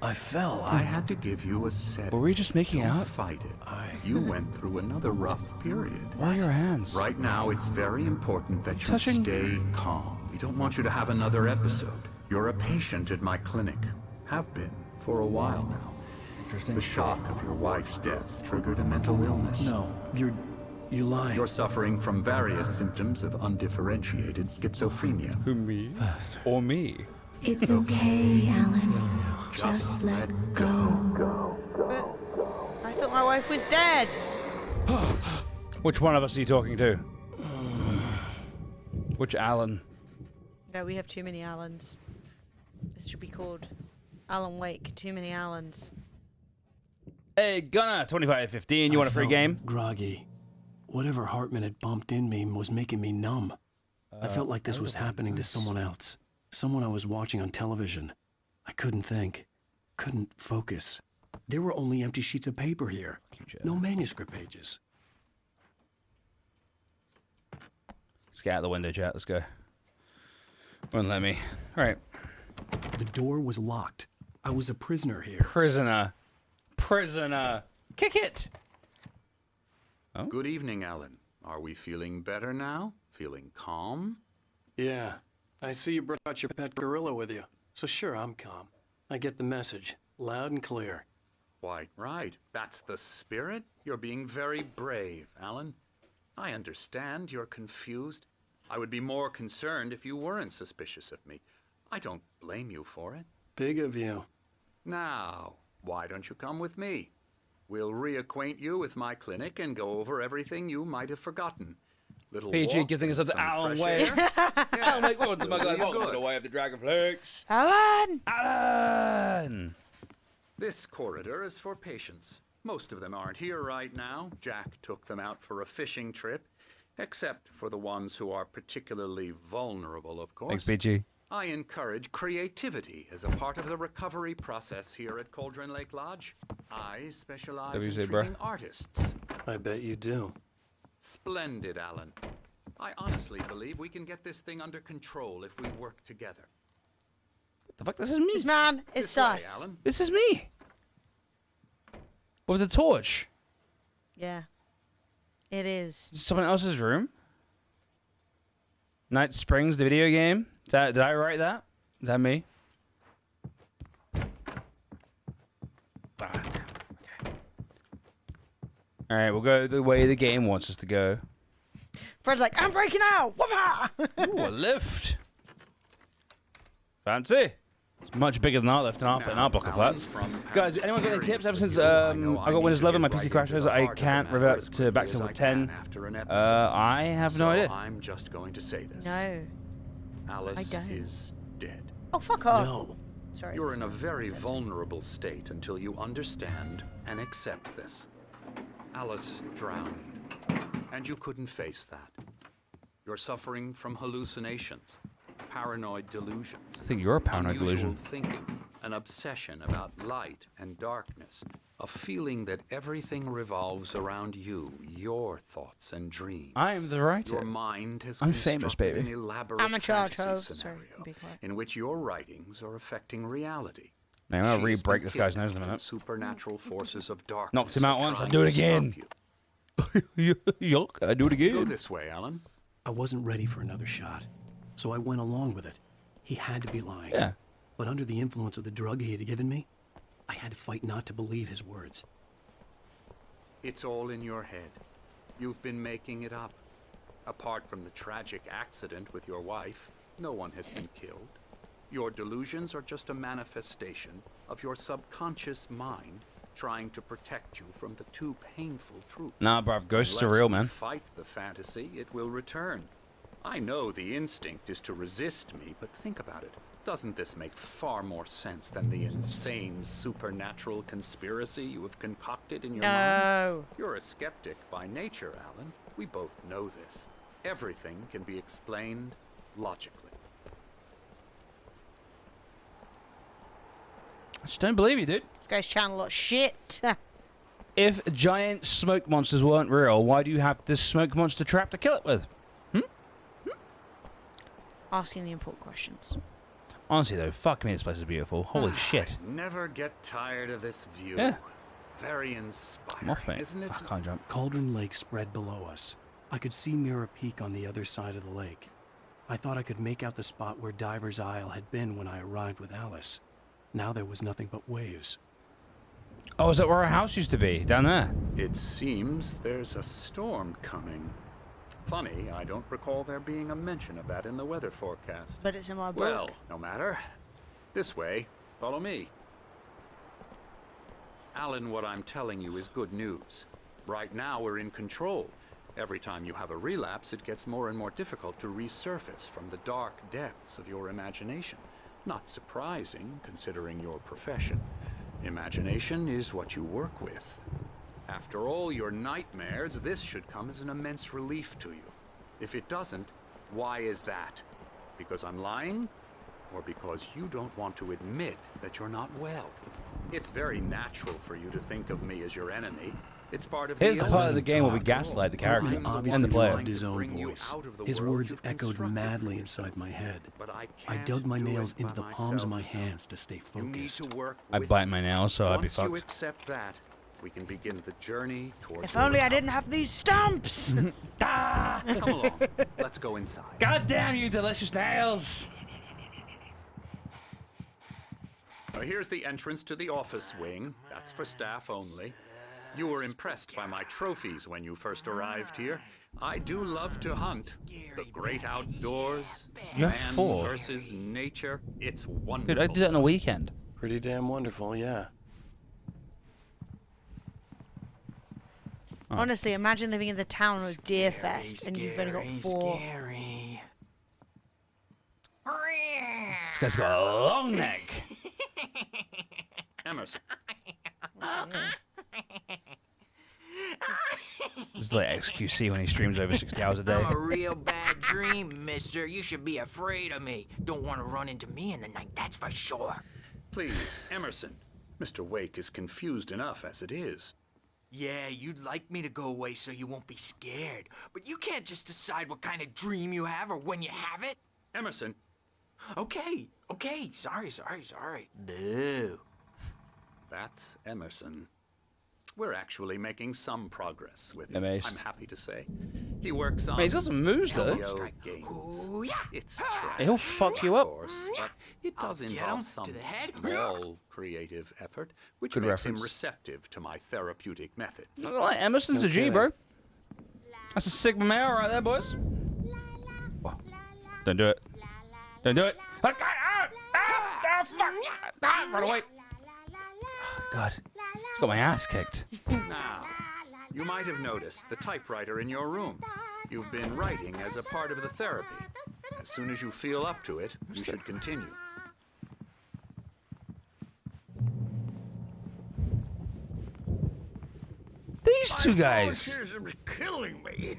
I fell. I had to give you a set. Were we just making Don't out? Fight it. You went through another rough period. Where are your hands? Right now, it's very important that you Touching. stay calm. We don't want you to have another episode. You're a patient at my clinic. Have been for a while now. Interesting. The shock of your wife's death triggered a mental illness. No, you lied. You're suffering from various symptoms of undifferentiated schizophrenia. Who, me? Or me? It's okay, Alan. Just let go. But I thought my wife was dead. Which one of us are you talking to? Which Alan? No, we have too many Allens. This should be called Alan Wake. Too many Allens. Hey, Gunner, 2515. You want a free felt game? Groggy. Whatever Hartman had bumped in me was making me numb. I felt like this was happening to someone else. Someone I was watching on television. I couldn't think. Couldn't focus. There were only empty sheets of paper here. No manuscript pages. Let's get out the window, chat. Let's go. Won't let me. All right. The door was locked. I was a prisoner here. Prisoner. Prisoner. Kick it. Oh? Good evening, Alan. Are we feeling better now? Feeling calm? Yeah. I see you brought your pet gorilla with you. So sure, I'm calm. I get the message. Loud and clear. Why, right. That's the spirit. You're being very brave, Alan. I understand you're confused. I would be more concerned if you weren't suspicious of me. I don't blame you for it. Big of you. Now, why don't you come with me? We'll reacquaint you with my clinic and go over everything you might have forgotten. Little PG walk giving us and up to some Alan fresh Wake. air. Alan Wake, welcome to my Really welcome to good. the way of the Dragon Flakes. Alan! Alan! This corridor is for patients. Most of them aren't here right now. Jack took them out for a fishing trip, except for the ones who are particularly vulnerable, of course. Thanks, PG. I encourage creativity as a part of the recovery process here at Cauldron Lake Lodge. I specialize in treating artists. I bet you do. Splendid, Alan. I honestly believe we can get this thing under control if we work together. What the fuck? This is me. This man is This way, sus. Alan. This is me. With the torch. Yeah. It is. Is someone else's room? Night Springs, the video game. Did I write that? Is that me? Ah, okay. All right, we'll go the way the game wants us to go. Fred's like, I'm breaking out. Whoop-ah! Ooh, a lift. Fancy. It's much bigger than our lift in our block of flats. Guys, anyone got any tips? Ever since I got Windows 11, my PC crashes, I can't revert to back to 10. I have no idea. I'm just going to say this. No. Alice I don't. is dead. Oh, fuck off. No. Sorry. You're in a very vulnerable state until you understand and accept this. Alice drowned, and you couldn't face that. You're suffering from hallucinations, paranoid delusions. I think you're a paranoid unusual delusion. thinking, an obsession about light and darkness, a feeling that everything revolves around you, your thoughts and dreams. I'm the writer. Your mind has I'm famous, constructed baby. an elaborate I'm a charge fantasy ho. Sorry, scenario be quiet. in which your writings are affecting reality. Man, I'm gonna She's re-break been this guy's nose in a kidnapped, minute. and supernatural forces of darkness. Knocked him out are once, I'll trying do it to stop again. you. Yuck, I do it Go again. this way, Alan. I wasn't ready for another shot, so I went along with it. He had to be lying. Yeah. But under the influence of the drug he had given me, I had to fight not to believe his words. It's all in your head. You've been making it up. Apart from the tragic accident with your wife, no one has been killed. Your delusions are just a manifestation of your subconscious mind trying to protect you from the too painful truth. Nah, bruv, ghosts are Unless real, you man. fight the fantasy, it will return. I know the instinct is to resist me, but think about it. Doesn't this make far more sense than the insane supernatural conspiracy you have concocted in your mind? No. You're a skeptic by nature, Alan. We both know this. Everything can be explained logically. I just don't believe you, dude. This guy's chatting a lot of shit. If giant smoke monsters weren't real, why do you have this smoke monster trap to kill it with? Asking the important questions. Honestly, though, fuck me, this place is beautiful. Holy shit. Never get tired of this view. Yeah. Very Come inspiring, off, mate. isn't it? I can't jump. Cauldron Lake spread below us. I could see Mirror Peak on the other side of the lake. I thought I could make out the spot where Diver's Isle had been when I arrived with Alice. Now there was nothing but waves. Oh, is that where our house used to be? Down there? It seems there's a storm coming. Funny, I don't recall there being a mention of that in the weather forecast. But it's in my book. Well, no matter. This way. Follow me. Alan, what I'm telling you is good news. Right now, we're in control. Every time you have a relapse, it gets more and more difficult to resurface from the dark depths of your imagination. Not surprising, considering your profession. Imagination is what you work with. After all your nightmares, this should come as an immense relief to you. If it doesn't, why is that? Because I'm lying? Or because you don't want to admit that you're not well? It's very natural for you to think of me as your enemy. It's part of Here's the the part of the elements game where we after all. gaslight the character I and obviously the player. loved his own Bring you voice. out of the His world words you've echoed constructed madly for inside my head. But I I can't dug my do nails it into the by palms of my myself. hands to stay You need focused. to work I with bite me. my nails, so I'd be Once you fucked. accept that, we can begin the journey towards If your only I recovery. didn't have these stumps. Ah! Come along. Let's go inside. God damn you, delicious nails! Here's the entrance to the office wing. That's for staff only. You were impressed by my trophies when you first arrived here. I do love to hunt. The great outdoors, You have man 4. versus nature. It's wonderful. Dude, I did that on a weekend. Pretty damn wonderful, yeah. Honestly, imagine living in the town of Deerfest and you've only got 4. Scary. This guy's got a long neck. Emerson, This is like XQC when he streams over 60 hours a day. I'm a real bad dream, mister. You should be afraid of me. Don't want to run into me in the night, that's for sure. please, Emerson. Mr. Wake is confused enough as it is. Yeah, you'd like me to go away so you won't be scared. But you can't just decide what kind of dream you have or when you have it. Emerson, Okay, sorry. Boo. that's Emerson. We're actually making some progress with Yeah, him, mate. I'm happy to say. He works on Mate, he's got some moves, though. video games. Ooh, yeah. It's trash, He'll fuck you of up. course, but it does I'll get involve him some to the head. small creative effort, which Good makes him reference. receptive to my therapeutic methods. I like Emerson's a G, Okay. bro. That's a Sigma male right there, boys. Oh, don't do it. Don't do it. Ah, fuck. Ah, run away. Oh, God. He's got my ass kicked. Now, you might have noticed the typewriter in your room. You've been writing as a part of the therapy. As soon as you feel up to it, you should continue. These two guys. Is killing me.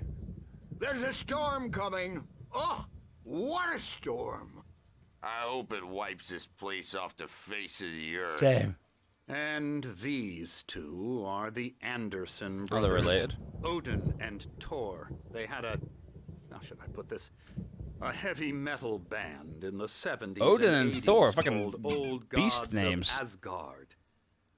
There's a storm coming. Oh, what a storm. I hope it wipes this place off the face of the earth. Same. And these two are the Anderson Oh, brothers. they're related. Odin and Thor. They had a, how should I put this? A heavy metal band in the 70s Odin and 80s Thor, fucking called Old beast Gods names. of Asgard.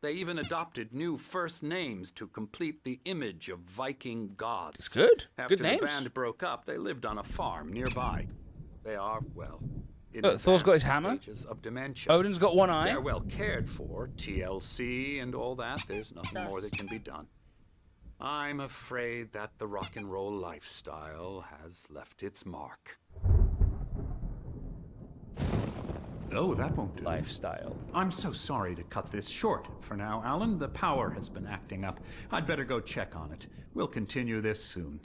They even adopted new first names to complete the image of Viking gods. It's good. After Good the names. band broke up, they lived on a farm nearby. They are, well, in Look, Thor's got his advanced hammer. stages of dementia. Odin's got one eye. They're well cared for, TLC and all that. There's nothing more that can be done. I'm afraid that the rock and roll lifestyle has left its mark. Oh, that won't do. Lifestyle. I'm so sorry to cut this short for now, Alan. The power has been acting up. I'd better go check on it. We'll continue this soon.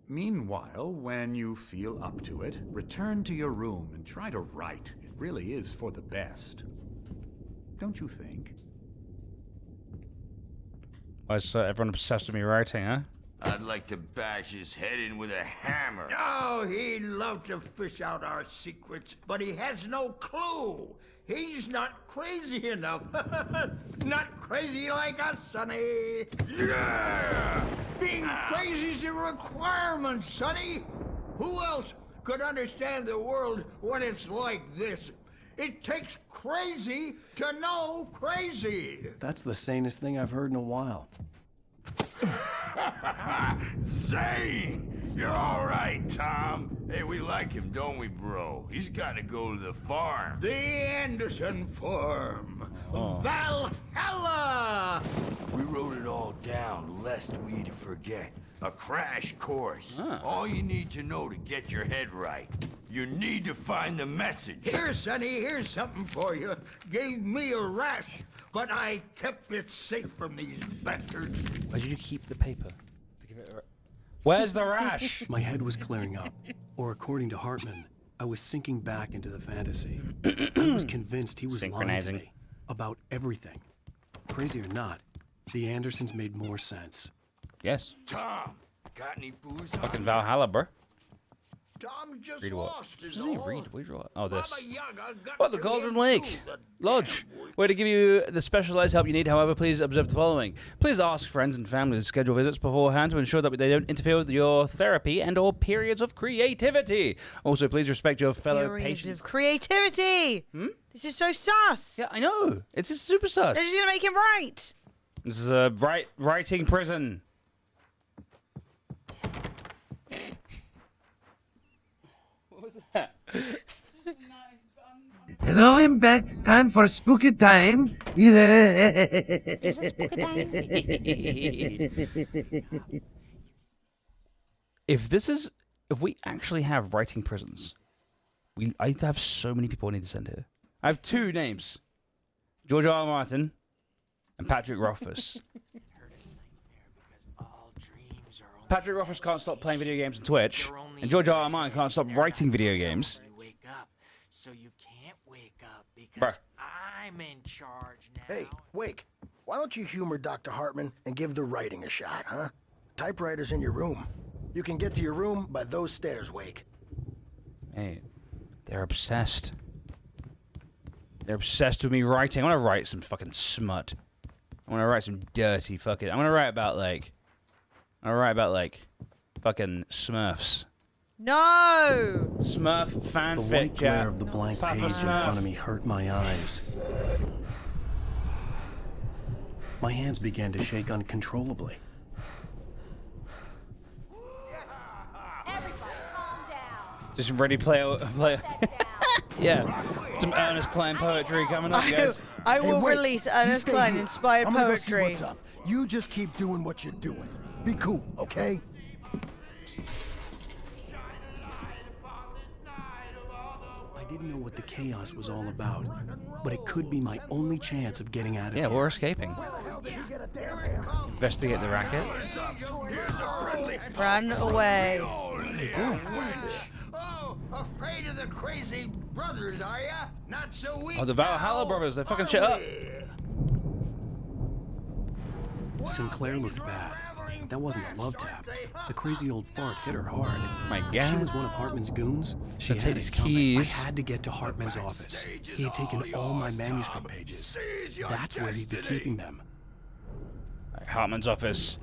Meanwhile, when you feel up to it, return to your room and try to write. It really is for the best. Don't you think? Why is everyone obsessed with me writing, huh? I'd like to bash his head in with a hammer. Oh, he'd love to fish out our secrets, but he has no clue. He's not crazy enough. Not crazy like us, Sonny. Yeah! Being crazy's a requirement, Sonny. Who else could understand the world when it's like this? It takes crazy to know crazy. That's the sanest thing I've heard in a while. Zane! You're all right, Tom. Hey, we like him, don't we, bro? He's got to go to the farm. The Anderson farm. Oh. Valhalla! We wrote it all down, lest we forget. A crash course. All you need to know to get your head right. You need to find the message. Here, Sonny, here's something for you. Gave me a rash, but I kept it safe from these bastards. Why did you keep the paper? Where's the rash? My head was clearing up, or according to Hartman, I was sinking back into the fantasy. I was convinced he was lying to me about everything. Crazy or not, the Andersons made more sense. Yes. Tom, got any booze? Fucking Valhalla, bro. Tom just Read what? lost his Doesn't he all. read? Oh, this. Baba Yaga got What, the to Golden him Lake too, the Lodge. damn witch. Way to give you the specialized help you need. However, please observe the following. Please ask friends and family to schedule visits beforehand to ensure that they don't interfere with your therapy and or periods of creativity. Also, please respect your fellow Periods patients. of creativity. This is so sus. Yeah, I know. It's just super sus. They're just gonna make him right. This is a writing prison. What was that? Hello, I'm back. Time for spooky time. If we actually have writing prisons, I have so many people I need to send here. I have two names: George R. R. Martin and Patrick Rothfuss. Patrick Rothfuss can't stop playing video games on Twitch, and George R. R. Martin can't stop writing video games. So you can't wake up because I'm in charge now. Hey, Wake, why don't you humor Dr. Hartman and give the writing a shot, huh? Typewriter's in your room. You can get to your room by those stairs, Wake. Hey, they're obsessed. They're obsessed with me writing. I want to write some fucking smut. I want to write some dirty fucking... I want to write about, like... fucking Smurfs. No! Smurf The fanfic, white glare yeah. of the blank Papa page in Smurf. front of me hurt my eyes. My hands began to shake uncontrollably. Just ready to play. Yeah. Some Ernest Klein poetry coming up, guys. I will Wake, release you Ernest stay Klein here. inspired I'm gonna go see poetry. what's up. You just keep doing what you're doing. Be cool, okay? I didn't know what the chaos was all about, but it could be my only chance of getting out of Yeah, here. we're escaping. Investigate the racket. Run away. What are you doing? Oh, afraid of the crazy brothers, are ya? Not so weak. Oh, the Valhalla brothers, they're fucking shit up. Sinclair looked bad. That wasn't a love tap. The crazy old fart hit her hard. My If God. she was one of Hartman's goons, she Should had take it these coming. keys. I had to get to Hartman's office. He had taken all my manuscript pages. That's where he'd be keeping them. Right, Hartman's office.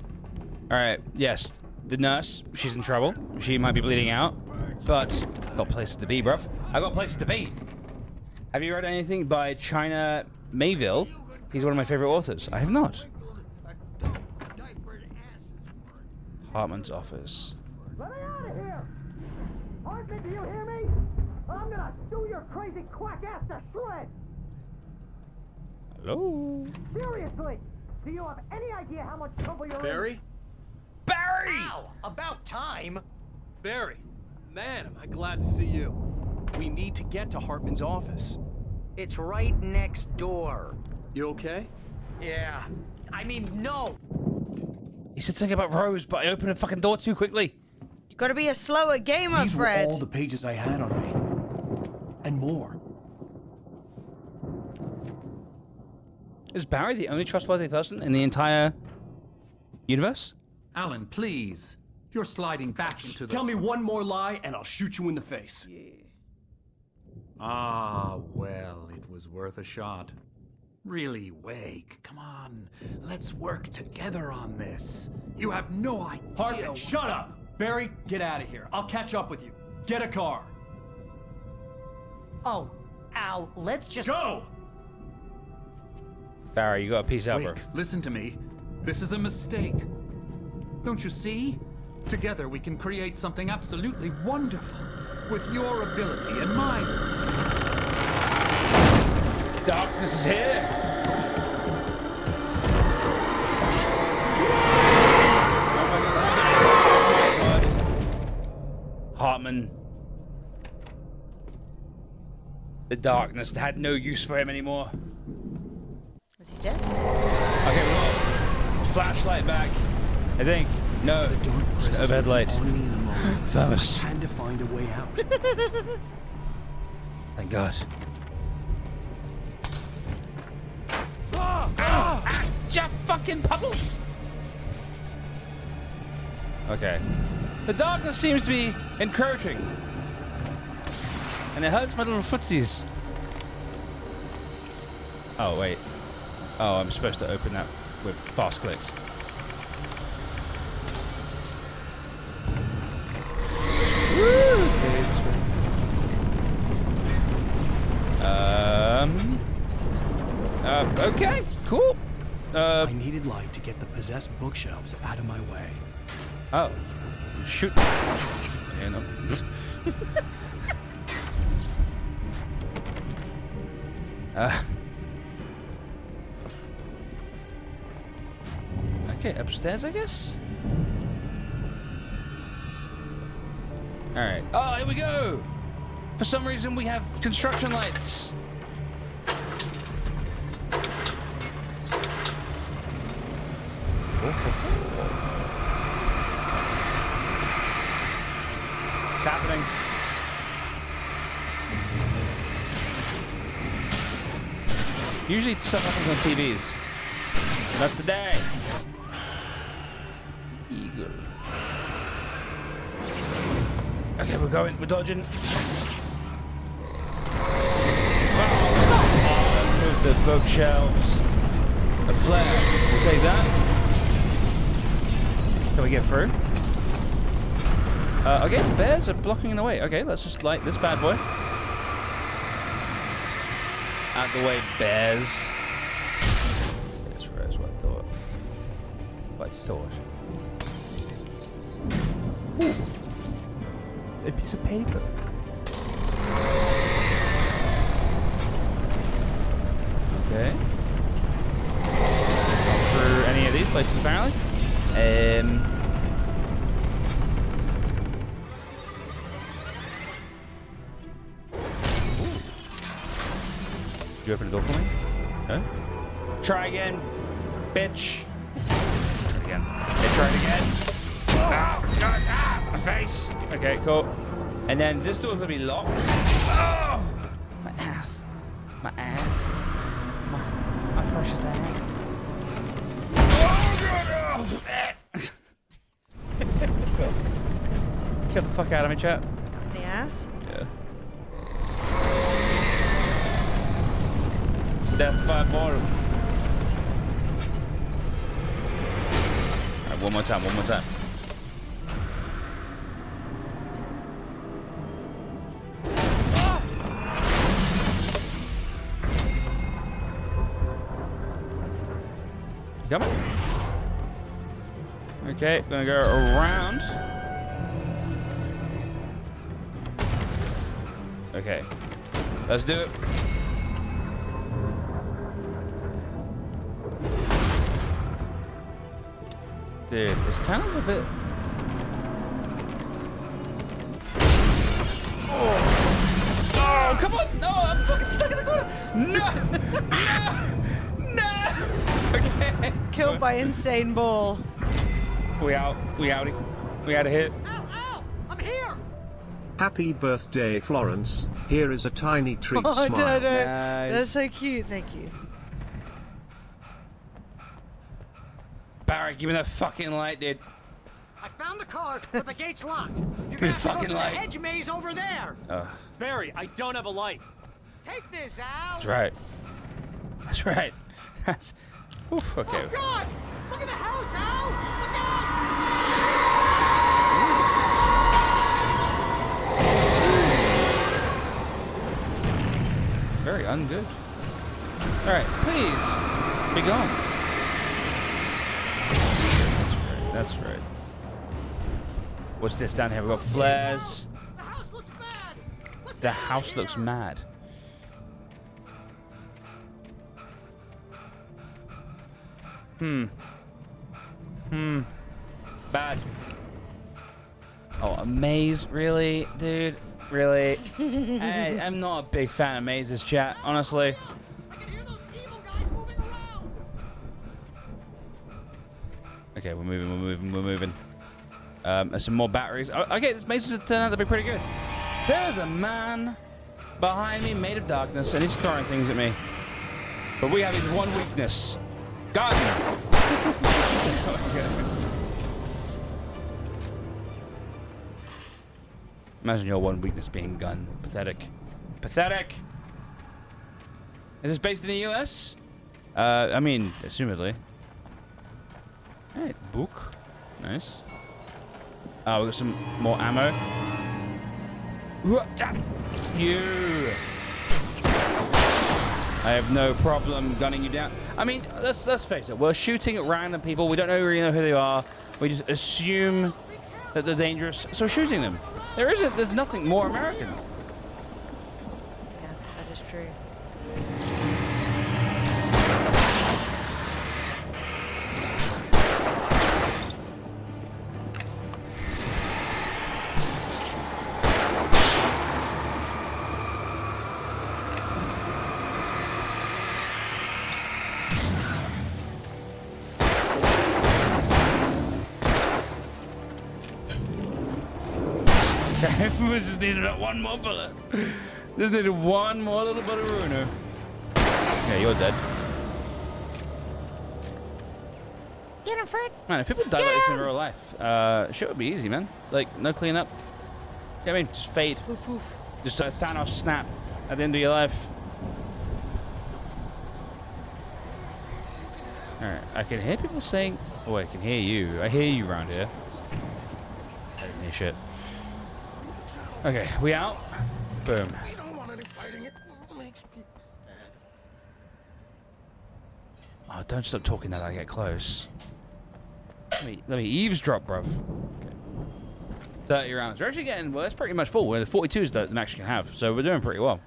Alright, yes. The nurse, she's in trouble. She might be bleeding out. But, got places to be, bruv. I got places to be. Have you read anything by China Mayville? He's one of my favorite authors. I have not. Hartman's office. Let me out of here! Hartman, do you hear me? I'm gonna gonna sue your crazy quack ass to shreds! Hello? Seriously! Do you have any idea how much trouble you're Barry? Barry! Ow! About time! Barry, man, am I glad to see you. We need to get to Hartman's office. It's right next door. You okay? Yeah. I mean, no! He said something about Rose, but I opened the fucking door too quickly. You gotta be a slower gamer, These Fred. were all the pages I had on me. And more. Is Barry the only trustworthy person in the entire universe? Alan, please. You're sliding back into the... Tell me one more lie and I'll shoot you in the face. Ah, well, it was worth a shot. Really, Wake, come on. Let's work together on this. You have no idea... Hartman, shut up! Barry, get out of here. I'll catch up with you. Get a car. Oh, Al, let's just... Go! Barry, you got a piece out, bro. Wake, listen to me. This is a mistake. Don't you see? Together we can create something absolutely wonderful. With your ability and mine. Darkness is here. Hartman. The darkness had no use for him anymore. Was he dead? Okay, we got flashlight back. I think. No. The dark presence Overhead will be light. on me in a moment. Thermos. I had to find a way out. Thank God. Just fucking puddles. Okay. The darkness seems to be encroaching. And it hurts my little footsies. Oh, wait. Oh, I'm supposed to open that with fast clicks. Okay, cool. I needed light to get the possessed bookshelves out of my way. Oh, shoot. Yeah, no. Okay, upstairs, I guess. All right. Oh, here we go. For some reason, we have construction lights. What's happening? Usually stuff happens on TVs. Not today. Eagle. Okay, we're dodging. Move the bookshelves. A flare. We'll take that. Can we get through? Okay, bears are blocking in the way. Okay, let's just light this bad boy. Out the way, bears. That's what I thought. What I thought. Ooh. A piece of paper. Okay. Not through any of these places, apparently. Did you open the door for me? No? Try again, bitch. Try it again. Okay, try it again. Oh, God, my face. Okay, cool. And then this door's gonna be locked. Oh, my ass. My ass. My precious ass. Oh, God. Kill the fuck out of me, chat. The ass? Yeah. Death by mortal. Alright, one more time. Coming? Okay, gonna go around. Okay. Let's do it. Dude, it's kind of a bit... Oh, come on! No, I'm fucking stuck in the corner! No! No! Okay. Killed by insane ball. We out. We outie. We out of here. Ow! I'm here! Happy birthday, Florence. Here is a tiny treat. Oh, Smile. no. Nice. That's so cute. Thank you. Barry, give me that fucking light, dude. I found the car, but the gate's locked. You're Give me gonna the have to go fucking through the light. hedge maze over there. Barry, I don't have a light. Take this, Al. That's right. That's right. That's... Oof, okay. Oh, God! Look at the house, Al! Look out! Very ungood. Alright, please. Be gone. That's right. What's this down here? We've got flares. The house looks bad. Let's The get out of house looks here. mad. Bad. Oh, a maze? Really? Dude? Really? Hey, I'm not a big fan of mazes, chat, honestly. I can hear those evil guys moving around. Okay, we're moving. There's some more batteries. Oh, okay, this maze has turned out to be pretty good. There's a man behind me made of darkness, and he's throwing things at me. But we have his one weakness. God! Imagine your one weakness being gun. Pathetic. Pathetic! Is this based in the US? I mean, assumedly. Hey, book. Nice. Oh, we got some more ammo. You! I have no problem gunning you down. I mean, let's face it. We're shooting at random people. We don't really know who they are. We just assume that they're dangerous, so we're shooting them. There's nothing more American. Yeah, that is true. We just needed that one more bullet. Just needed one more little bit of Runo. Yeah, you're dead. Get him, Fred. Man, if people died like this in real life, shit would be easy, man. Like, no cleanup. You know what I mean? Just fade. Poof, poof. Just a Thanos snap at the end of your life. Alright, I can hear people saying... Oh, I can hear you. I hear you around here. I didn't hear shit. Okay, we out. Boom. We don't want any fighting. It makes people sad. Oh, don't stop talking now that I get close. Let me eavesdrop, bruv. Okay. 30 rounds. We're actually getting, well, that's pretty much full. We're the 42s that the max you can have, so we're doing pretty well.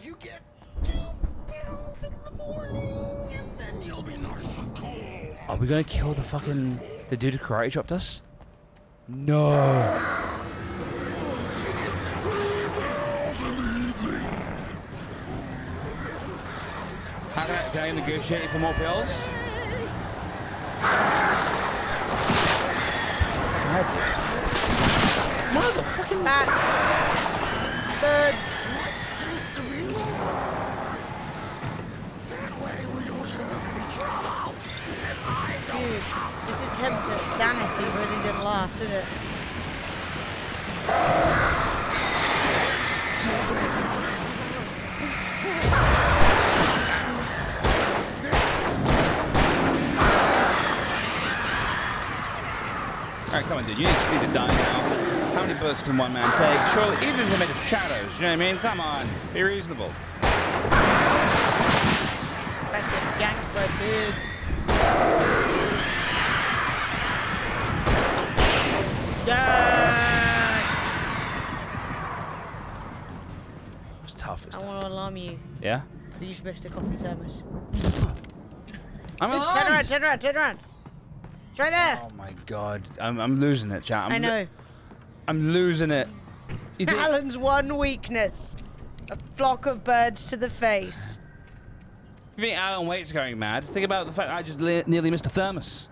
You get 2 pills in the morning, and then you'll be nice and cold. Are we gonna kill the fucking... the dude who karate chopped us? No. How can I negotiate for more pills? Motherfucking bats. Birds. Dude, this attempt at sanity really didn't last, did it? Alright, come on, dude. You need to speed to die now. How many bullets can one man take? Surely, even if they're made of shadows, you know what I mean? Come on. Be reasonable. Let's get ganked by birds. Yes! it's tough. It's I tough. want to alarm you. Yeah? That you should best take off the thermos. I'm alarmed! Turn around, turn around, turn around. It's right there. Oh my god. I'm losing it, chat. I know. I'm losing it. You think- Alan's one weakness. A flock of birds to the face. You think Alan Waite's going mad? Think about the fact I just nearly missed a thermos.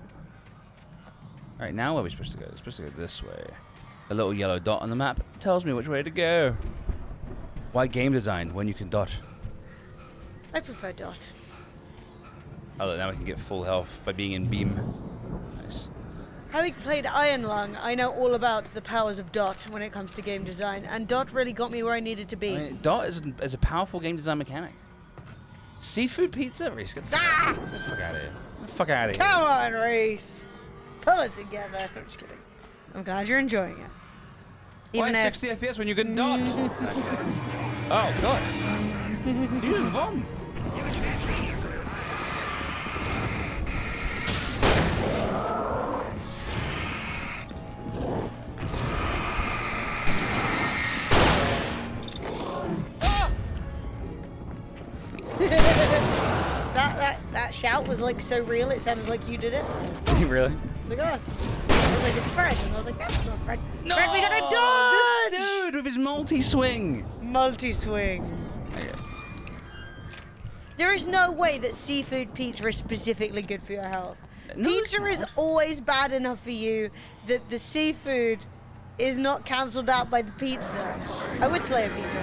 Alright, now where are we supposed to go? We're supposed to go this way. The little yellow dot on the map tells me which way to go. Why game design when you can dot? I prefer dot. Oh, look, now we can get full health by being in beam. Nice. Having played Iron Lung, I know all about the powers of dot when it comes to game design, and dot really got me where I needed to be. I mean, dot is a powerful game design mechanic. Seafood pizza? Reese, get the fuck out of here. Get the fuck out of here. Come on, Reese. Pull it together. I'm just kidding. I'm glad you're enjoying it. Why Even if 60 FPS when you can dot? Oh, God. Use VOM. that shout was like so real, it sounded like you did it. Really? Like, oh. I was like, it's Fred. And I was like, that's not Fred. No! Fred, we gotta dodge! This dude with his multi-swing. Multi-swing. Okay. There is no way that seafood pizza is specifically good for your health. No, Pizza is always bad enough for you that the seafood is not cancelled out by the pizza. I would slay a pizza.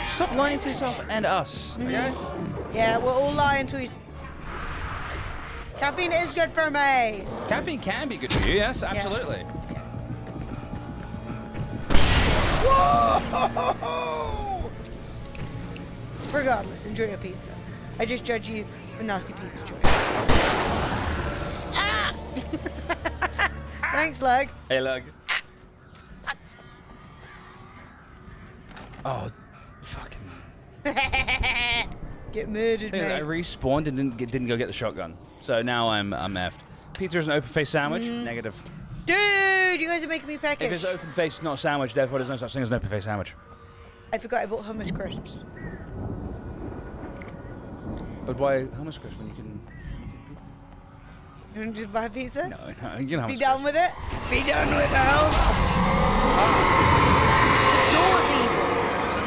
Stop lying to yourself and us, okay? Yeah, we're all lying to each. Caffeine is good for me. Caffeine can be good for you, yes, absolutely. Whoa! Regardless, enjoy your pizza. I just judge you for nasty pizza choice. Ah! Thanks, Lug. Hey, Lug. Oh, fucking. Get murdered, I mate. respawned and didn't go get the shotgun. So now I'm effed. Pizza is an open face sandwich? Negative. Dude, you guys are making me peckish. If it's open face, it's not a sandwich, therefore there's no such thing as an open face sandwich. I forgot I bought hummus crisps. But why hummus crisp when you can pizza? You want to just buy pizza? No, you can Be hummus done crisp. with it? Be done with it, else. Doors evil.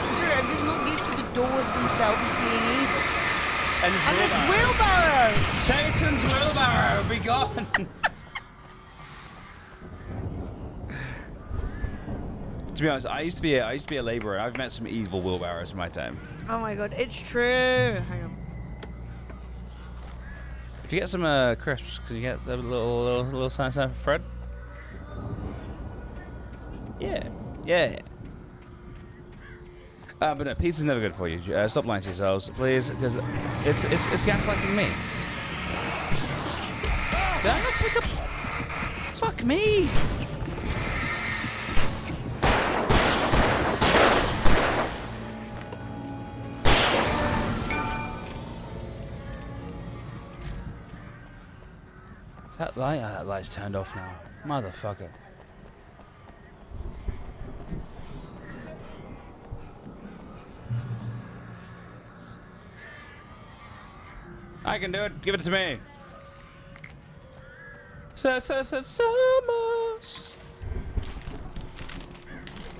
I'm sorry, I'm just not used to the doors themselves being evil. And this wheelbarrow! Satan's wheelbarrow, be gone! To be honest, I used to be a laborer. I've met some evil wheelbarrows in my time. Oh my god, it's true. Hang on. If you get some crisps, can you get a little sign for Fred? Yeah. But no, pizza's never good for you. Stop lying to yourselves, please, because it's gaslighting me. Don't pick up. Fuck me. That light, that light's turned off now. Motherfucker. I can do it. Give it to me. Thomas. It's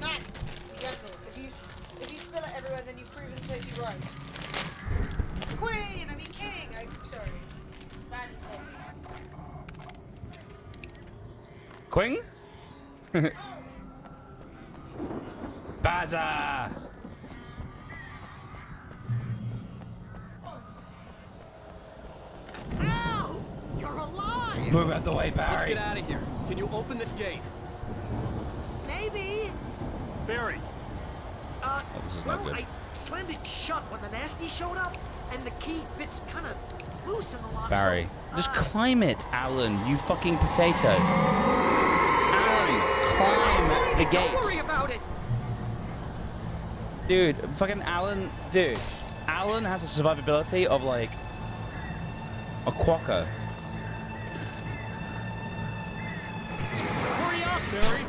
nice. Be careful. If you spill it everywhere, then you've proven Sophie right. Queen, I mean king. I'm sorry. Bad Quing? Baza! Ow! You're alive! Move out the way, Barry. Let's get out of here. Can you open this gate? Maybe. Barry. this is not Well, good. I slammed it shut when the nasty showed up, and the key fits kind of loose in the lock. Barry. So, Just climb it, Alan, you fucking potato. Alan, climb the Don't worry gate. about it. Dude, fucking Alan, dude. Alan has a survivability of like a quokka. Hurry up, Barry.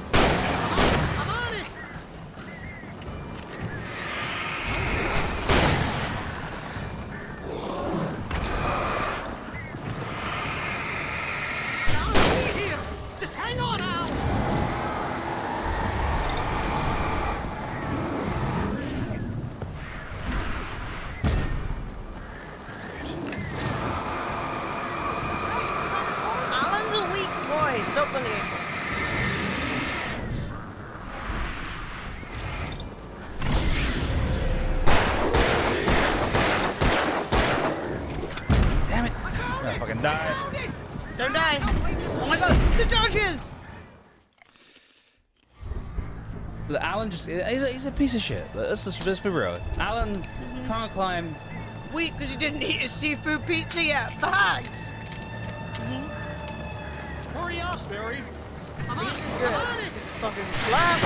I'm on it. Stop bullying. Damn it! I'm gonna fucking die. Don't die. Oh my god, the dodges! Look, Alan he's a piece of shit. Let's be real. Alan can't climb. Weak because he didn't eat his seafood pizza yet. Facts. Hurry up, Barry. I'm on it. Fucking slap.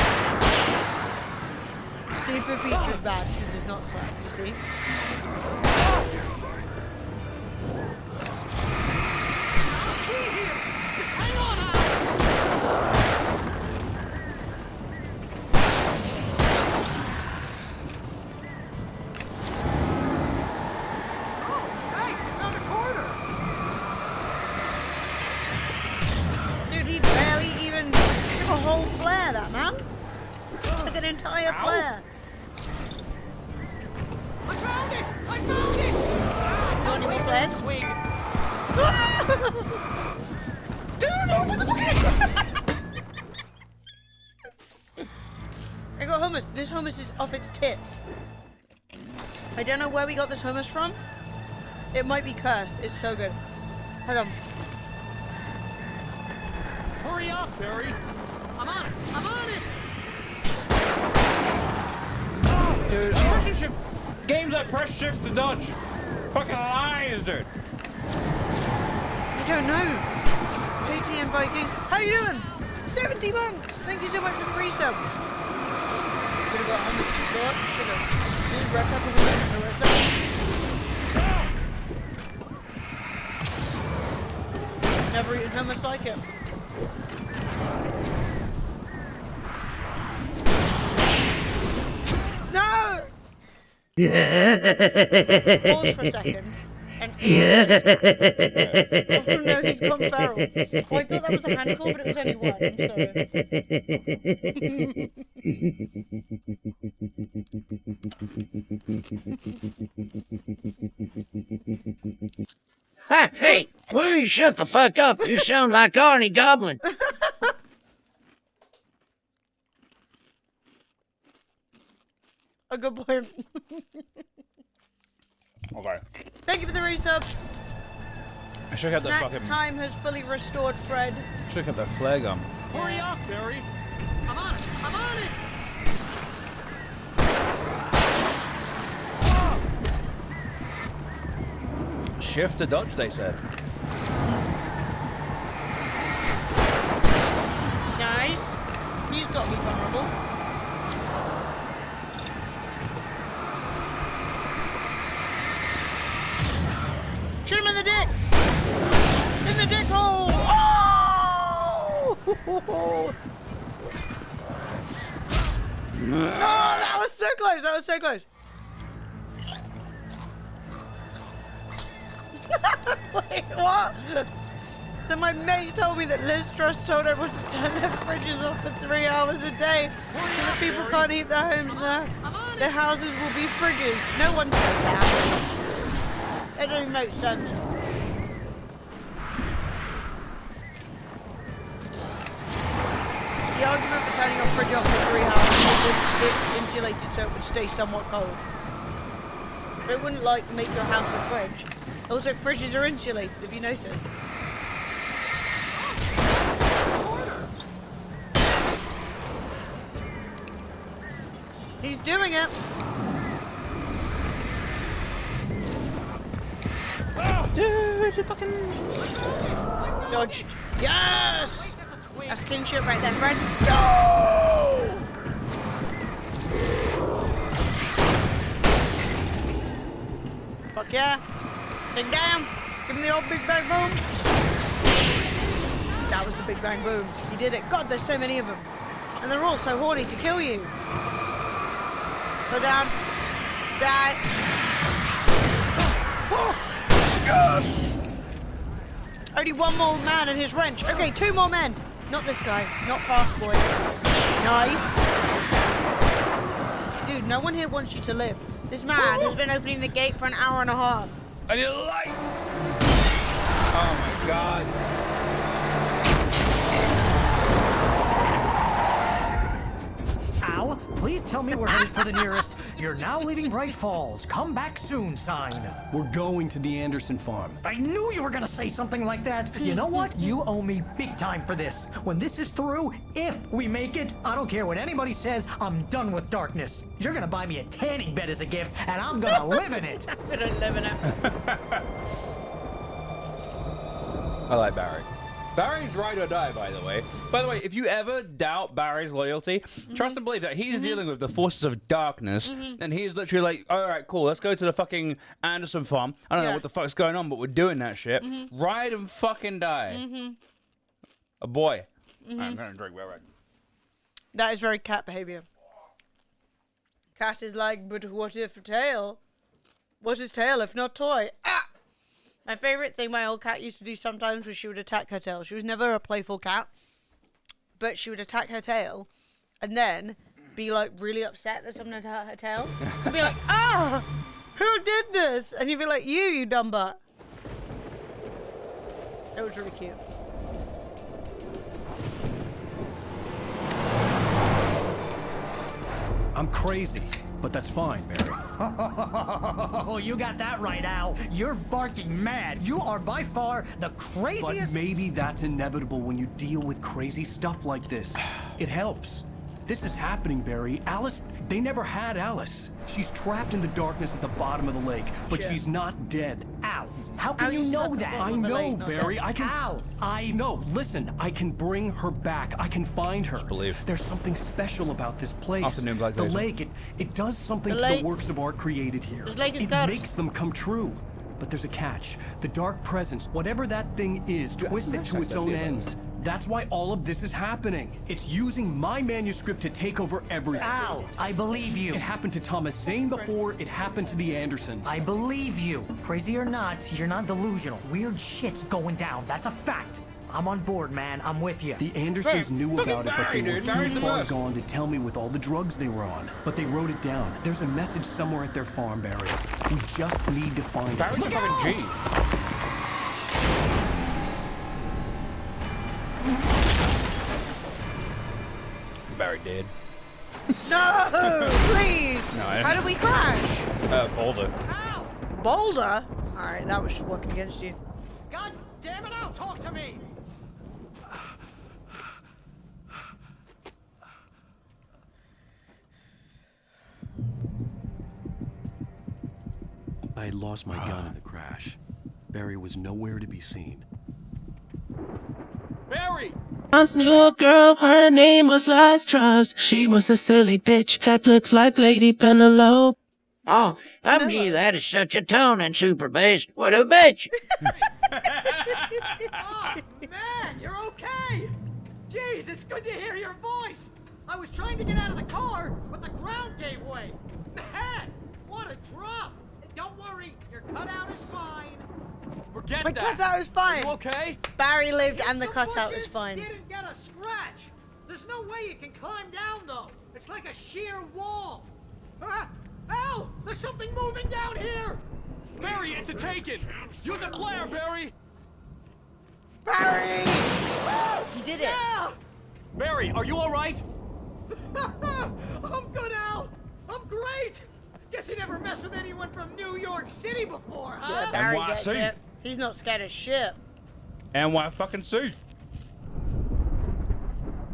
Seafood pizza is bad because it does not slap, you see? Just hang on. Hey, found a corner. Dude, he barely even took a whole flare, that man. Took an entire flare. I found it. I found it. Got any more flares? Dude, what the fuck? I got hummus. This hummus is off its tits. I don't know where we got this hummus from. It might be cursed. It's so good. Hold on. Hurry up, Barry. I'm on it. I'm on it. Dude, I'm pressing shift. Games like press shift to dodge. Fucking lies, dude. I don't know. ATM Vikings. How you doing? 70 months. Thank you so much for the resub. Could have got hummus to start. Should have. Dude, wrap up with the resub. Never eaten hummus like it. No! Pause for a second. And oh no, he's gone feral. Oh, I thought that was a handful, but it was only one. Ha, hey, will you shut the fuck up? You sound like Arnie Goblin. A good point. Okay. Thank you for the resub. I should have the Snacks fucking. time has fully restored Fred. Should have the flare gun. Hurry up, Barry. I'm on it. I'm on it. Shift to dodge, they said. Nice. He's got me vulnerable. Shoot him in the dick! In the dick hole! Oh! No, that was so close! That was so close! Wait, what? So my mate told me that Liz Truss told everyone to turn their fridges off for 3 hours a day so that people can't heat their homes now. Their houses will be fridges. No one said that. It doesn't make sense. The argument for turning your fridge off for 3 hours is it's insulated so it would stay somewhat cold. It wouldn't like make your house a fridge. Also, fridges are insulated, if you noticed. He's doing it. Oh, dude, you fucking dodged. Yes! That's kingship right there, Fred. No! Fuck yeah. Thing down. Give him the old big bang boom. That was the big bang boom. He did it. God, there's so many of them. And they're all so horny to kill you. Go down. Die. Oh. Yes! Only one more man and his wrench. Okay, 2 more men. Not this guy. Not fast boy. Nice. Dude, no one here wants you to live. This man has been opening the gate for an hour and a half. I need a light. Oh my god. Please tell me we're headed for the nearest "You're now leaving Bright Falls. Come back soon" sign. We're going to the Anderson farm. I knew you were gonna say something like that. You know what? You owe me big time for this. When this is through, if we make it, I don't care what anybody says, I'm done with darkness. You're gonna buy me a tanning bed as a gift, and I'm gonna live in it. I'm gonna live in it. I like Barry. Barry's ride or die, by the way. By the way, if you ever doubt Barry's loyalty, trust and believe that he's dealing with the forces of darkness, and he's literally like, all right, cool, let's go to the fucking Anderson farm. I don't know what the fuck's going on, but we're doing that shit. Ride and fucking die. A boy. I'm gonna drink right. That is very cat behavior. Cat is like, but what if tail? What is tail if not toy? Ah! My favorite thing my old cat used to do sometimes was she would attack her tail. She was never a playful cat, but she would attack her tail and then be like really upset that someone had hurt her tail. And be like, ah, who did this? And you'd be like, you dumb butt. It was really cute. I'm crazy, but that's fine, Barry. Oh, you got that right, Al. You're barking mad. You are by far the craziest. But maybe that's inevitable when you deal with crazy stuff like this. It helps. This is happening, Barry. Alice, they never had Alice. She's trapped in the darkness at the bottom of the lake, but she's not dead. Al, how can you know that? I know, Barry. I can. Al, No, listen. I can bring her back. I can find her. Just believe. There's something special about this place. Afternoon, Black the Laser. lake. It does something to the works of art created here. This lake is it cursed. makes them come true. But there's a catch. The dark presence, whatever that thing is, twists it to its own ends. That's why all of this is happening. It's using my manuscript to take over everything. Al, I believe you. It happened to Thomas Zane before it happened to the Andersons. I believe you. Crazy or not, you're not delusional. Weird shit's going down. That's a fact. I'm on board, man. I'm with you. The Andersons knew about it, but they were Barry's too the far best. gone to tell me with all the drugs they were on. But they wrote it down. There's a message somewhere at their farm, Barry. We just need to find Barry's it. a fucking G. Barry dead. No, please. No, How did we crash? Boulder. Boulder? Alright, that was working against you. God damn it, Al, talk to me! I had lost my gun in the crash. Barry was nowhere to be seen. Barry! Once knew a girl, her name was Last Trust. She was a silly bitch that looks like Lady Penelope. Oh, gee, that is such a tone and super bass. What a bitch! Oh, man, you're okay! Jeez, it's good to hear your voice! I was trying to get out of the car, but the ground gave way. Man, what a drop! Don't worry, your cutout is fine. Forget My that. cutout is fine. You okay? Barry lived and the Some cutout bushes is fine. Didn't get a scratch. There's no way you can climb down though. It's like a sheer wall. Ah, Al, there's something moving down here. Barry, it's a taken. Use a flare, Barry. Barry! He did it. Yeah. Barry, are you all right? I'm good, Al. I'm great. Guess you never messed with anyone from New York City before, huh? Yeah, Barry NYC. gets it. He's not scared of shit. NYC.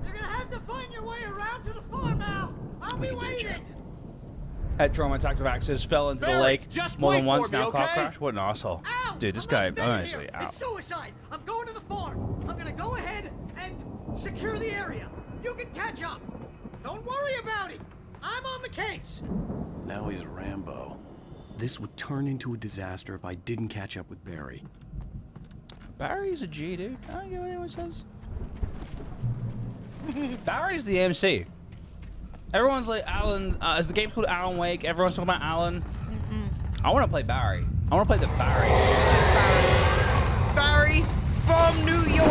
You're gonna have to find your way around to the farm, Al. I'll be waiting. Had trauma attack of axes, fell into the Barry, lake just more than wait once. for me, Now car okay? crash. What an asshole. Al, Dude, this I'm guy not staying honestly here. out. It's suicide. I'm going to the farm. I'm gonna go ahead and secure the area. You can catch up. Don't worry about it. I'm on the case. Now he's Rambo. This would turn into a disaster if I didn't catch up with Barry. Barry's a G, dude. I don't care what anyone says. Barry's the MC. Everyone's like Alan. Is the game called Alan Wake? Everyone's talking about Alan. I want to play Barry. I want to play the Barry. Barry from New York.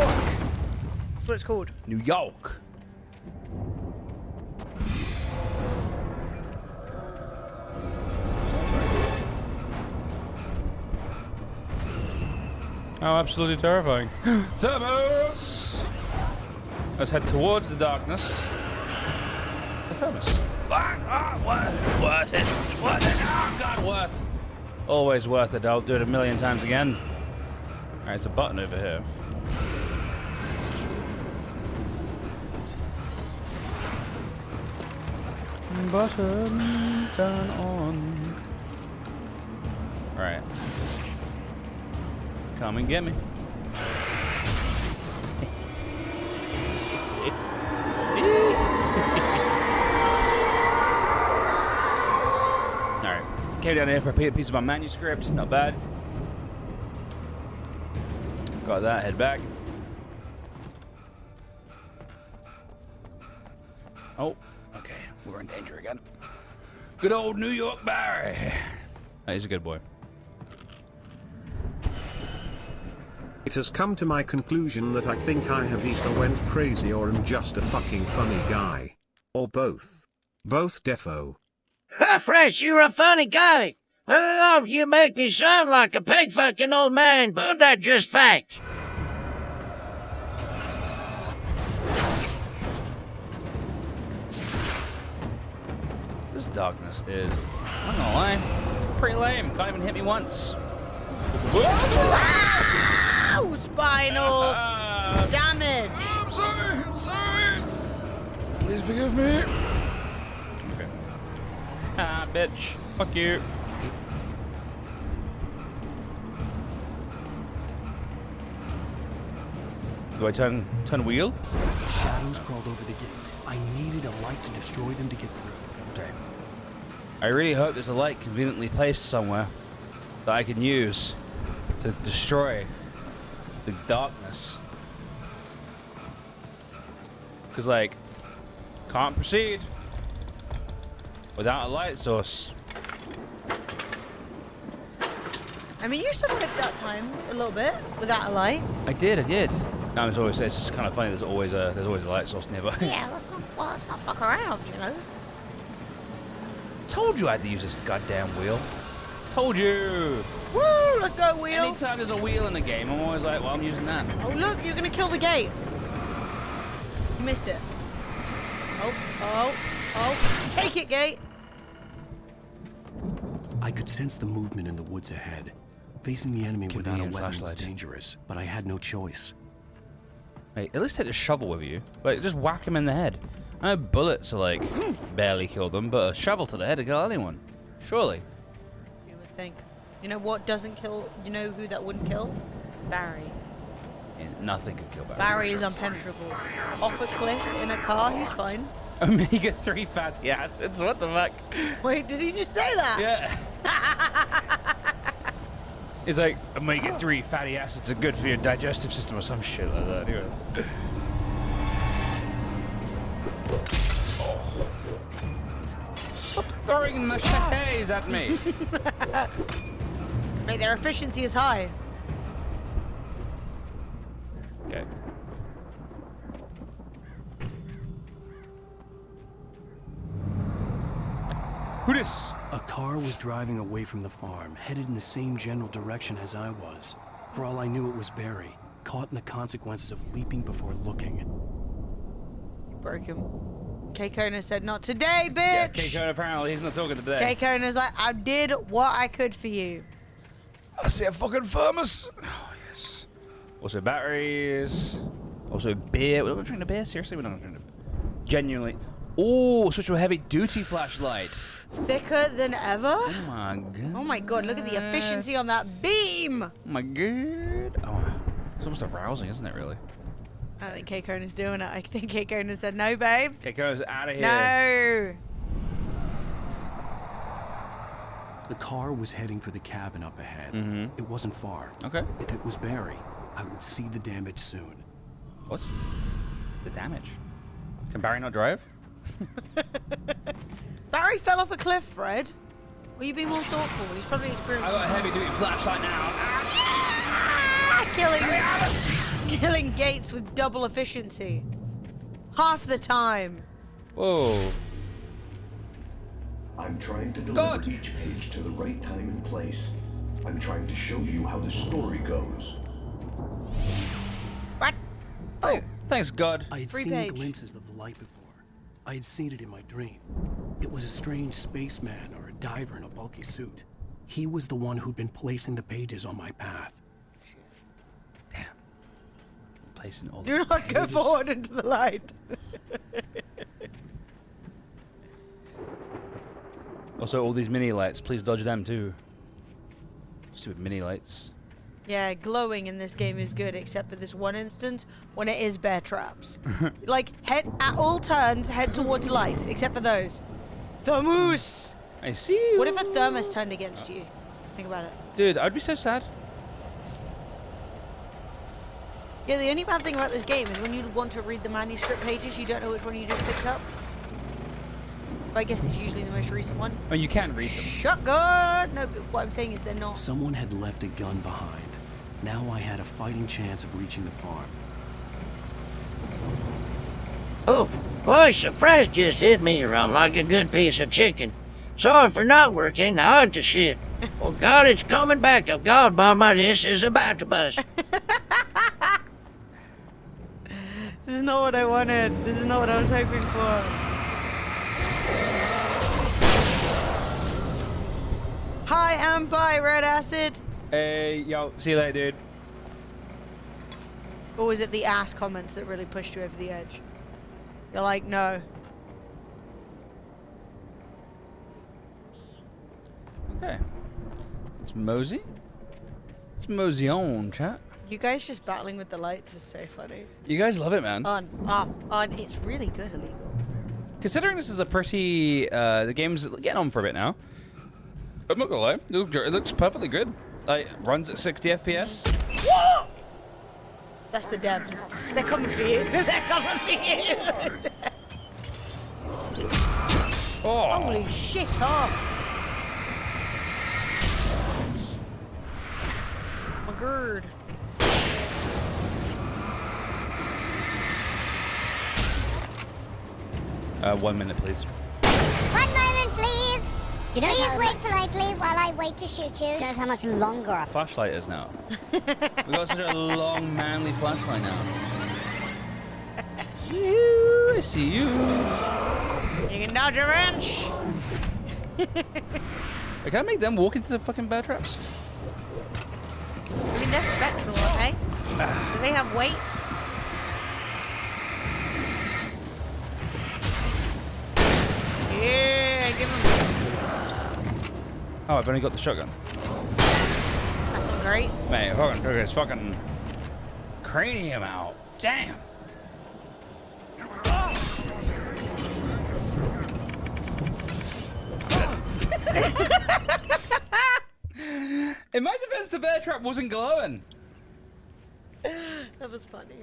That's what it's called. New York. Oh, absolutely terrifying. Thermos! Let's head towards the darkness. The thermos. Worth it. Worth it. Oh, God, worth. Always worth it. I'll do it a million times again. All right, it's a button over here. Button, turn on. All right. Come and get me. Alright, came down here for a piece of my manuscript, not bad. Got that, head back. Oh, okay, we're in danger again. Good old New York Barry. Oh, he's a good boy. It has come to my conclusion that I think I have either went crazy or am just a fucking funny guy. Or both. Both defo. Ha, Fresh, you're a funny guy. Oh, you make me sound like a pig fucking old man, but that's just facts. This darkness is, I'm not gonna lie, pretty lame. Can't even hit me once. Wow! Spinal damage. I'm sorry. I'm sorry. Please forgive me. Okay. Ah, bitch. Fuck you. Do I turn wheel? Shadows crawled over the gate. I needed a light to destroy them to get through. Okay. I really hope there's a light conveniently placed somewhere that I can use to destroy the darkness. Because, like, can't proceed without a light source. I mean, you survived that time a little bit without a light. I did. No, it's just kind of funny. There's always a light source nearby. Yeah, let's not fuck around, you know. Told you I had to use this goddamn wheel. Told you. Woo! Let's go, wheel. Anytime there's a wheel in the game, I'm always like, well, I'm using that. Oh, look, you're gonna kill the gate. You missed it. Oh. Take it, gate. I could sense the movement in the woods ahead. Facing the enemy without a weapon was dangerous, but I had no choice. Hey, at least take a shovel with you. Like, just whack him in the head. I know bullets are like barely kill them, but a shovel to the head will kill anyone. Surely. You would think. You know what doesn't kill? You know who that wouldn't kill? Barry. Yeah, nothing could kill Barry. Barry is impenetrable. Off a cliff in a car, he's fine. Omega-3 fatty acids. What the fuck? Wait, did he just say that? Yeah. He's like, omega-3 fatty acids are good for your digestive system or some shit like that. Anyway. Stop throwing machetes at me. Mate, their efficiency is high. Okay. Who this? A car was driving away from the farm, headed in the same general direction as I was. For all I knew, it was Barry, caught in the consequences of leaping before looking. Broke him. K-Kona said, not today, bitch! Yeah, K-Kona apparently, he's not talking today. K-Kona's like, I did what I could for you. I see a fucking thermos. Oh, yes. Also batteries. Also beer. We're not going to drink the beer? Seriously? We're not going to drink the beer. Genuinely. Oh, switch to a heavy-duty flashlight. Thicker than ever? Oh, my God. Oh, my God. Look at the efficiency on that beam. Oh, my God. Oh, it's almost arousing, isn't it, really? I think K-Kona's doing it. I think K-Kona said, no, babes. K-Kona's out of here. No. The car was heading for the cabin up ahead. It wasn't far. Okay. If it was Barry, I would see the damage soon. What? The damage? Can Barry not drive? Barry fell off a cliff, Fred. Will you be more thoughtful? He's probably experienced. I got a heavy-duty flashlight now. Killing gates with double efficiency. Half the time. Whoa. I'm trying to deliver each page to the right time and place. I'm trying to show you how the story goes. What? Oh, thanks, God. I had seen glimpses of the light before. I had seen it in my dream. It was a strange spaceman or a diver in a bulky suit. He was the one who'd been placing the pages on my path. Placing all the Do not go pages. forward into the light. Also, all these mini lights, please dodge them too. Stupid mini lights. Yeah, glowing in this game is good, except for this one instance when it is bear traps. Like, head at all turns, head towards lights, except for those. Thermos! I see you. What if a thermos turned against you? Think about it. Dude, I'd be so sad. Yeah, the only bad thing about this game is when you want to read the manuscript pages, you don't know which one you just picked up. But I guess it's usually the most recent one. Oh, you can read them. Shotgun! No, but what I'm saying is they're not. Someone had left a gun behind. Now I had a fighting chance of reaching the farm. Oh, boy, surprise just hit me around like a good piece of chicken. Sorry for not working, now to shit. Oh God, it's coming back to God, Mama, this is about to bust. This is not what I wanted. This is not what I was hoping for. Hi, I'm by Red Acid. Hey, yo, see you later, dude. Or was it the ass comments that really pushed you over the edge? You're like, no. Okay. It's Mosey. It's Mosey on, chat. You guys just battling with the lights is so funny. You guys love it, man. On, off, on. It's really good, illegal. Considering this is a pretty, the game's getting on for a bit now. I'm not gonna lie, it looks perfectly good. Like, runs at 60 FPS. Whoa! That's the devs. They're coming for you. They're coming for you. Oh. Holy shit! Oh. My god. 1 minute, please. 1 moment, please. Please wait politely while I wait to shoot you. Shows how much longer I... Flashlight is now. We've got such a long, manly flashlight now. See you. I see you. You can dodge a wrench. Can I make them walk into the fucking bear traps? I mean, they're spectral, aren't they? Do they have weight? Yeah, give them. Oh, I've only got the shotgun. That's not great. Mate, fucking took his fucking cranium out. Damn. In my defense, the bear trap wasn't glowing. That was funny.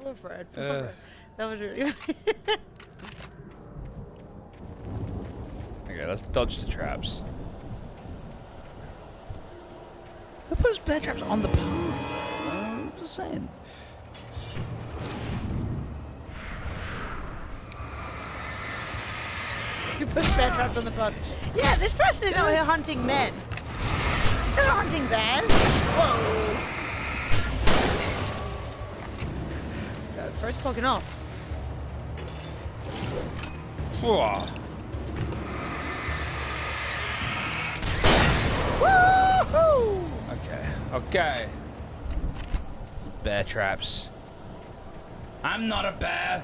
Poor Fred. Poor Fred. That was really funny. Okay, let's dodge the traps. Who puts bear traps on the path? I'm just saying. You push bear traps on the path. Yeah, this person is out here hunting men. They're not hunting bears. Whoa. First poking off. Whoa. Woohoo! Okay, okay. Bear traps. I'm not a bear.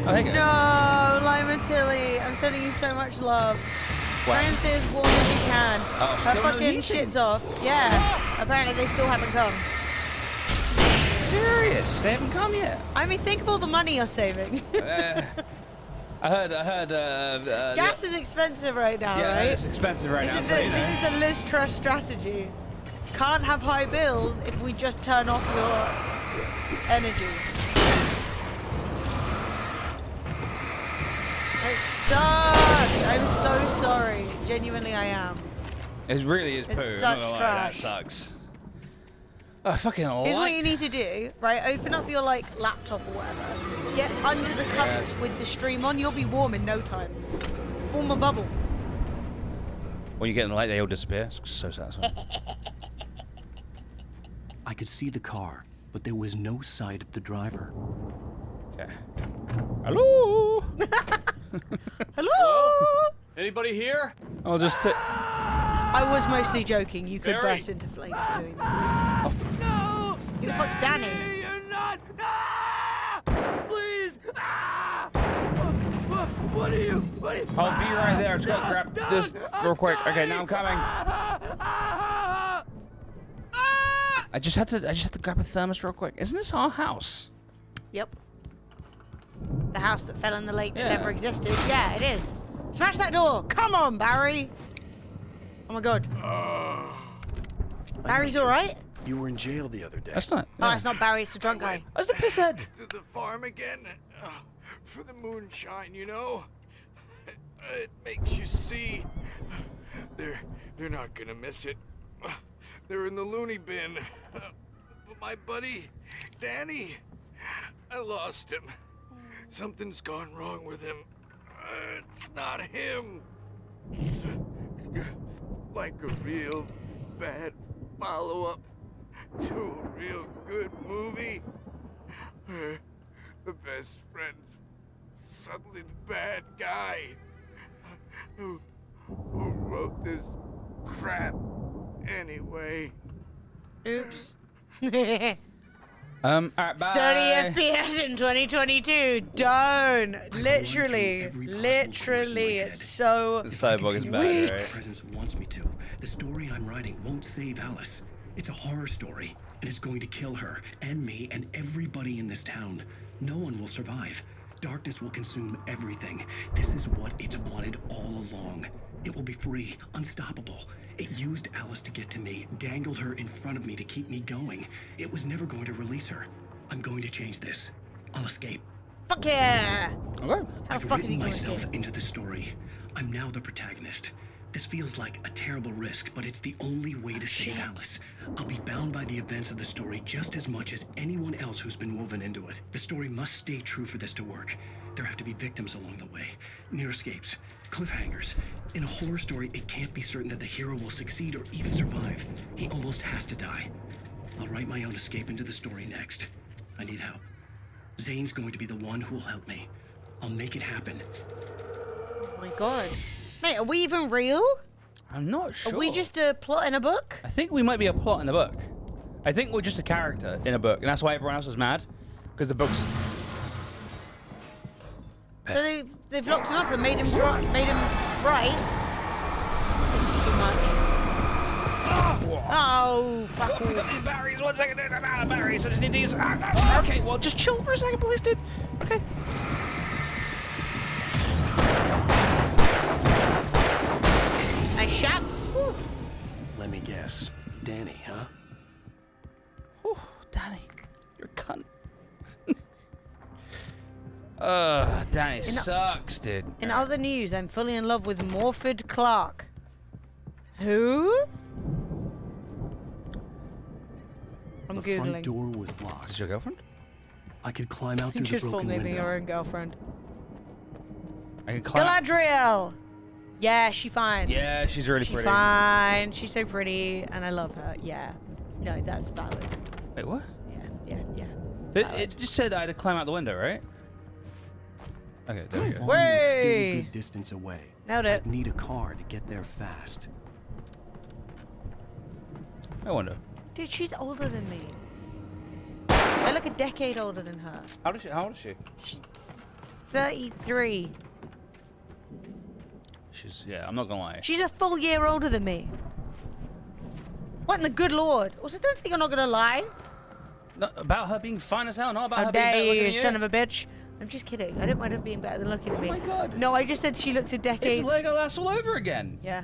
Oh, hey guys. No, Lima Tilly, I'm sending you so much love. Try and stay as warm as you can. Oh, Her still no fucking heating? shit's off. Yeah. Apparently they still haven't come. Serious? They haven't come yet? I mean, think of all the money you're saving. I heard, Gas is expensive right now, yeah, right? it's expensive right now. This So, you know. is the Liz Truss strategy. Can't have high bills if we just turn off your energy. It sucks. I'm so sorry. Genuinely, I am. It really is It's poo. I'm such not gonna lie, trash. that sucks. I fucking Here's what like. you need to do, right? Open up your laptop or whatever. Get under the covers with the stream on. You'll be warm in no time. Form a bubble. When you get in the light, they all disappear. It's so satisfying. I could see the car, but there was no sight of the driver. Okay. Hello. Hello? Anybody here? I'll just sit. I was mostly joking. You could Barry. burst into flames doing that. No! Who the fuck's Danny? You're not! Ah! Please! Ah! What are you? I'll be right there. Just gotta grab this real quick. Okay, now I'm coming. I just had to grab a thermos real quick. Isn't this our house? Yep. The house that fell in the lake that Yeah. never existed. Yeah, it is. Smash that door. Come on, Barry. Oh my god. Barry's alright? You were in jail the other day. That's not. Oh, it's not Barry. It's the drunk guy. That's the pisshead. To the farm again? For the moonshine, you know? It makes you see. They're not gonna miss it. They're in the loony bin. But my buddy, Danny, I lost him. Something's gone wrong with him. It's not him. Like a real bad follow-up to a real good movie. The best friend's suddenly the bad guy. Who wrote this crap anyway? Oops. Alright, bye. 30 FPS in 2022. Don't. Literally. It's so. The cyborg is bad, right? Presence wants me to. The story I'm writing won't save Alice. It's a horror story, and it's going to kill her, and me, and everybody in this town. No one will survive. Darkness will consume everything. This is what it's wanted all along. It will be free, unstoppable. It used Alice to get to me, dangled her in front of me to keep me going. It was never going to release her. I'm going to change this. I'll escape. Fuck yeah. Okay. How the fuck is he I've written going myself to? into the story. I'm now the protagonist. This feels like a terrible risk, but it's the only way to save Alice. I'll be bound by the events of the story just as much as anyone else who's been woven into it. The story must stay true for this to work. There have to be victims along the way, near escapes, cliffhangers. In a horror story, it can't be certain that the hero will succeed or even survive. He almost has to die. I'll write my own escape into the story next. I need help. Zane's going to be the one who'll help me. I'll make it happen. Oh my god. Mate, are we even real? I'm not sure. Are we just a plot in a book? I think we might be a plot in the book. I think we're just a character in a book, and that's why everyone else is mad. Because the book's... So they've locked him up and made him right. This is too much. Oh, fuck We got these batteries. 1 second. I'm out of batteries. I just need these. Okay, well, just chill for a second, please, dude. Okay. Nice shots. Let me guess. Danny, huh? Oh, Danny. You're a cunt. Danny sucks, dude. In other news, I'm fully in love with Morford Clark. Who? I'm the Googling. front door was locked. Is this your girlfriend? I could climb out through the Just full broken naming window. your own girlfriend. I can climb. Galadriel! Yeah, she fine. Yeah, she's really She's pretty. fine. She's so pretty, and I love her. Yeah. No, that's valid. Wait, what? Yeah. It just said I had to climb out the window, right? Okay, there we The go. farm was still a Way! good distance away. Nailed it. I'd need a car to get there fast. I wonder. Dude, she's older than me. I look a decade older than her. How old is she? 33. Yeah, I'm not gonna lie. She's a full year older than me. What in the good lord? Also, don't think I'm not gonna lie. No, about her being fine as hell, not about How her being better dare looking you, than you. son of a bitch. I'm just kidding. I don't mind her being better than looking at me. Oh my god. No, I just said she looks a decade. It's Legolas all over again. Yeah.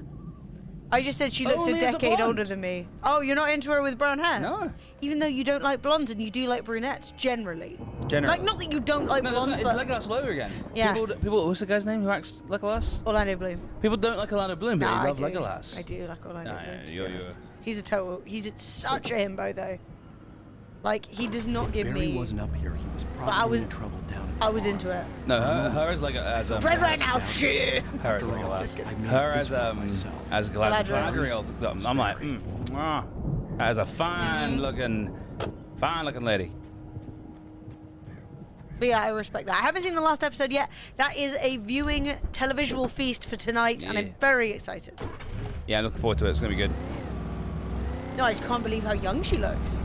I just said she looks Only a as a decade blonde. older than me. Oh, you're not into her with brown hair? No. Even though you don't like blondes and you do like brunettes, generally. Generally. Like, not that you don't like No, blondes, it's but... Legolas all over again. Yeah. People, what's the guy's name who acts Legolas? Orlando Bloom. People don't like Orlando Bloom, but No, they love I do. Legolas. I do like Orlando Nah, Bloom, to be you're- honest. He's such a himbo, though. Like, he does not give Barry me... wasn't up here. He was But probably in trouble down at the I was farm. into it. No, her as like as Red right now, shit! Her as After all, Legolas. I made Her this as one myself. as Galadriel. Galadriel. I'm like, as a fine looking lady. But yeah, I respect that. I haven't seen the last episode yet. That is a viewing televisual feast for tonight, and I'm very excited. Yeah, I'm looking forward to it. It's gonna be good. No, I just can't believe how young she looks.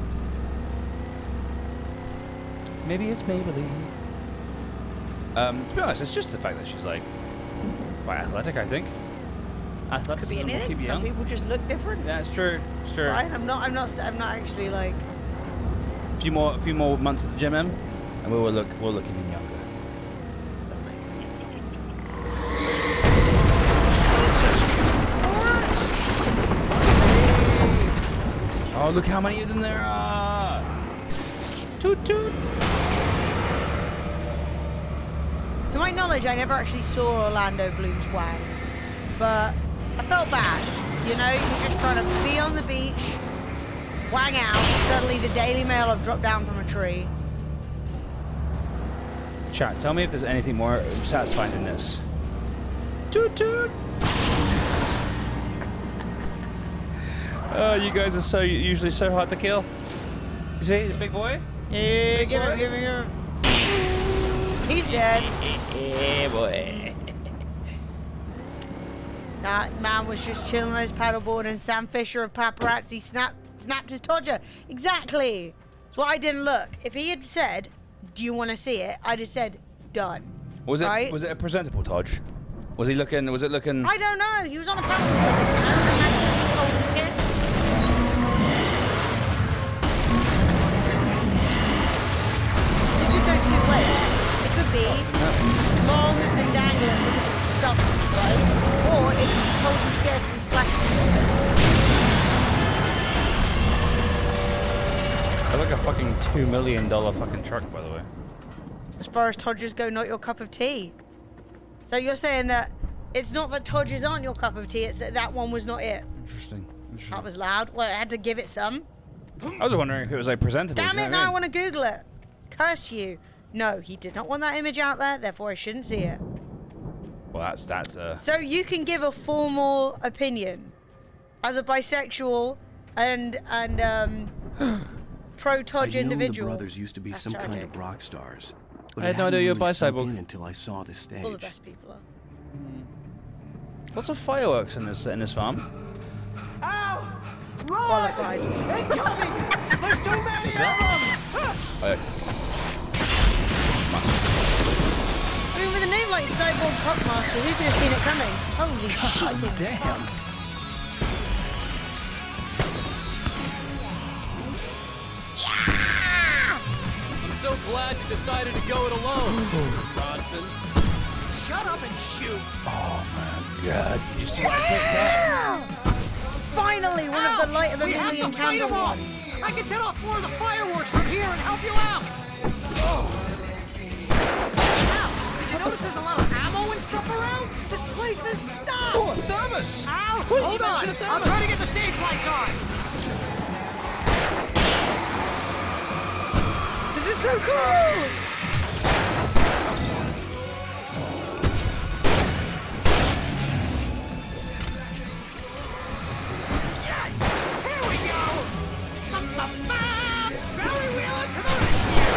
Maybe it's Maybelline. To be honest, it's just the fact that she's like quite athletic. I think. Could be anything. Some people just look different. Yeah, it's true. It's true. Fine. I'm not actually like. A few more months at the gym, Em, and we'll look even younger. Oh, look how many of them there are! Toot toot! To my knowledge, I never actually saw Orlando Bloom's wang, but I felt bad. You know, you're just trying to be on the beach, wang out. Suddenly, the Daily Mail have dropped down from a tree. Chat, tell me if there's anything more satisfying than this. Toot toot! Oh, you guys are usually so hard to kill. You see the big boy? Yeah, give him. He's dead. Yeah, boy. That man was just chilling on his paddleboard, and Sam Fisher of Paparazzi snapped his todger. Exactly. That's why I didn't look. If he had said, "Do you want to see it?" I'd have said, "Done." Was right? it a presentable Todge? Was it looking? I don't know. He was on a paddleboard. It could be long and dangling because it's substance, right? Or it could be cold and scared and splashing. I like a fucking $2 million fucking truck, by the way. As far as Todgers go, not your cup of tea. So you're saying that it's not that Todgers aren't your cup of tea, it's that that one was not it. Interesting. That was loud. Well, I had to give it some. I was wondering if it was like presentable. Damn it, now I want to Google it. Curse you. No, he did not want that image out there, therefore I shouldn't see it. Well, that's So you can give a formal opinion as a bisexual and pro-Todge individual. The brothers used to be some kind of rock stars. But I had no idea you're really sunk bi-cyborg. in until I saw the stage. All the best people are. Lots of fireworks in this farm. Ow! Qualified. Incoming! There's too many of them! I mean, with a name like Cyborg Cockmaster, who could have seen it coming? Holy shit! Damn. I'm so glad you decided to go it alone, Mr. Bronson. Shut up and shoot! Oh my god, did you see what I picked up? Finally, one of the light of a million candle ones. I can set off more of the fireworks from here and help you out! Oh. Did you notice there's a lot of ammo and stuff around? This place is stopped! Oh, a thermos! Ow! Wait, Hold you on! mentioned a thermos. I'll try to get the stage lights on! This is so cool! Yes! Here we go! Barry Wheeler to the rescue!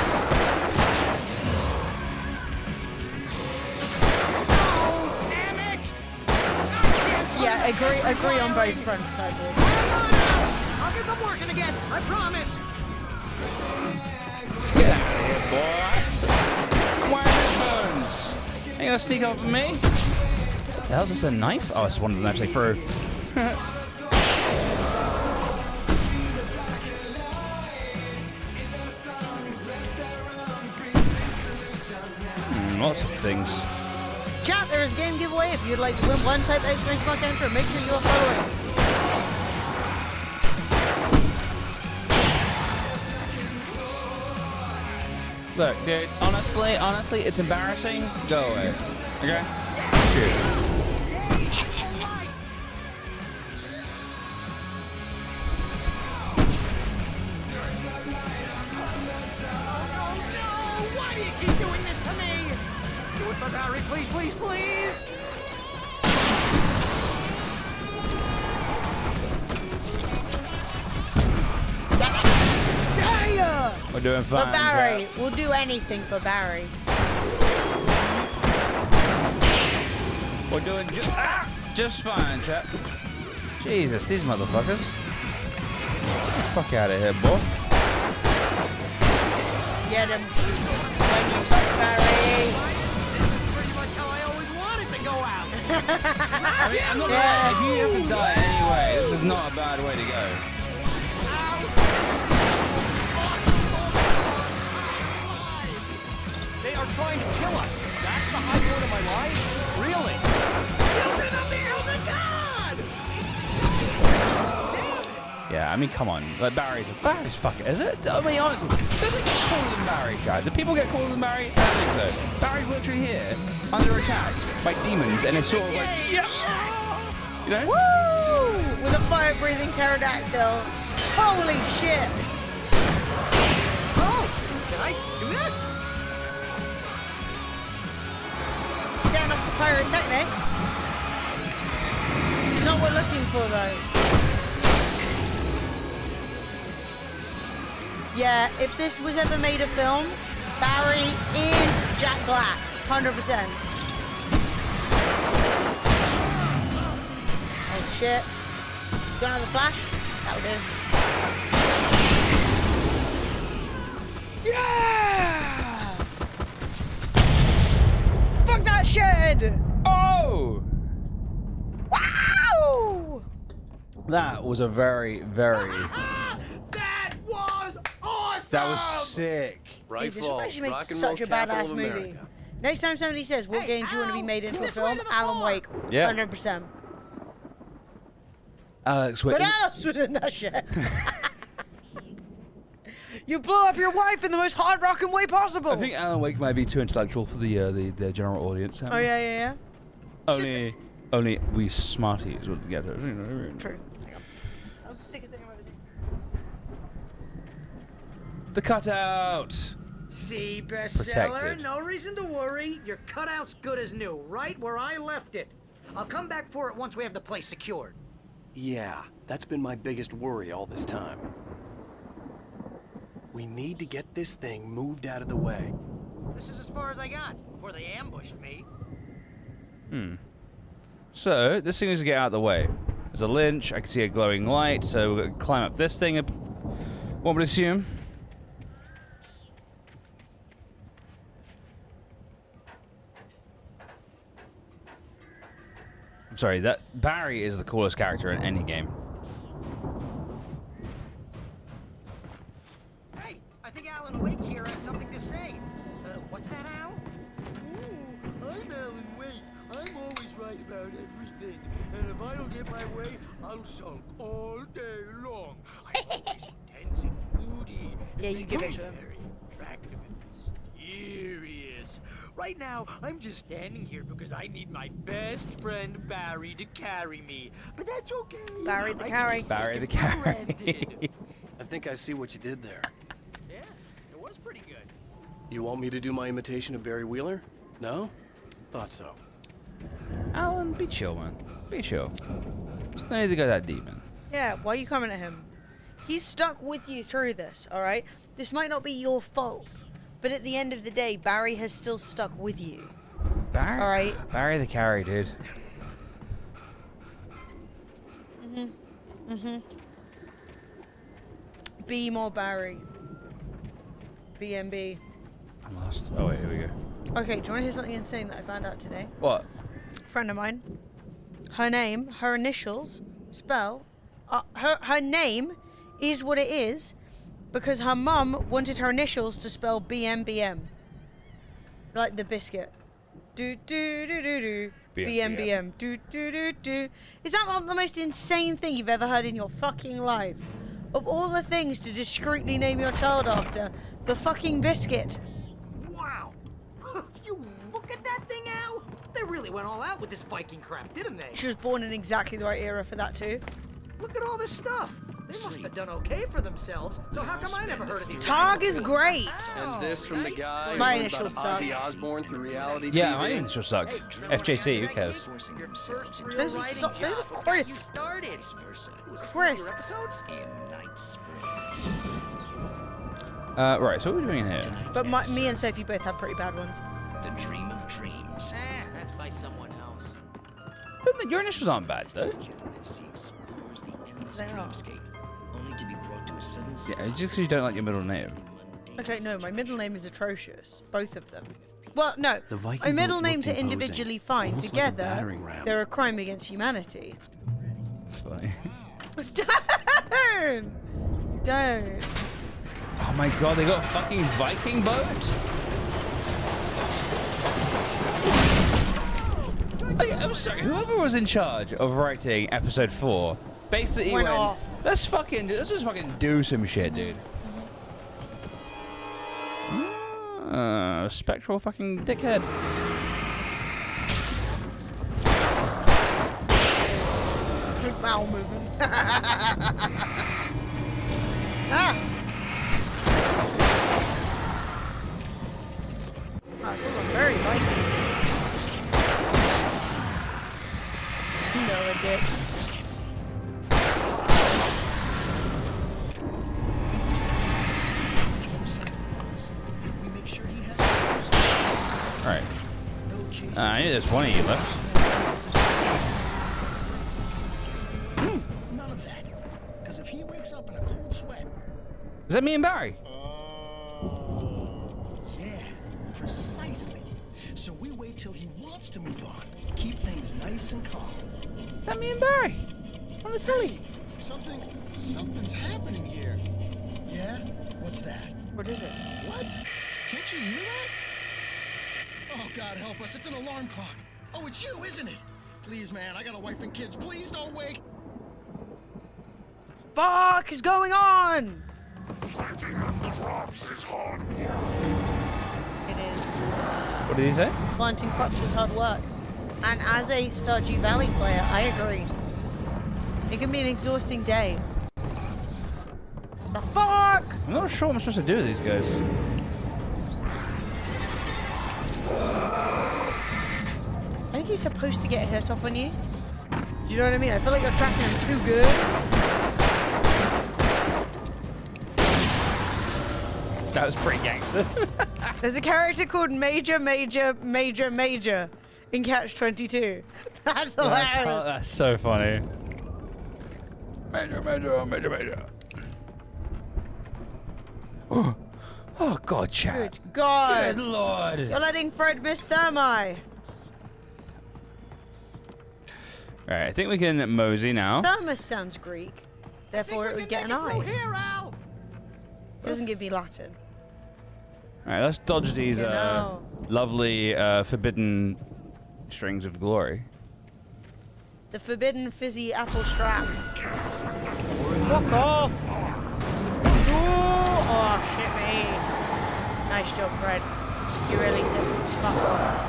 Oh, damn it! Yeah, agree on both fronts, Cyborg. I'll get them working again, I promise! Get out of here, boss! Wire headphones! Ain't gonna sneak up on me? What the hell is this, a knife? Oh, it's one of them actually threw. Lots of things. Chat, there is a game giveaway. If you'd like to win one type exclamation mark enter, make sure you are following. Look, dude, honestly, it's embarrassing. Go away. Okay? Cheers. Why do you keep doing this to me? Do it for Barry, please, please, please! Yeah! We're doing fine. For Barry, chap. we'll do anything for Barry. We're doing just fine, chap. Jesus, these motherfuckers. Get the fuck out of here, boy. Get him. When you touch Barry. This is pretty much how I always wanted to go out. I mean, I'm not lying. If you have to die anyway, this is not a bad way to go. They are trying to kill us. That's the high point of my life? Really? Children of the Elder God! Yeah, I mean, come on. Like, Barry's fucking, is it? I mean, honestly, does it get cooler than Barry, Chad? Do people get cooler than Barry? I don't think so. Barry's literally here, under attack by demons, and it's sort of like, yes! You know? Woo! With a fire-breathing pterodactyl. Holy shit! Oh! Can I do this? Setting off the pyrotechnics. Not what we're looking for, though. Yeah, if this was ever made a film, Barry is Jack Black, 100%. Oh shit. Do another flash? That'll do. Yeah! Fuck that shed! Oh! Wow! That was a very, very... That was awesome! That was sick. Dude, this actually makes such a badass movie. Next time somebody says, what game do you want to be made into a film? Alan Wake. Yeah. 100%. Alex, What else was in that shit? You blew up your wife in the most hard rocking way possible. I think Alan Wake might be too intellectual for the general audience. Oh yeah. Only we smarties would get it. True. That was the sickest thing I've ever seen. The cutout. See, bestseller, Protected. no reason to worry. Your cutout's good as new, right where I left it. I'll come back for it once we have the place secured. Yeah, that's been my biggest worry all this time. We need to get this thing moved out of the way. This is as far as I got before they ambushed me. So, this thing is to get out of the way. There's a lynch, I can see a glowing light, so we're going to climb up this thing, one would assume. I'm sorry, that Barry is the coolest character in any game. Hey, I think Alan Wake here has something to say. What's that, Al? I'm Alan Wake. I'm always right about everything. And if I don't get my way, I'll sulk all day long. I'm always intense and moody. Yeah, you give it to him. Very attractive and mysterious. Right now, I'm just standing here because I need my best friend Barry to carry me. But that's okay. Barry the carry. Barry the carry. I think I see what you did there. Yeah, it was pretty good. You want me to do my imitation of Barry Wheeler? No? Thought so. Alan, be chill, man. Be chill. Just don't need to go that deep, man. Yeah, why are you coming at him? He's stuck with you through this, alright? This might not be your fault, but at the end of the day, Barry has still stuck with you. Barry? Alright? Barry the carry, dude. Be more Barry. BMB. I'm lost. Oh, wait, here we go. Okay, do you want to hear something insane that I found out today? What? Friend of mine. Her name, her initials, spell. Her name is what it is because her mum wanted her initials to spell BMBM. Like the biscuit. Do do do do do. BMBM. Do do do do. Is that not the most insane thing you've ever heard in your fucking life? Of all the things to discreetly name your child after, the fucking biscuit. Wow. You look at that thing, Al. They really went all out with this Viking crap, didn't they? She was born in exactly the right era for that too. Look at all this stuff. They must have done okay for themselves. So how come I never heard of these? Targ is great. And this from the guy My who learned initials about suck. Ozzy Osbourne through reality Yeah, TV. my initials suck. FJT, who cares? Those are Chris. Started. Chris. Episodes? Right, so what are we doing here? But me and Sophie both have pretty bad ones. The dream of dreams. That's by someone else. But your initials aren't bad, though. They are. Only to be brought to a sudden Yeah, just because you don't like your middle name. Okay, no, my middle name is atrocious. Both of them. Well, no, The Viking my middle boat names are looked imposing, individually fine. almost like a Together, battering ram. they're a crime against humanity. It's funny. Don't. Oh my god, they got fucking Viking boats? Okay, I'm sorry, whoever was in charge of writing episode 4 basically Went went, off. let's just fucking do some shit, dude. Spectral fucking dickhead. Big bowel movement. Ah! Wow, it's all very Viking. No, it did. Alright. I knew there's one of you left. None of that. Because if he wakes up in a cold sweat, Is that me and Barry? yeah, precisely. So we wait till he wants to move on. Keep things nice and calm. Is that me and Barry? On the telly. Something's happening here. Yeah? What's that? What is it? What? Can't you hear that? Oh, God help us. It's an alarm clock. Oh, it's you, isn't it? Please, man, I got a wife and kids. Please don't wake. Fuck is going on? It is. What did he say? Planting crops is hard work. And as a Stardew Valley player, I agree. It can be an exhausting day. The fuck? I'm not sure what I'm supposed to do with these guys. I think he's supposed to get a hit off on you. Do you know what I mean? I feel like you're tracking him too good. That was pretty gangster. There's a character called Major in Catch 22. That's hilarious. That's so funny. Major. Oh god, Chad. Good God. Good lord. You're letting Fred miss Thermi. Alright, I think we can mosey now. Thermos sounds Greek. Therefore, it would get an eye. Here, Al. Doesn't give me Latin. Alright, let's dodge these You know. lovely forbidden strings of glory. The forbidden fizzy apple strap. Fuck off! Oh, shit me. Nice job, Fred. You really said fuck off.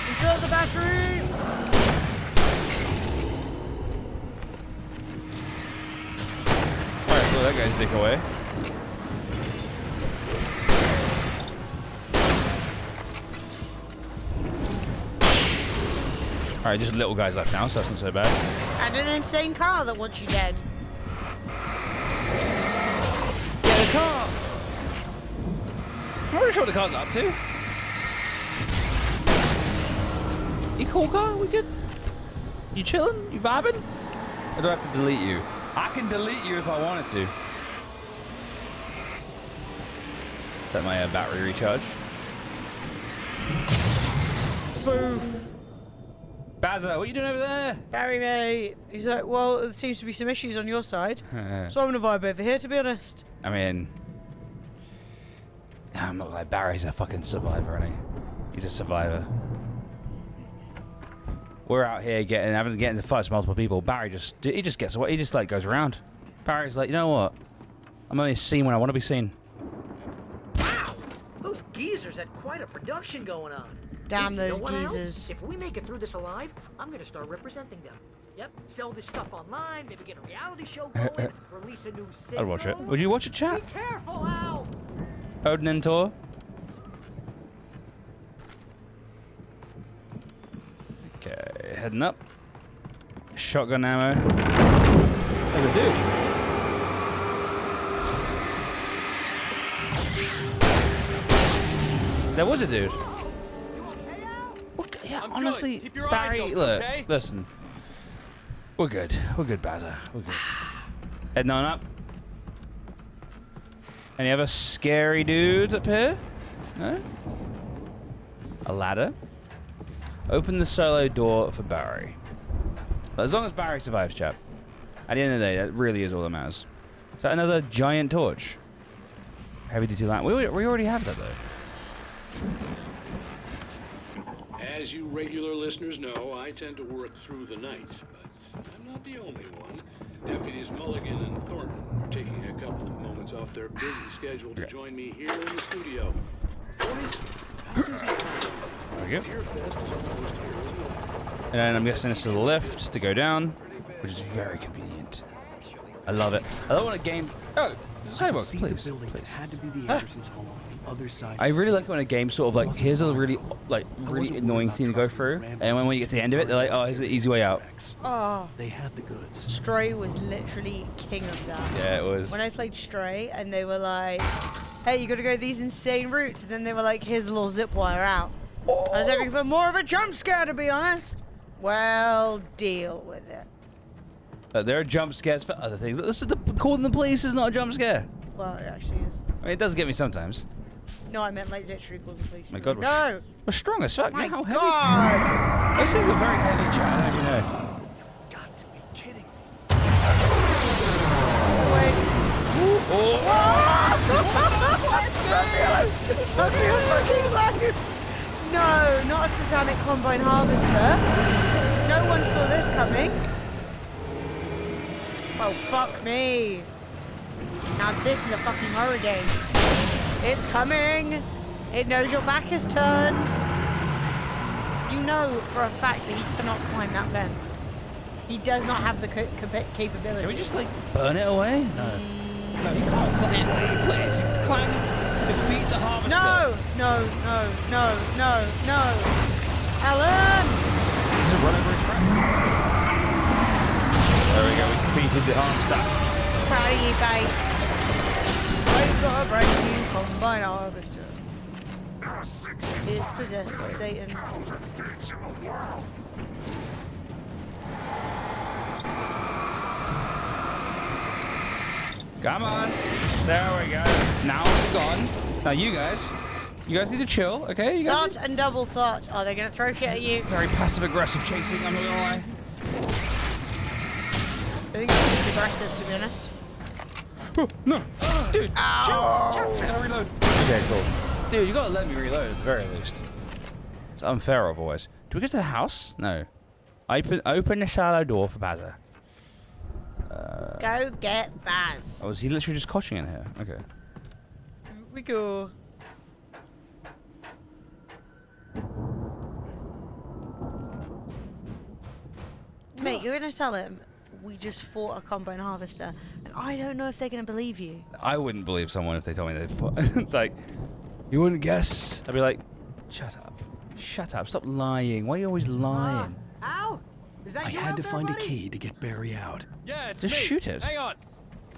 Insert the battery! Alright, blow that guy's dick away. Alright, just little guys left now, so that's not so bad. And an insane car that wants you dead. Get a car! I'm not sure what the car's up to. You cool, car? We good? You chilling? You vibing? Or do I have to delete you? I can delete you if I wanted to. Let my battery recharge. Boof. Bazza, what are you doing over there? Barry, mate. He's like, well, there seems to be some issues on your side. So I'm gonna vibe over here, to be honest. I mean, I'm not gonna lie, Barry's a fucking survivor, isn't he? He's a survivor. We're out here having to get into fights with multiple people. Barry just gets away. He just like goes around. Barry's like, you know what? I'm only seen when I want to be seen. Wow, those geezers had quite a production going on. Damn You those know what, Al? geezers. If we make it through this alive, I'm gonna start representing them. Yep, sell this stuff online, maybe get a reality show going, release a new single. I'd watch it. Would you watch it, chat? Be careful, Al! Odin and Tor? Heading up. Shotgun ammo. There's a dude. There was a dude. Yeah, honestly, Barry, look, listen. We're good. We're good, Bazza. We're good. Heading on up. Any other scary dudes up here? No? A ladder. Open the solo door for Barry. As long as Barry survives, chap. At the end of the day, that really is all that matters. Is that another giant torch? Heavy duty lamp. We already have that, though. As you regular listeners know, I tend to work through the night, but I'm not the only one. Deputies Mulligan and Thornton are taking a couple of moments off their busy schedule to join me here in the studio. Boys, how busy are you? There we go. And then I'm guessing this is the lift to go down, which is very convenient. I love it. I love when a game. Oh, sidewalk, please. Had to be the Andersons' home on the other side. I really like when a game sort of like, here's a really annoying thing to go through, and when you get to the end of it, they're like, oh, here's the easy way out. Oh. They had the goods. Stray was literally king of that. Yeah, it was. When I played Stray, and they were like, hey, you gotta go these insane routes, and then they were like, here's a little zip wire out. I was hoping for more of a jump scare, to be honest. Well, deal with it. There are jump scares for other things. This is calling the police is not a jump scare. Well, it actually is. I mean, it does get me sometimes. No, I meant like literally call the police. My God, no. We're strong as fuck. My How God. heavy? This is a very heavy chat, you know. Got to be kidding. Wait. No, not a satanic combine harvester. No one saw this coming. Oh, fuck me. Now this is a fucking horror game. It's coming. It knows your back is turned. You know for a fact that he cannot climb that fence. He does not have the capability. Can we just like burn it away? No. No, you can't climb it. Please, climb. Defeat the harvester. No, no, no, no, no, no. Alan! He's a run over his friend. There we go, we defeated the harvester. Proud of you, Bates. I've got a brand new combine harvester. It's possessed by Satan. Come on. There we go. Now it's gone. Now you guys need to chill, okay? You guys Thought and double thought. Oh, they're gonna throw shit at you. very passive-aggressive chasing, I'm not gonna lie. I think it's aggressive, to be honest. Oh, no. Dude, ow. Chill. I gotta reload. Okay, cool. Dude, you gotta let me reload at the very least. It's unfair otherwise. Do we get to the house? No. Open the shallow door for Bazza. Go get Baz. Oh, is he literally just coaching in here? Okay. Here we go. Mate, you're gonna tell him we just fought a combine harvester, and I don't know if they're gonna believe you. I wouldn't believe someone if they told me they fought. Like, you wouldn't guess. I'd be like, shut up. Shut up. Stop lying. Why are you always lying? Al? Is that I you had out to there, find a buddy? key to get Barry out. Yeah, it's Just me. shoot it. Hang on.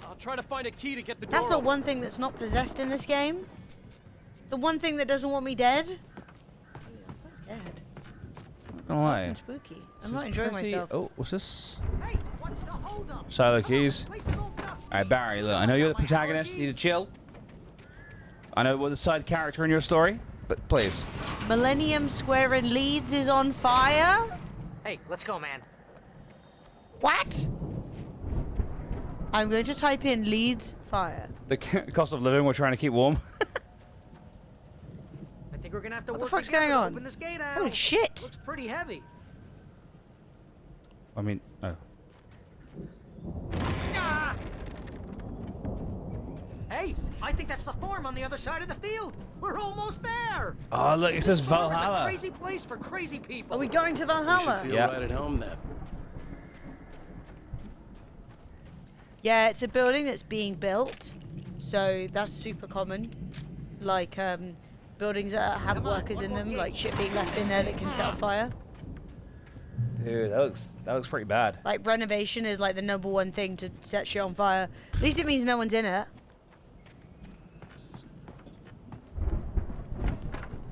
I'll try to find a key to get the door That's the open. one thing that's not possessed in this game. The one thing that doesn't want me dead. I'm so scared. Not gonna lie. It's spooky. This I'm is not enjoying pretty- myself. Oh, what's this? Hey, what's the holdup? Silo keys. Alright, Barry, look, I know you're the protagonist. You need to chill. I know we're the side character in your story, but please. Millennium Square in Leeds is on fire? Hey, let's go, man. What? I'm going to type in Leeds fire. The cost of living we're trying to keep warm. I think we're gonna have to What the work fuck's together going to on? open this gate out. Holy shit. Looks pretty heavy. I mean, oh. Ah! Hey, I think that's the farm on the other side of the field. We're almost there. Oh, look, it says This farm is a Valhalla. crazy place for crazy people. Are we going to Valhalla? Feel Yeah. right at home then. Yeah, it's a building that's being built, so that's super common. Like buildings that have workers in them, like shit being left in there that can set on fire. Dude, that looks pretty bad. Like, renovation is like the #1 thing to set shit on fire. At least it means no one's in it.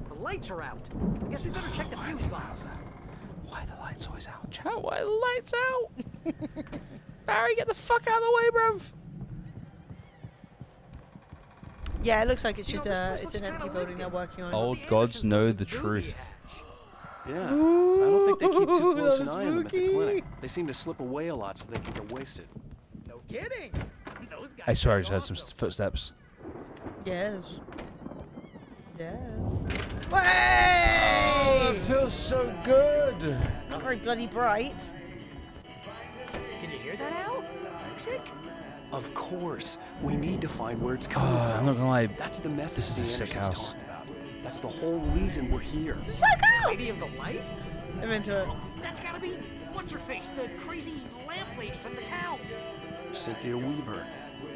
The lights are out. I guess we better check the fuse box. Why are the lights always out? Chat, why are the lights out? Barry, get the fuck out of the way, bruv. Yeah, it looks like it's just it's an empty building they're working on. Old gods know the truth. Yeah, I don't think they keep too close an eye on them at the clinic. They seem to slip away a lot so they can get wasted. No kidding. Those guys I swear I just heard some footsteps. Yes. Yes. Oh, it feels so good. Not very bloody bright. Can you hear that, Al? Music? Of course. We need to find where it's coming from. I'm not gonna lie. That's the message This is a the sick Andersons house. talked about. That's the whole reason we're here. So cool! Lady of the Light? I'm into it. That's gotta be what's-her-face, the crazy lamp lady from the town. Cynthia Weaver.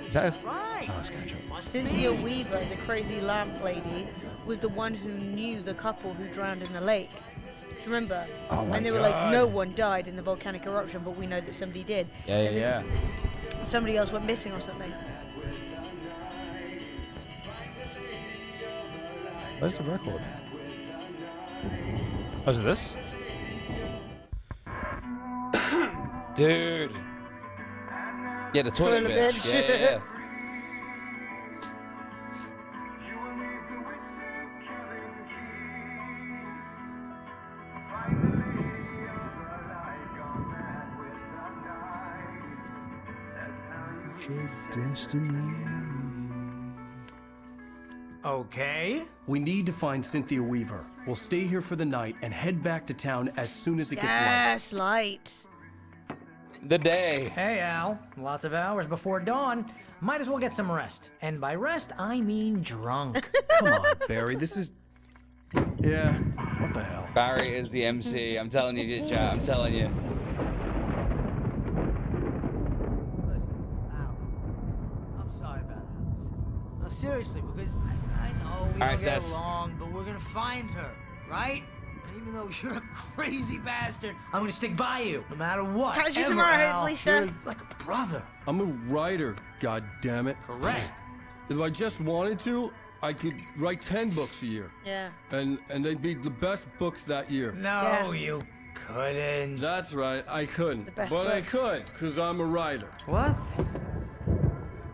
Is that? Right. Oh, it's ketchup. Cynthia Weaver, the crazy lamp lady, was the one who knew the couple who drowned in the lake. Do you remember? Oh my And they were God. like, no one died in the volcanic eruption, but we know that somebody did. Yeah, And yeah, then yeah. Somebody else went missing or something. Where's the record? Oh, is it this? Dude. Yeah, the toilet bitch. Yeah, yeah, yeah. Okay. We need to find Cynthia Weaver. We'll stay here for the night and head back to town as soon as it gets light. Yes, light. The day. Hey, Al. Lots of hours before dawn. Might as well get some rest. And by rest, I mean drunk. Come on, Barry. This is... Yeah, what the hell? Barry is the MC. I'm telling you, chat. I'm telling you. I'm sorry about that. No, seriously, because I know we All right, don't get Sess. along, but we're gonna find her, right? And even though you're a crazy bastard, I'm gonna stick by you, no matter what. Catch you Ever, tomorrow, Al. hopefully, You're Sess. like a brother. I'm a writer, god damn it. Correct. If I just wanted to, I could write 10 books a year. Yeah. And they'd be the best books that year. No, you couldn't. That's right, I couldn't. The best But I books. could, because I'm a writer. What?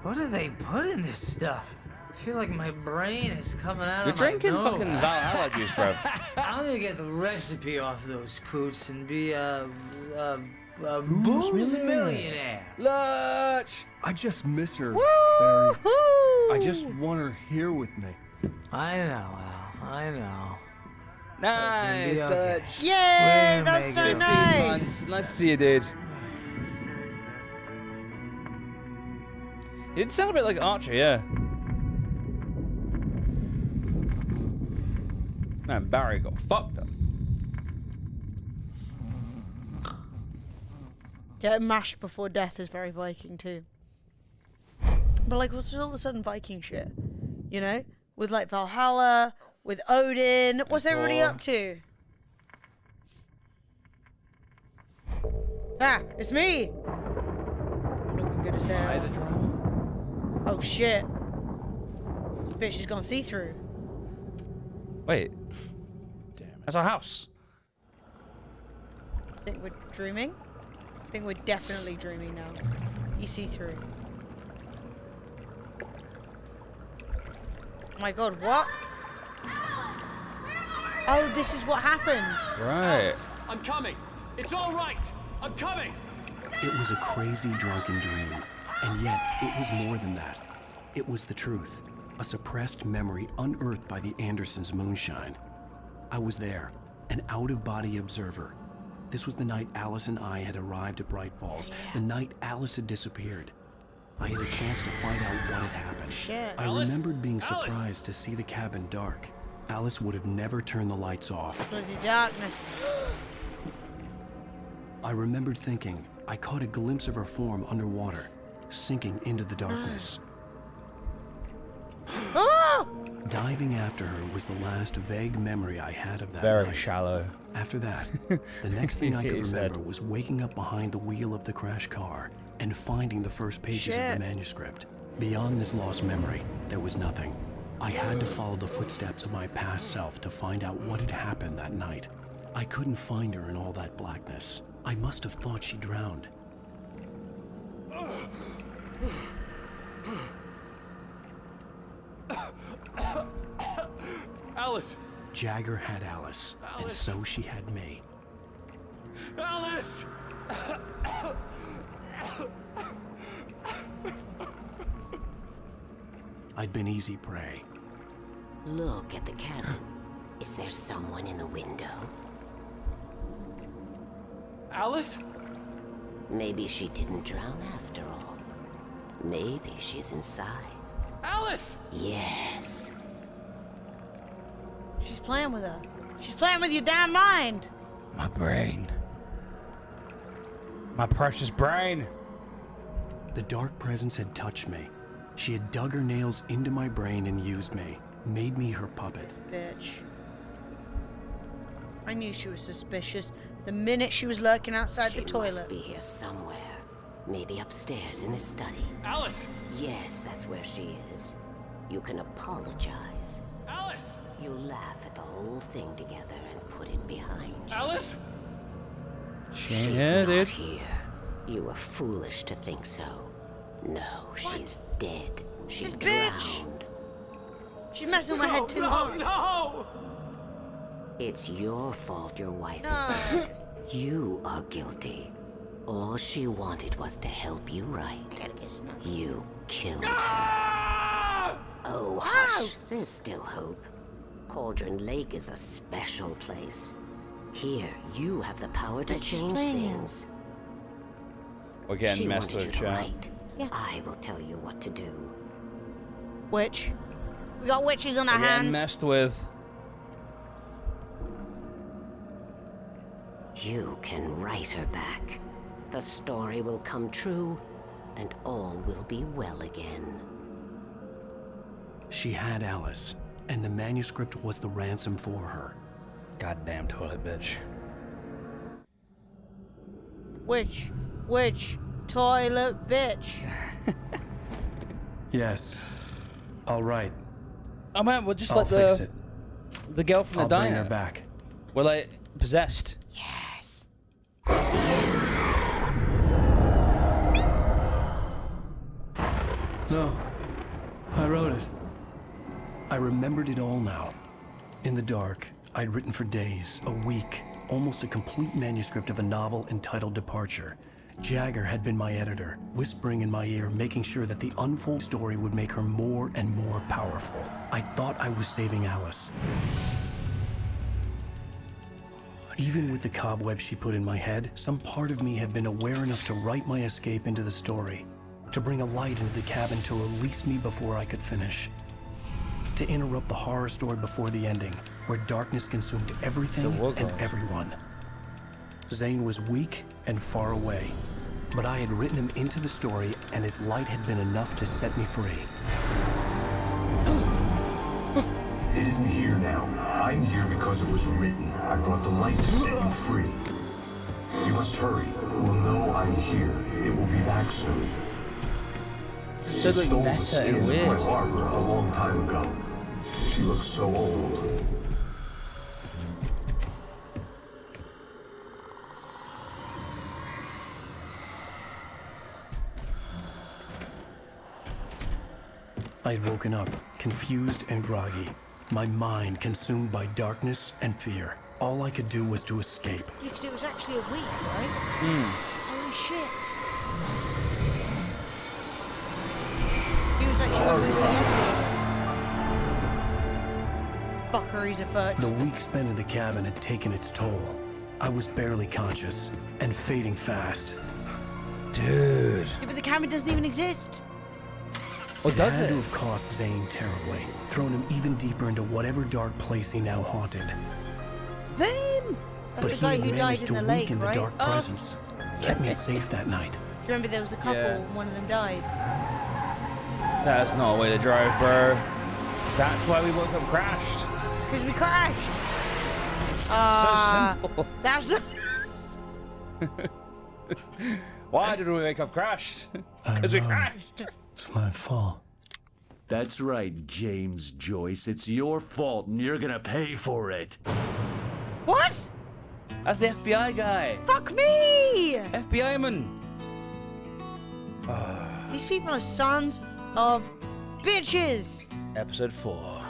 What do they put in this stuff? I feel like my brain is coming out You're of my drinking nose. fucking Valhalla juice, bro. I'm gonna get the recipe off those coots and be a booze millionaire. Lurch! I just miss her, Woo! Barry. I just want her here with me. I know, Al. I know. Nice, It's gonna be okay. Dutch. Yay, We'll that's make so it. 15 nice. months. Nice to see you, dude. You did sound a bit like Archer, yeah. Man, Barry got fucked up. Getting mashed before death is very Viking too. But like, what's all of a sudden Viking shit? You know, with like Valhalla, with Odin. What's everybody Thor. up to? Ah, it's me. I'm looking good as By hell. the drama. Oh shit! This bitch has gone see-through. Wait. Damn. That's our house. I think we're dreaming. I think we're definitely dreaming now. You see through. Oh my god, what? Oh, this is what happened. Right. I'm coming. It's all right. I'm coming. It was a crazy drunken dream, and yet it was more than that. It was the truth, a suppressed memory unearthed by the Andersons' moonshine. I was there, an out-of-body observer. This was the night Alice and I had arrived at Bright Falls, the night Alice had disappeared. I had a chance to find out what had happened. Shit. I remembered being surprised to see the cabin dark. Alice would have never turned the lights off. Bloody darkness. I remembered thinking I caught a glimpse of her form underwater, sinking into the darkness. Ah! No! Diving after her was the last vague memory I had of that Very night. shallow. After that, the next thing I could He said. remember was waking up behind the wheel of the crash car and finding the first pages of Shit. the manuscript. Beyond this lost memory, there was nothing. I had to follow the footsteps of my past self to find out what had happened that night. I couldn't find her in all that blackness. I must have thought she drowned. Alice! Jagger had Alice, and so she had me. Alice! I'd been easy prey. Look at the cabin. Is there someone in the window? Alice? Maybe she didn't drown after all. Maybe she's inside. Alice! Yes. She's playing with her. She's playing with your damn mind. My brain. My precious brain. The dark presence had touched me. She had dug her nails into my brain and used me, made me her puppet. Bitch. I knew she was suspicious the minute she was lurking outside the toilet. She must be here somewhere. Maybe upstairs in the study. Alice! Yes, that's where she is. You can apologize. Alice! You laugh at the whole thing together and put it behind you. Alice! She's Yeah, not dude. here. You were foolish to think so. No, she's dead. She's This bitch! drowned. She's messing with my head too hard. No! It's your fault your wife is dead. You are guilty. All she wanted was to help you right. You killed her. Oh, hush. There's still hope. Cauldron Lake is a special place. Here, you have the power to change things. We're getting She messed wanted with, you to chat. write. I will tell you what to do. Witch. We got witches on our We're getting hands. messed with. You can write her back. The story will come true, and all will be well again. She had Alice, and the manuscript was the ransom for her. Goddamn toilet bitch. Witch. Witch. Toilet bitch. Yes. All right. Oh man, we're just I'll like fix it. the girl from the I'll diner. bring her back. We're like possessed. Yes. No. I wrote it. I remembered it all now. In the dark, I'd written for days, a week, almost a complete manuscript of a novel entitled Departure. Jagger had been my editor, whispering in my ear, making sure that the unfolded story would make her more and more powerful. I thought I was saving Alice. Even with the cobwebs she put in my head, some part of me had been aware enough to write my escape into the story, to bring a light into the cabin to release me before I could finish, to interrupt the horror story before the ending, where darkness consumed everything and everyone. Zane was weak and far away, but I had written him into the story, and his light had been enough to set me free. It isn't here now. I'm here because it was written. I brought the light to set you free. You must hurry. We'll know I'm here. It will be back soon. So like Stole the meta skin and of weird. my Barbara a long time ago. She looks so old. I had woken up, confused and groggy, my mind consumed by darkness and fear. All I could do was to escape. Yeah, 'cause it was actually a week, right? Holy shit. He was actually on fuckeries afoot. The week spent in the cabin had taken its toll. I was barely conscious and fading fast. Dude. Yeah, but the camera doesn't even exist. It had to have cost Zane terribly, thrown him even deeper into whatever dark place he now haunted. Zane! That's But the he guy had who died managed in to the lake, weaken the right? dark Oh. presence, kept me safe that night. Remember there was a couple Yeah. and one of them died. That's not a way to drive, bro. That's why we woke up crashed. Because we crashed. So simple. That's the... Why did we wake up crashed? Because we crashed. It's my fault. That's right, James Joyce. It's your fault, and you're gonna pay for it. What? That's the FBI guy. Fuck me! FBI man. These people are sons of bitches. Episode 4.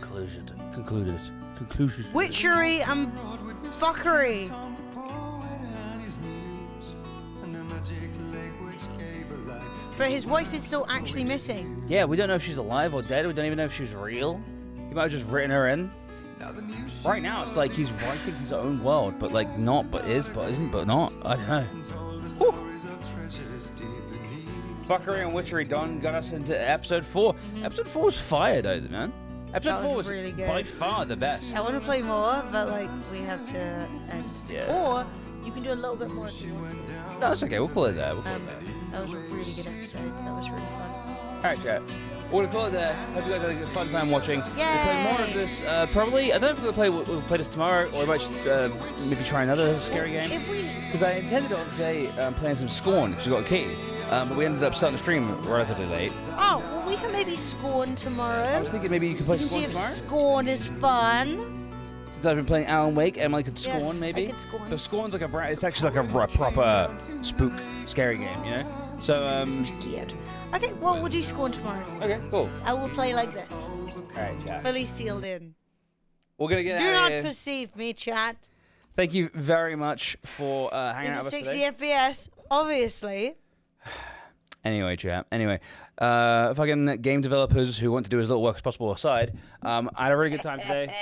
Concluded. Witchery and fuckery. But his wife is still actually missing. Yeah, we don't know if she's alive or dead. We don't even know if she's real. He might have just written her in. Right now, it's like he's writing his own world, but like not, but is, but isn't, but not. I don't know. Whew. Fuckery and witchery done got us into episode 4. Episode 4 was fire, though, man. Episode 4 was really good. by far the best. I want to play more, but like we have to end. Yeah. Or you can do a little bit more if you want to. No, it's okay. We'll call it there. That was a really good episode. That was really fun. Alright, chat. We're gonna call it there. Hope you guys had a fun time watching. We'll play more of this probably. I don't know if we'll play this tomorrow, or we might just, maybe try another scary game. Because I intended on today playing some Scorn, because we got a key. But we ended up starting the stream relatively late. Oh, well, we can maybe Scorn tomorrow. I was thinking maybe you could play Scorn tomorrow. Scorn is fun. Since I've been playing Alan Wake, Emily could Yeah, Scorn maybe. I could Scorn. So Scorn's like it's actually like a proper spook scary game, you know? So Scared. Okay, well we'll do Scorn tomorrow. Okay, cool. I will play like this. Alright, chat. Fully sealed in. We're gonna get Do out of not here. perceive me, chat. Thank you very much for hanging out Is with it us 60 today. FPS? Obviously. Anyway, chat. Anyway, fucking game developers who want to do as little work as possible aside, I had a really good time today.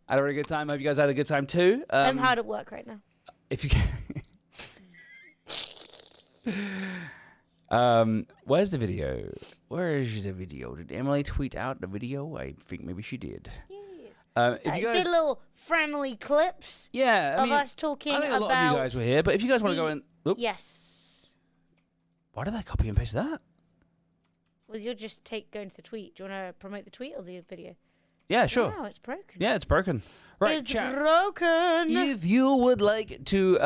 I had a really good time. I hope you guys had a good time too. I'm hard at work right now. If you can. Where's the video? Where is the video? Did Emily tweet out the video? I think maybe she did. If you guys did little friendly clips. Yeah, I of mean, us talking I think a about. lot of you guys were here, but if you guys want to go in, oop. Yes. Why did I copy and paste that? Well, you'll just going to the tweet. Do you want to promote the tweet or the video? Yeah, sure. Wow, it's broken. Yeah, it's broken. Right, It's chat. broken. If you would like to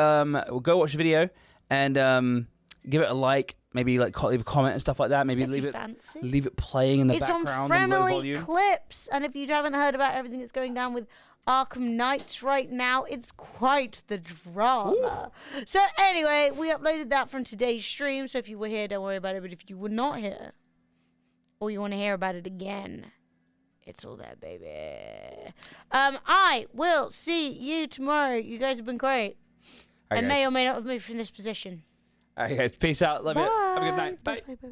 go watch the video and give it a like, maybe like leave a comment and stuff like that. Maybe leave it playing in the It's background on on low Friendly volume. Clips, and if you haven't heard about everything that's going down with Arkham Knights right now, it's quite the drama. So anyway, we uploaded that from today's stream, so if you were here, don't worry about it, but if you were not here, or you want to hear about it again, it's all there, baby. I will see you tomorrow. You guys have been great. All right, I may guys. or may not have moved from this position. All right, guys. Peace out. Love you. Have a good night. Bye. Bye.